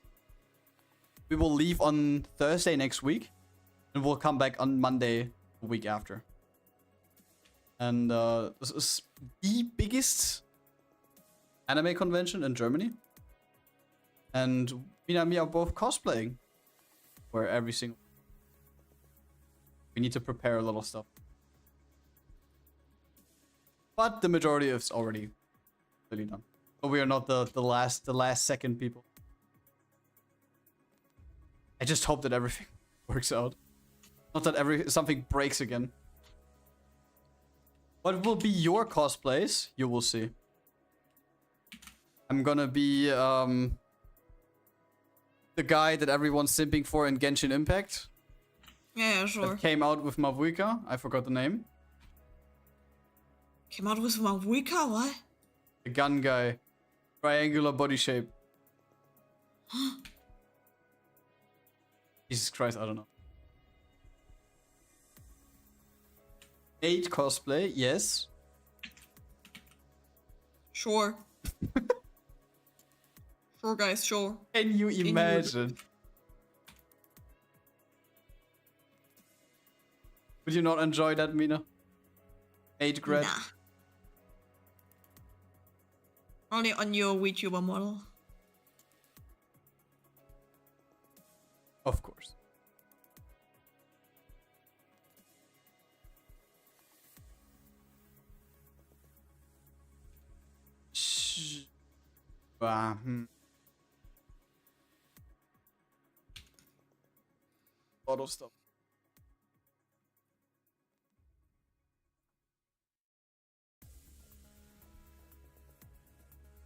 We will leave on Thursday next week, and we'll come back on Monday the week after. And this is the biggest anime convention in Germany. And Mina and me are both cosplaying for every single. We need to prepare a lot of stuff, but the majority is already really done. But we are not the last second people. I just hope that everything works out. Not that something breaks again. What will be your cosplays? You will see. I'm gonna be the guy that everyone's simping for in Genshin Impact. Yeah, sure. That came out with Mavuika. I forgot the name. Came out with Mavuika? What? The gun guy. Triangular body shape. Jesus Christ, I don't know. 8 cosplay, yes. Sure. Sure, guys, sure. Can you imagine? Would you not enjoy that, Mina? 8 grad? Nah. Only on your VTuber model. Of course. Lot of stuff.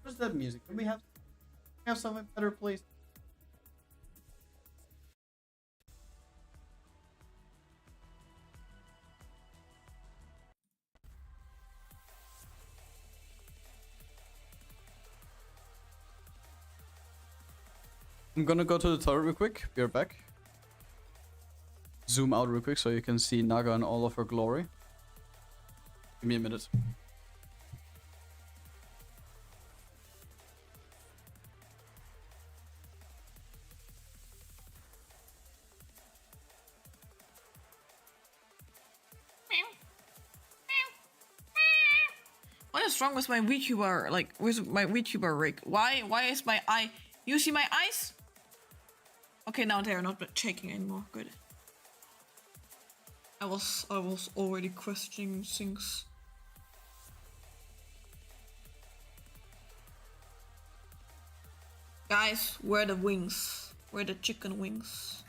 Where's that music? Can we have something better, please? I'm gonna go to the toilet real quick. Be right back. Zoom out real quick so you can see Naga in all of her glory. Give me a minute. What is wrong with my VTuber, like, with my VTuber rig? Why is my eye... You see my eyes? Okay, now they are not shaking anymore. Good. I was already questioning things. Guys, where are the wings? Where are the chicken wings?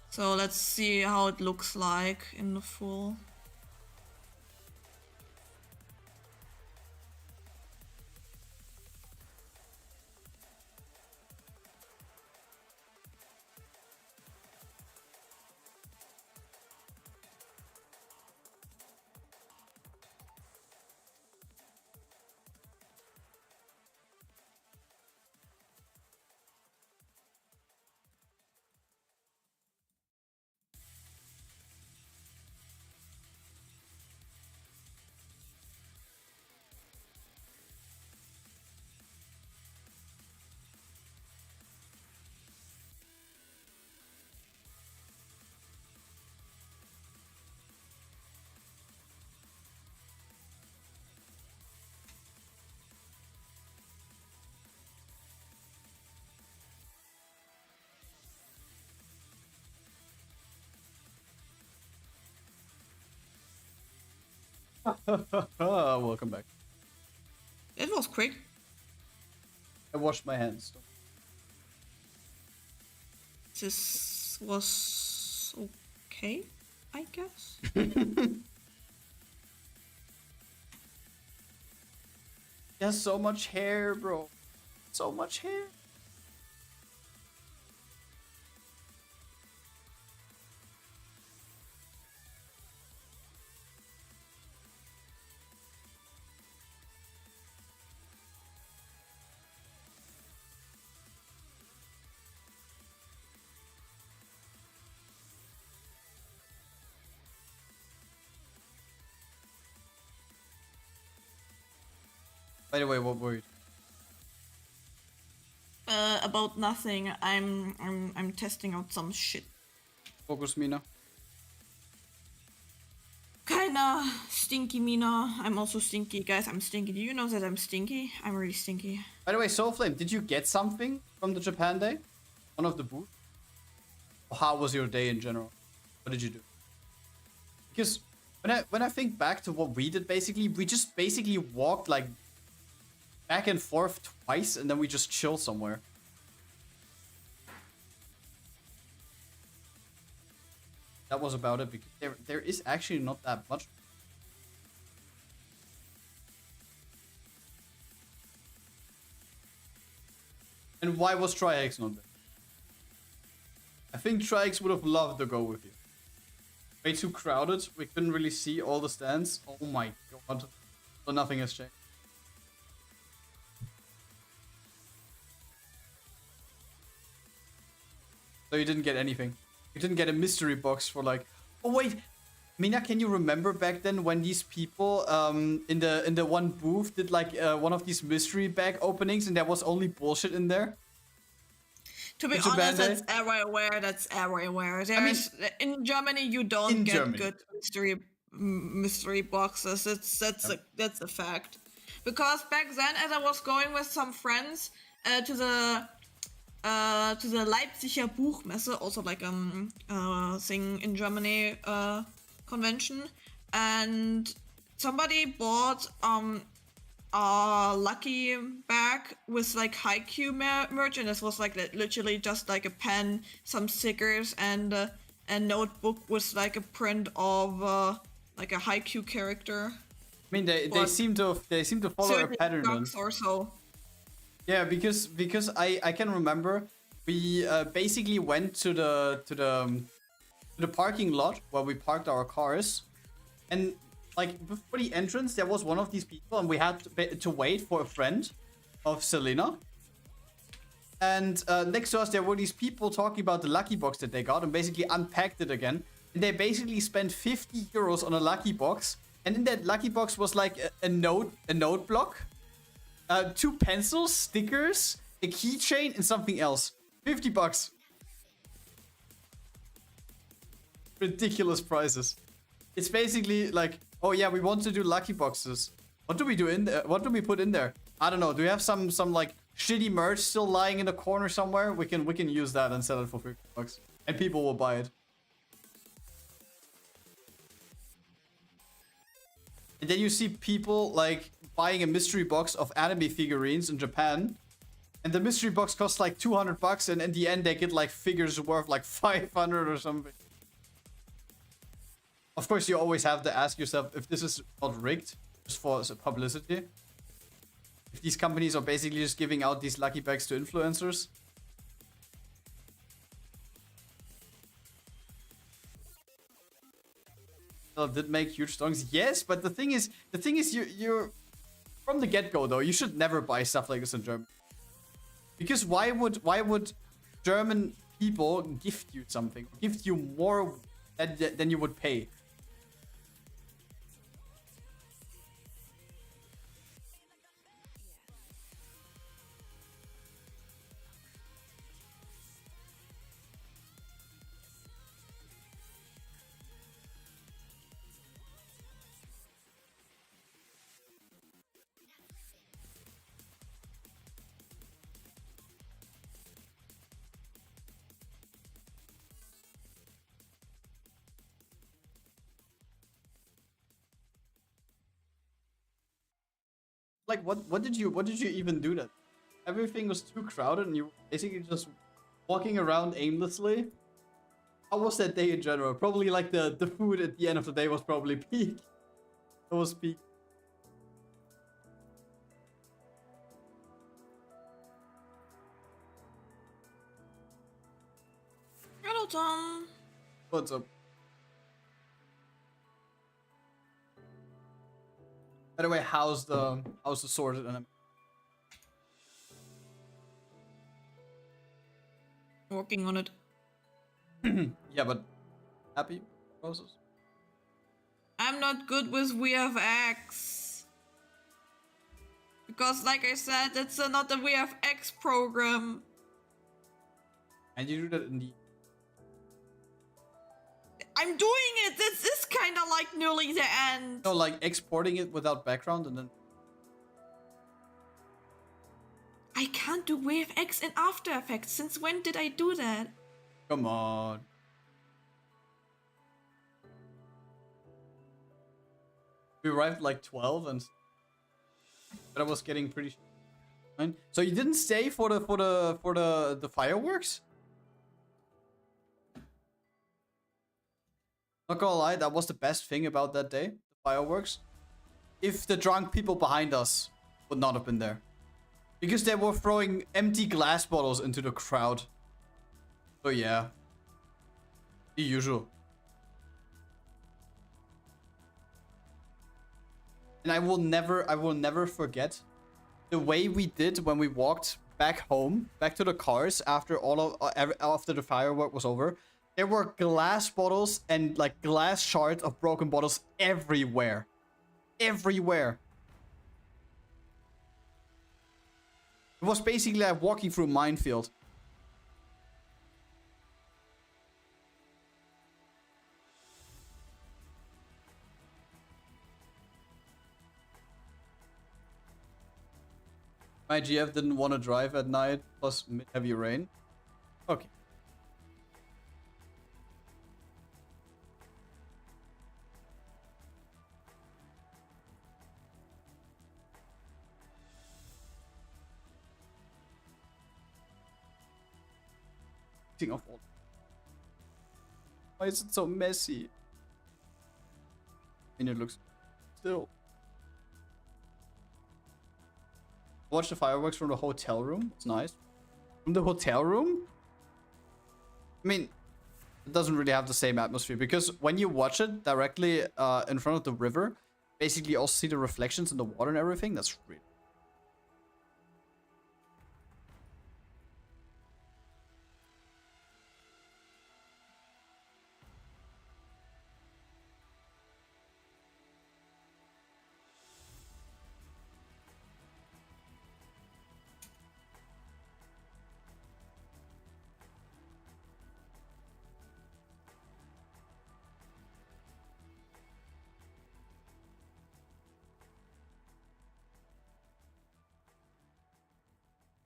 So let's see how it looks like in the full. Welcome back. It was quick. I washed my hands. This was okay, I guess. He has so much hair, bro. So much hair. By the way, what were you? About nothing. I'm testing out some shit. Focus, Mina. Kinda stinky, Mina. I'm also stinky, guys. I'm stinky. Do you know that I'm stinky? I'm really stinky. By the way, Soulflame, did you get something from the Japan day? One of the booths? Or how was your day in general? What did you do? Because when I think back to what we did, basically, we just basically walked like back and forth twice, and then we just chill somewhere. That was about it, because there is actually not that much. And why was Tri-X not there? I think Tri-X would have loved to go with you. Way too crowded, we couldn't really see all the stands. Oh my god. So nothing has changed. So you didn't get anything. You didn't get a mystery box for like... Oh wait! Mina, can you remember back then when these people in the one booth did like one of these mystery bag openings and there was only bullshit in there? To be honest, that's everywhere. That's everywhere. In Germany, you don't get good mystery boxes. That's a fact. Because back then, as I was going with some friends to the Leipziger Buchmesse, also like thing in Germany, convention, and somebody bought a lucky bag with like Haikyuu merch, and this was like literally just like a pen, some stickers, and a notebook with like a print of like a Haikyuu character. I mean, they seem to follow a pattern. Or so. Yeah, because I can remember we basically went to the parking lot where we parked our cars, and like before the entrance there was one of these people, and we had to wait for a friend of Selena. And next to us there were these people talking about the lucky box that they got and basically unpacked it again. And they basically spent 50 euros on a lucky box. And in that lucky box was like a note block, 2 pencils, stickers, a keychain, and something else. 50 bucks. Ridiculous prices. It's basically like, oh yeah, we want to do lucky boxes. What do we do in there? What do we put in there? I don't know. Do we have some like shitty merch still lying in the corner somewhere? We can use that and sell it for 50 bucks, and people will buy it. And then you see people like buying a mystery box of anime figurines in Japan. And the mystery box costs like 200 bucks. And in the end, they get like figures worth like 500 or something. Of course, you always have to ask yourself if this is not rigged just for publicity. If these companies are basically just giving out these lucky bags to influencers. Did make huge songs, yes, but the thing is you're from the get-go though, you should never buy stuff like this in Germany, because why would German people gift you something, gift you more than you would pay? Like what did you even do that? Everything was too crowded and you were basically just walking around aimlessly. How was that day in general? Probably like the food at the end of the day was probably peak. It was peak. Hello, Tom. What's up? By the way, how's the sorted anime? Working on it. Yeah, but happy process. I'm not good with VFX. Because like I said, it's not a VFX program. And you do that in the... I'm doing it! This is kinda like nearly the end. No, like exporting it without background and then... I can't do VFX in After Effects. Since when did I do that? Come on. We arrived like 12 and... But I was getting pretty... So you didn't stay for the fireworks? Not gonna lie, that was the best thing about that day, the fireworks. If the drunk people behind us would not have been there. Because they were throwing empty glass bottles into the crowd. So yeah. The usual. And I will never forget the way we did when we walked back home, back to the cars after after the firework was over. There were glass bottles and like glass shards of broken bottles everywhere. Everywhere. It was basically like walking through a minefield. My GF didn't want to drive at night, plus heavy rain. Okay. Of all. Why is it so messy? And it looks still. Watch the fireworks from the hotel room. It's nice. From the hotel room? I mean, it doesn't really have the same atmosphere because when you watch it directly in front of the river, basically you also see the reflections in the water and everything. That's really.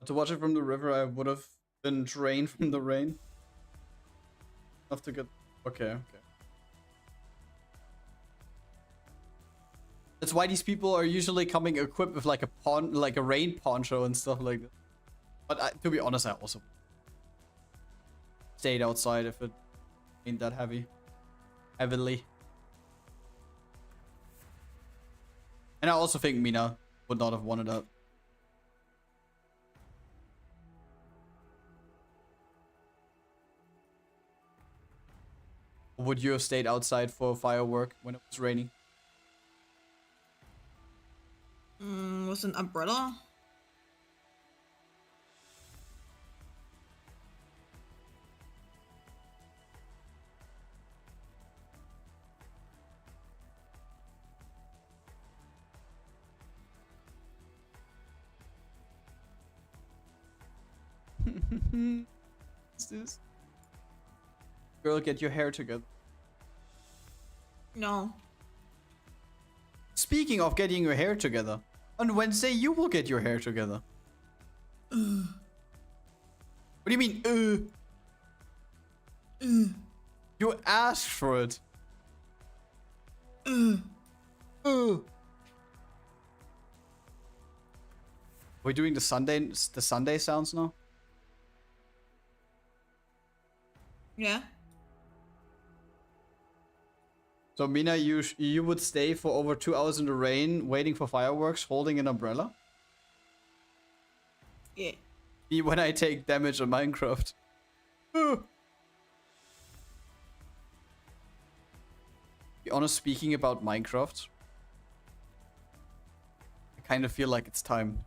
To watch it from the river, I would have been drained from the rain. Have to get. Okay. That's why these people are usually coming equipped with like a rain poncho and stuff like that. But to be honest, I also stayed outside if it ain't that heavily. And I also think Mina would not have wanted that. Would you have stayed outside for firework when it was raining? With an umbrella? What's this? Girl, get your hair together. No. Speaking of getting your hair together, on Wednesday you will get your hair together. What do you mean, You asked for it. We're doing the Sunday sounds now? Yeah. So Mina, you would stay for over 2 hours in the rain, waiting for fireworks, holding an umbrella? Yeah. Me when I take damage on Minecraft. Be honest, speaking about Minecraft, I kind of feel like it's time.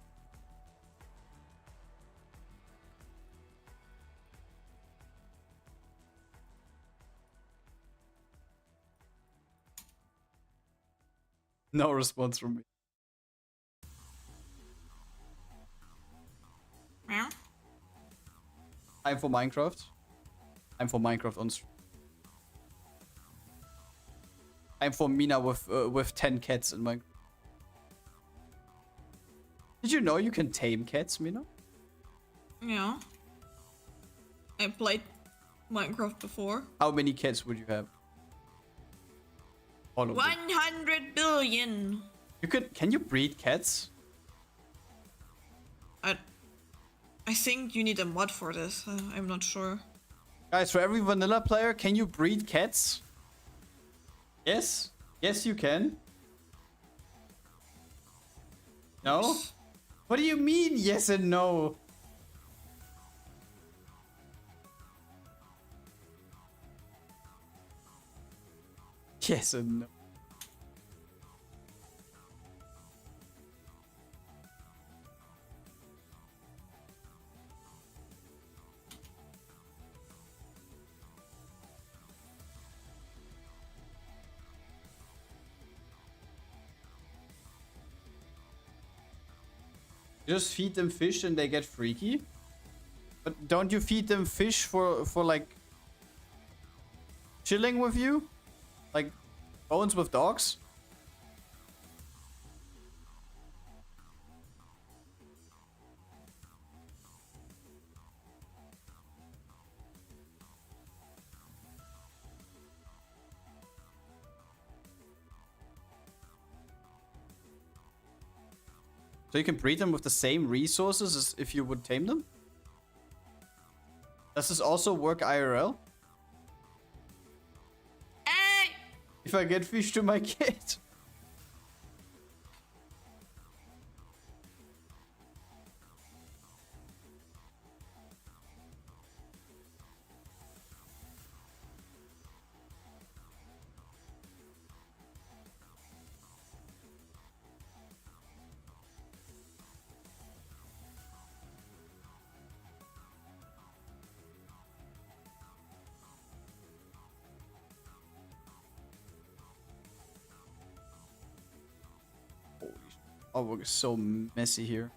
No response from me. Meow. Time for Minecraft. Time for Minecraft on stream. Time for Mina with 10 cats in Minecraft. Did you know you can tame cats, Mina? Yeah. I played Minecraft before. How many cats would you have? All of them. 100 billion. Can you breed cats? I think you need a mod for this. I'm not sure. Guys, for every vanilla player, can you breed cats? Yes? Yes, you can. No? What do you mean, yes and no? Yes and no. Just feed them fish and they get freaky? But don't you feed them fish for like chilling with you? Like bones with dogs? So you can breed them with the same resources as if you would tame them? Does this also work IRL? Hey! If I get fish to my kid. Oh, we're so messy here.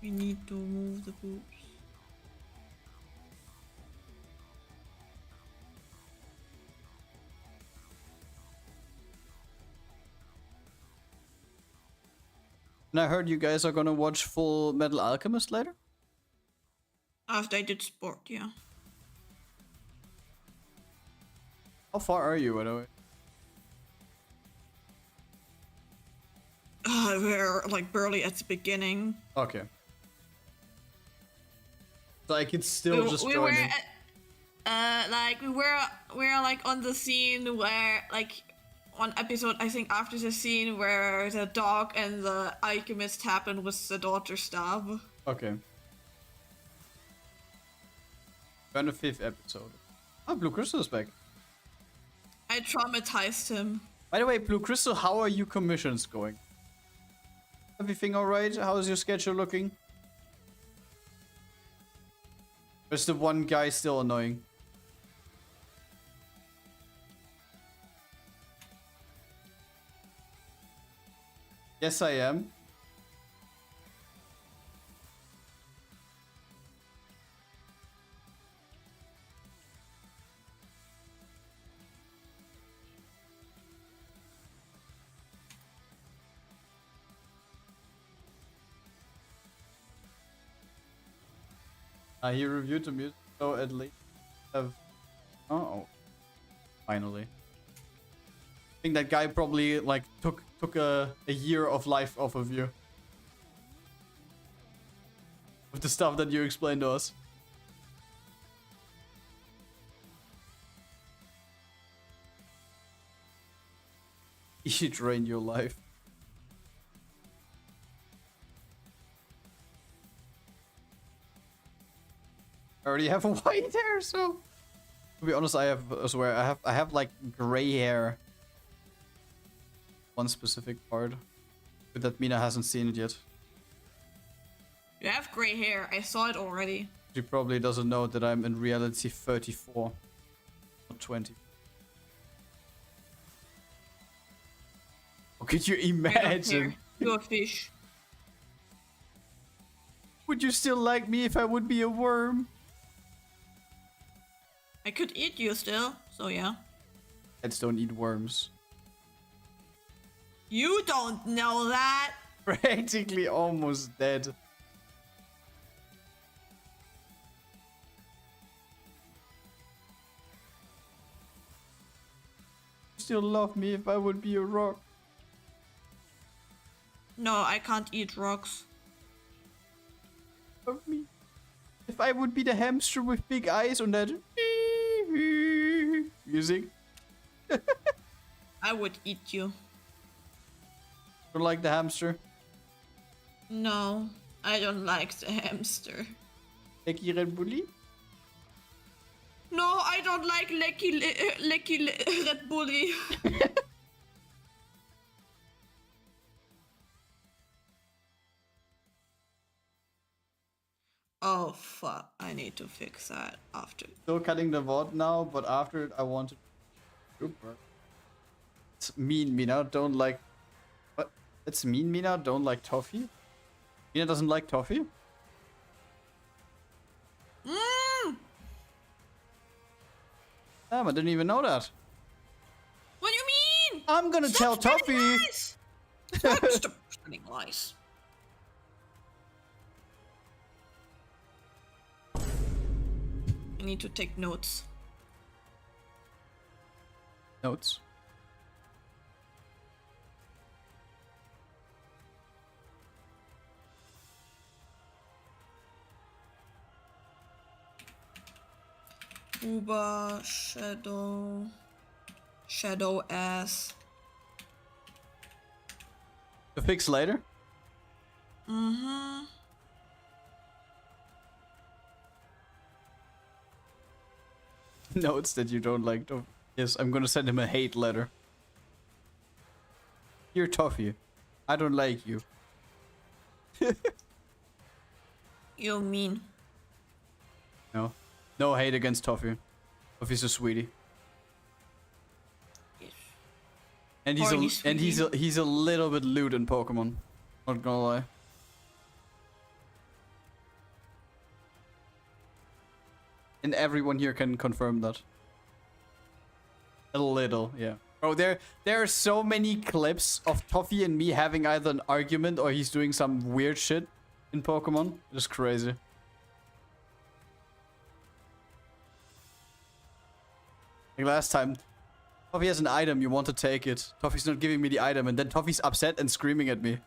We need to move the boobs. And I heard you guys are gonna watch Full Metal Alchemist later? After I did sport, yeah. How far are you, by the way? We're like barely at the beginning. Okay. So I could still just join in. Like we were like on the scene where like one episode I think after the scene where the dog and the alchemist happened with the daughter stab. Okay. We're on the 5th episode. Oh, Blue Crystal is back. I traumatized him. By the way, Blue Crystal, how are your commissions going? Everything alright? How is your schedule looking? Or is the one guy still annoying? Yes, I am. He reviewed the music, so at least have. Oh, finally. I think that guy probably like took a year of life off of you. With the stuff that you explained to us. He drained your life. I already have a white hair, so to be honest, I swear I have like gray hair. One specific part, but that Mina hasn't seen it yet. You have gray hair. I saw it already. She probably doesn't know that I'm in reality 34, not 20. Oh, could you imagine? You're a fish. Would you still like me if I would be a worm? I could eat you still, so yeah. Cats don't eat worms. You don't know that. Practically almost dead. Still love me if I would be a rock. No, I can't eat rocks. Love me. If I would be the hamster with big eyes on that music. I would eat you. Don't like the hamster? No, I don't like the hamster. Lecky Red Bully? No, I don't like Lecky Red Bully. Oh fuck, I need to fix that after. Still cutting the VOD now, but after it I want to... Super. It's mean, Mina. Don't like... What? It's mean, Mina. Don't like toffee? Mina doesn't like toffee? Damn, I didn't even know that. What do you mean? I'm gonna tell Toffee. Lies. Stop spreading lies. I need to take notes. Notes. VTuber, Shadow ass. To fix later? Mm-hmm. Notes that you don't like. Yes, I'm gonna send him a hate letter. Dear Toffee, I don't like you. You mean? No. No hate against Toffee. Toffee's a sweetie. Yes. And he's a little bit lewd in Pokemon. Not gonna lie. And everyone here can confirm that. A little, yeah. Bro, there are so many clips of Toffee and me having either an argument or he's doing some weird shit in Pokemon. It's crazy. Like last time, Toffee has an item, you want to take it. Toffee's not giving me the item, and then Toffee's upset and screaming at me.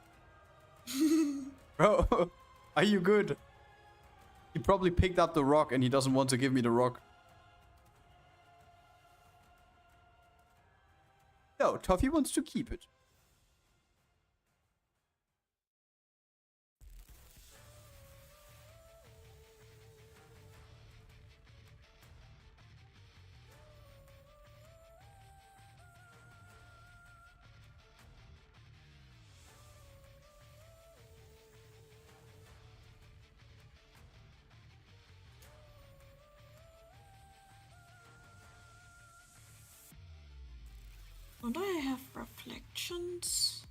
Bro, are you good? He probably picked up the rock and he doesn't want to give me the rock. No, Toffee wants to keep it. Don't I have reflections?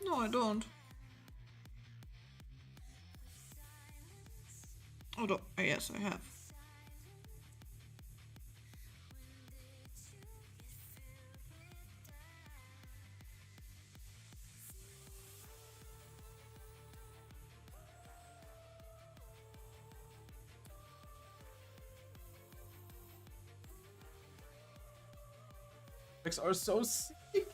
No, I don't. Oh, yes, I have. Are so sick.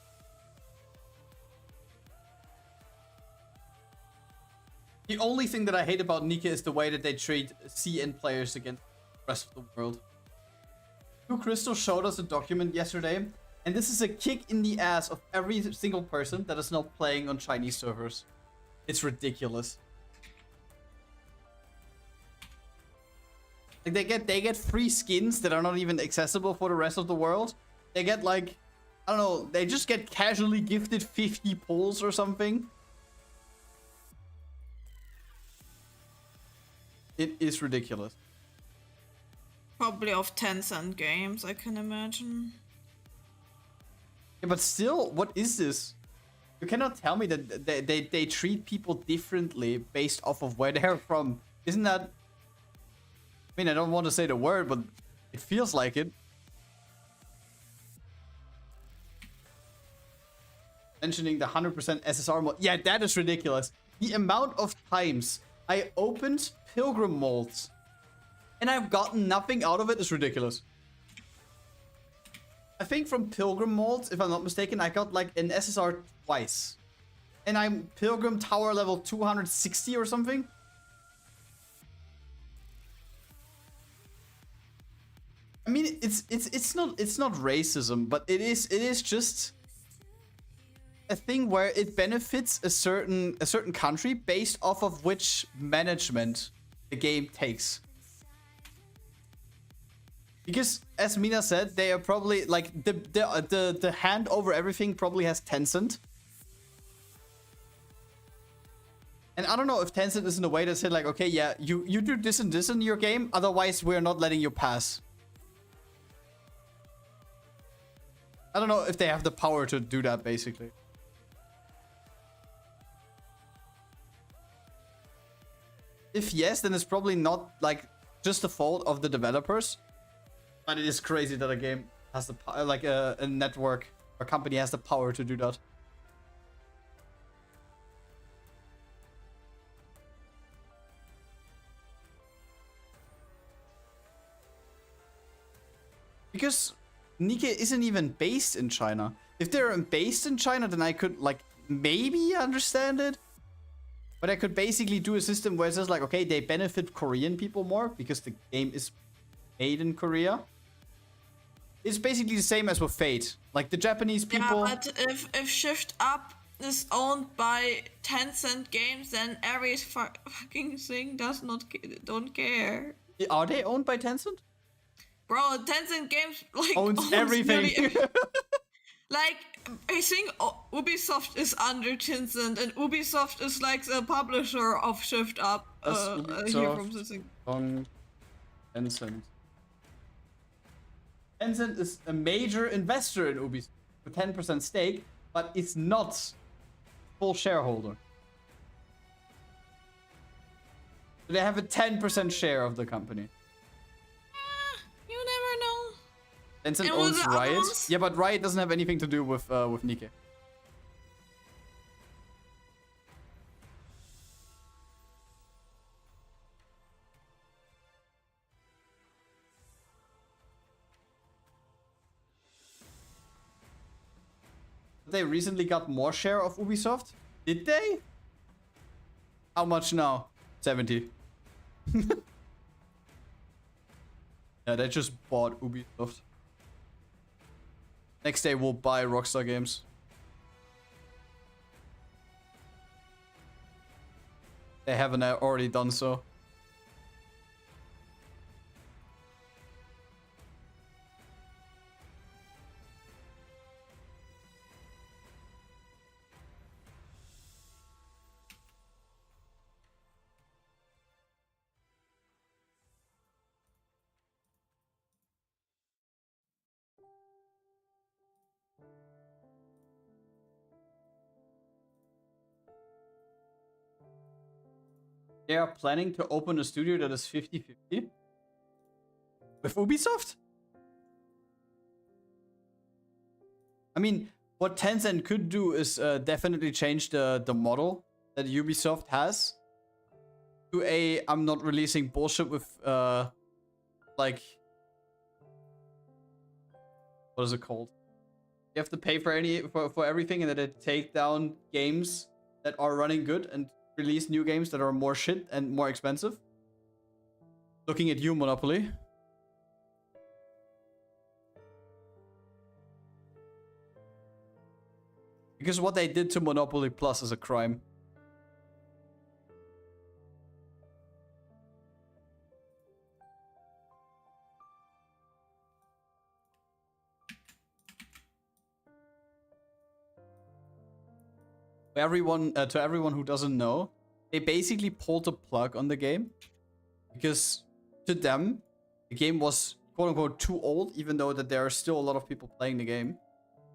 The only thing that I hate about Nikke is the way that they treat CN players against the rest of the world. Blue Crystal showed us a document yesterday, and this is a kick in the ass of every single person that is not playing on Chinese servers. It's ridiculous. Like they get free skins that are not even accessible for the rest of the world. They get like, I don't know, they just get casually gifted 50 pulls or something. It is ridiculous. Probably of Tencent games, I can imagine. Yeah, but still, what is this? You cannot tell me that they treat people differently based off of where they're from. Isn't that... I mean, I don't want to say the word, but it feels like it. Mentioning the 100% SSR mod. Yeah, that is ridiculous. The amount of times I opened Pilgrim molds and I've gotten nothing out of it is ridiculous. I think from Pilgrim molds, if I'm not mistaken, I got like an SSR twice. And I'm Pilgrim Tower level 260 or something. I mean, it's not racism, but it is just a thing where it benefits a certain country based off of which management the game takes. Because as Mina said, they are probably like the hand over everything probably has Tencent. And I don't know if Tencent is in a way to say like, okay, yeah, you do this and this in your game, otherwise we're not letting you pass. I don't know if they have the power to do that, basically. If yes, then it's probably not like just the fault of the developers, but it is crazy that a game has the like a network or company has the power to do that. Because Nikke isn't even based in China. If they're based in China, then I could like maybe understand it. But I could basically do a system where it's just like, okay, they benefit Korean people more because the game is made in Korea. It's basically the same as with Fate. Like the Japanese people. Yeah, but if Shift Up is owned by Tencent Games, then every fucking thing don't care. Are they owned by Tencent? Bro, Tencent Games like Owns everything. Like, I think Ubisoft is under Tencent, and Ubisoft is like the publisher of Shift Up. Here from the thing. On Tencent. Tencent is a major investor in Ubisoft with 10% stake, but it's not full shareholder. They have a 10% share of the company. You never know. Tencent And owns with the Riot. others? Yeah, but Riot doesn't have anything to do with Nikke. They recently got more share of Ubisoft. Did they? How much now? 70. Yeah, they just bought Ubisoft. Next day we'll buy Rockstar Games. They haven't already done so. They are planning to open a studio that is 50-50 with Ubisoft? I mean, what Tencent could do is definitely change the model that Ubisoft has to a I'm not releasing bullshit with like what is it called? You have to pay for everything, and then they take down games that are running good and release new games that are more shit and more expensive. Looking at you, Monopoly. Because what they did to Monopoly Plus is a crime. To everyone who doesn't know, they basically pulled the plug on the game because to them the game was quote unquote too old, even though that there are still a lot of people playing the game,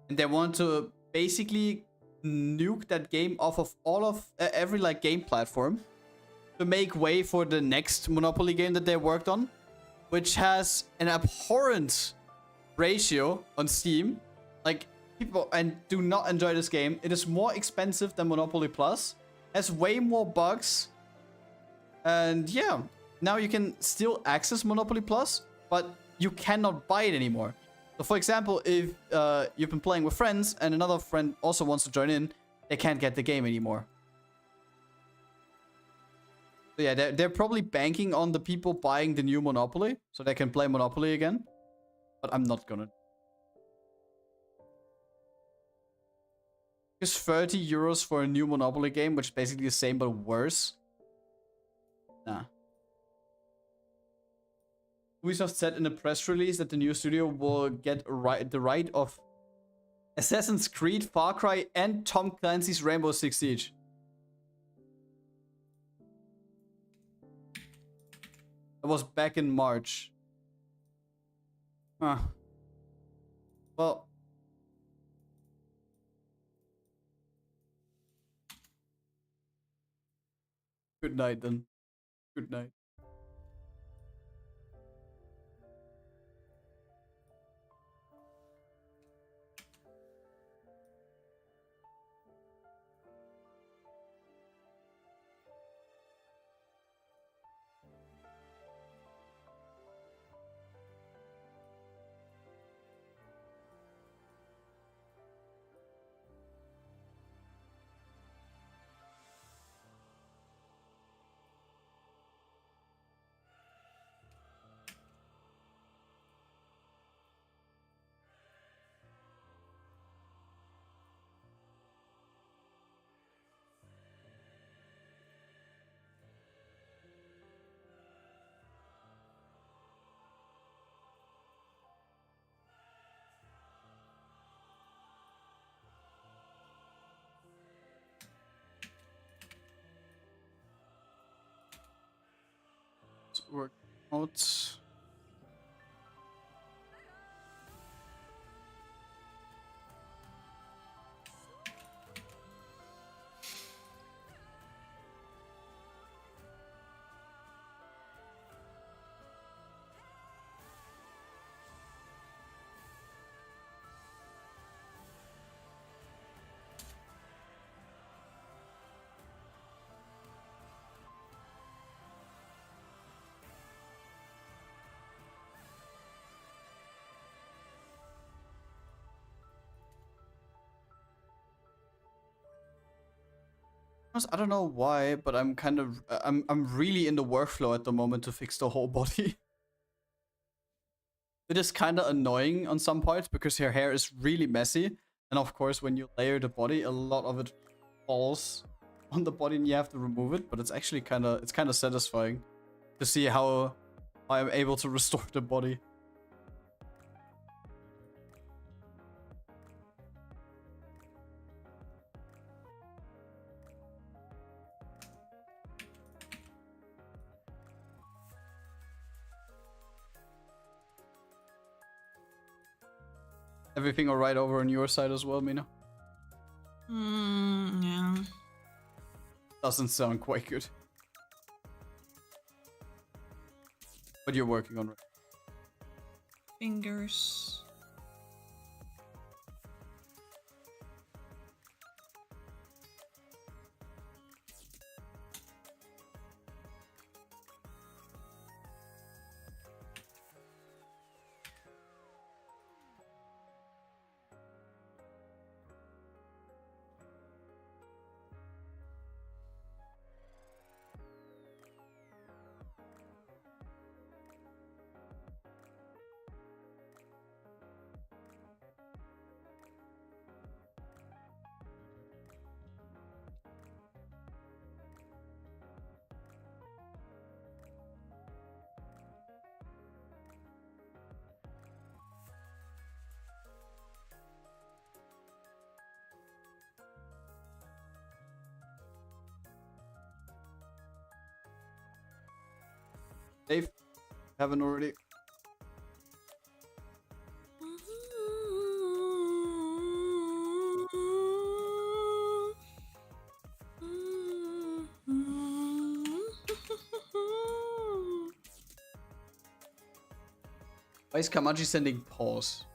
and they want to basically nuke that game off of all of every like game platform to make way for the next Monopoly game that they worked on, which has an abhorrent ratio on Steam. Like, people and do not enjoy this game. It is more expensive than Monopoly Plus, has way more bugs, and yeah, now you can still access Monopoly Plus, but you cannot buy it anymore. So for example, if you've been playing with friends and another friend also wants to join in, they can't get the game anymore. So yeah, they're probably banking on the people buying the new Monopoly so they can play Monopoly again, but I'm not gonna. Just 30 euros for a new Monopoly game, which is basically the same but worse. Nah. Ubisoft said in a press release that the new studio will get the right of Assassin's Creed, Far Cry, and Tom Clancy's Rainbow Six Siege. That was back in March. Huh. Well, good night then. Good night. work out. I don't know why, but I'm kind of I'm really in the workflow at the moment to fix the whole body. It is kind of annoying on some parts because her hair is really messy, and of course when you layer the body, a lot of it falls on the body and you have to remove it. But it's actually kind of satisfying to see how I am able to restore the body. Everything alright over on your side as well, Mina? Yeah. Doesn't sound quite good. But you're working on it. Fingers. Dave, haven't already. Why is Kamaji sending pause?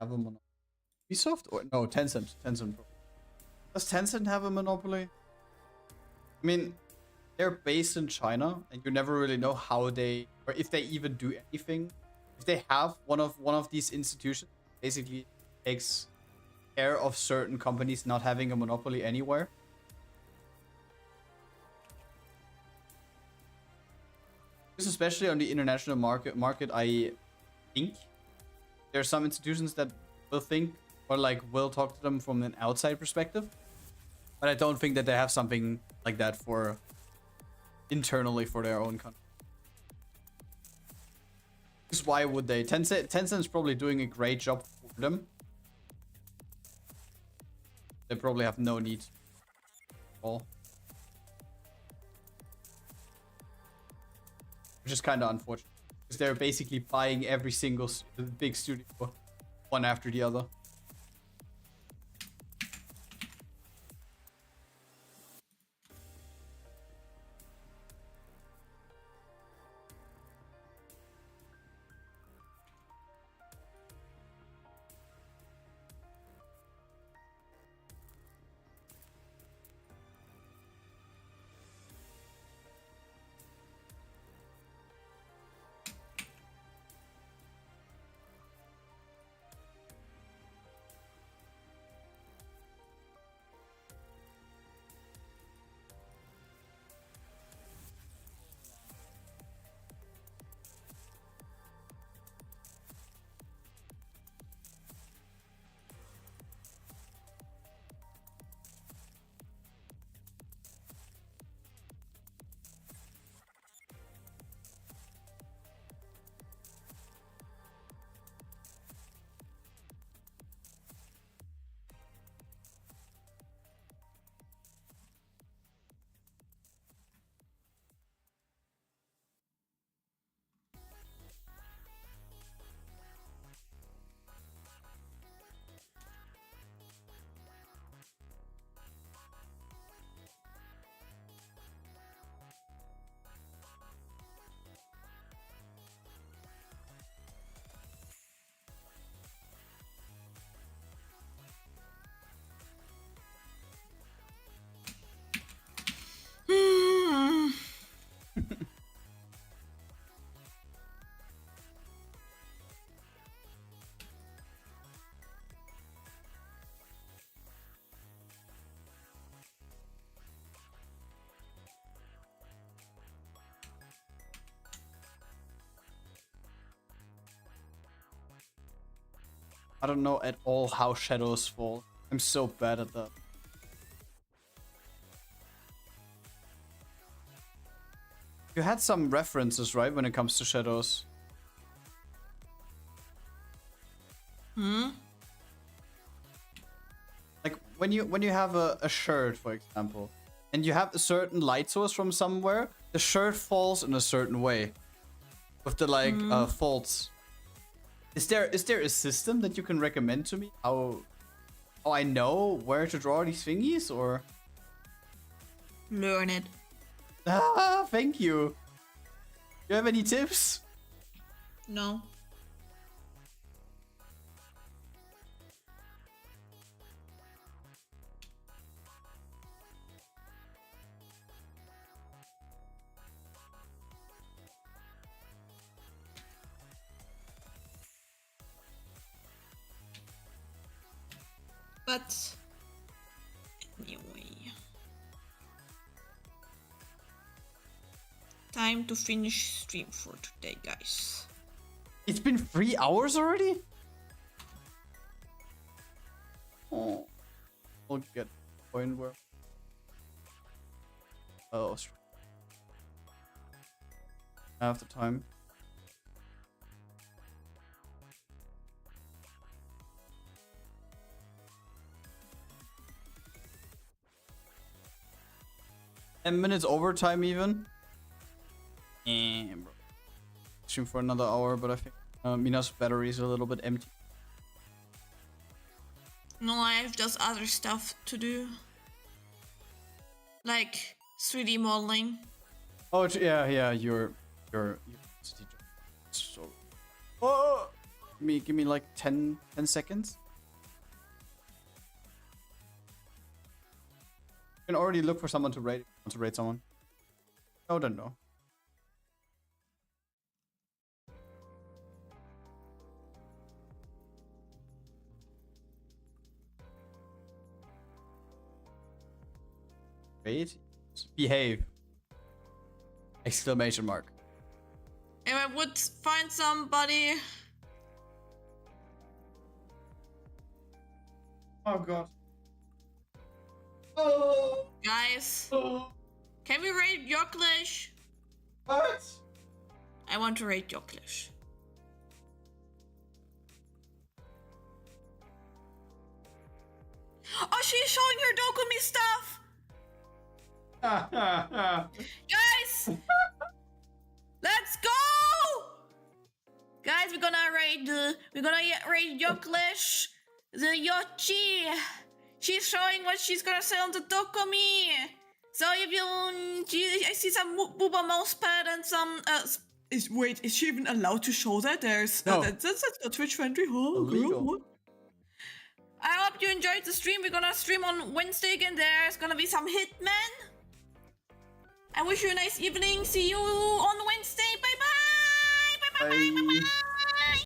Have a monopoly. Ubisoft or no, Tencent. Tencent. Does Tencent have a monopoly? I mean, they're based in China, and you never really know how they, or if they even do anything. If they have one of these institutions, basically takes care of certain companies not having a monopoly anywhere. Because especially on the international market, I think there are some institutions that will think or like will talk to them from an outside perspective, but I don't think that they have something like that for internally for their own country. Because why would they? Tencent's probably doing a great job for them. They probably have no need at all. Which is kind of unfortunate. Because they're basically buying every single big studio one after the other. I don't know at all how shadows fall. I'm so bad at that. You had some references, right, when it comes to shadows? Like when you have a shirt, for example, and you have a certain light source from somewhere, the shirt falls in a certain way with the like faults. Is there a system that you can recommend to me? How I know where to draw these thingies, or? Learn it. Ah, thank you. You have any tips? No. But anyway, time to finish stream for today, guys. It's been 3 hours already? Oh. I'll get the point where... Oh, I have the time. And minutes overtime even. Bro. Stream for another hour, but I think Mina's battery is a little bit empty. No, I have just other stuff to do. Like 3D modeling. Oh yeah, you're so. Oh, give me like 10 seconds. You can already look for someone to rate. Want to rate someone? I don't know. Wait. Behave. Exclamation mark. If I would find somebody. Oh god. Oh. Guys. Oh. Can we rate Yoklish? What? I want to rate Yoklish. Oh, she's showing her Dokumi stuff! Guys! Let's go! Guys, we're gonna rate Yoklish, the Yochi. She's showing what she's gonna say on the Dokumi. So if I see some Booba mousepad and some wait, is she even allowed to show that? There's No. That's not Twitch friendly, huh? Illegal. Girl, what? I hope you enjoyed the stream. We're gonna stream on Wednesday again. There's gonna be some Hitmen. I wish you a nice evening. See you on Wednesday. Bye bye. Bye bye. Bye bye. Bye bye.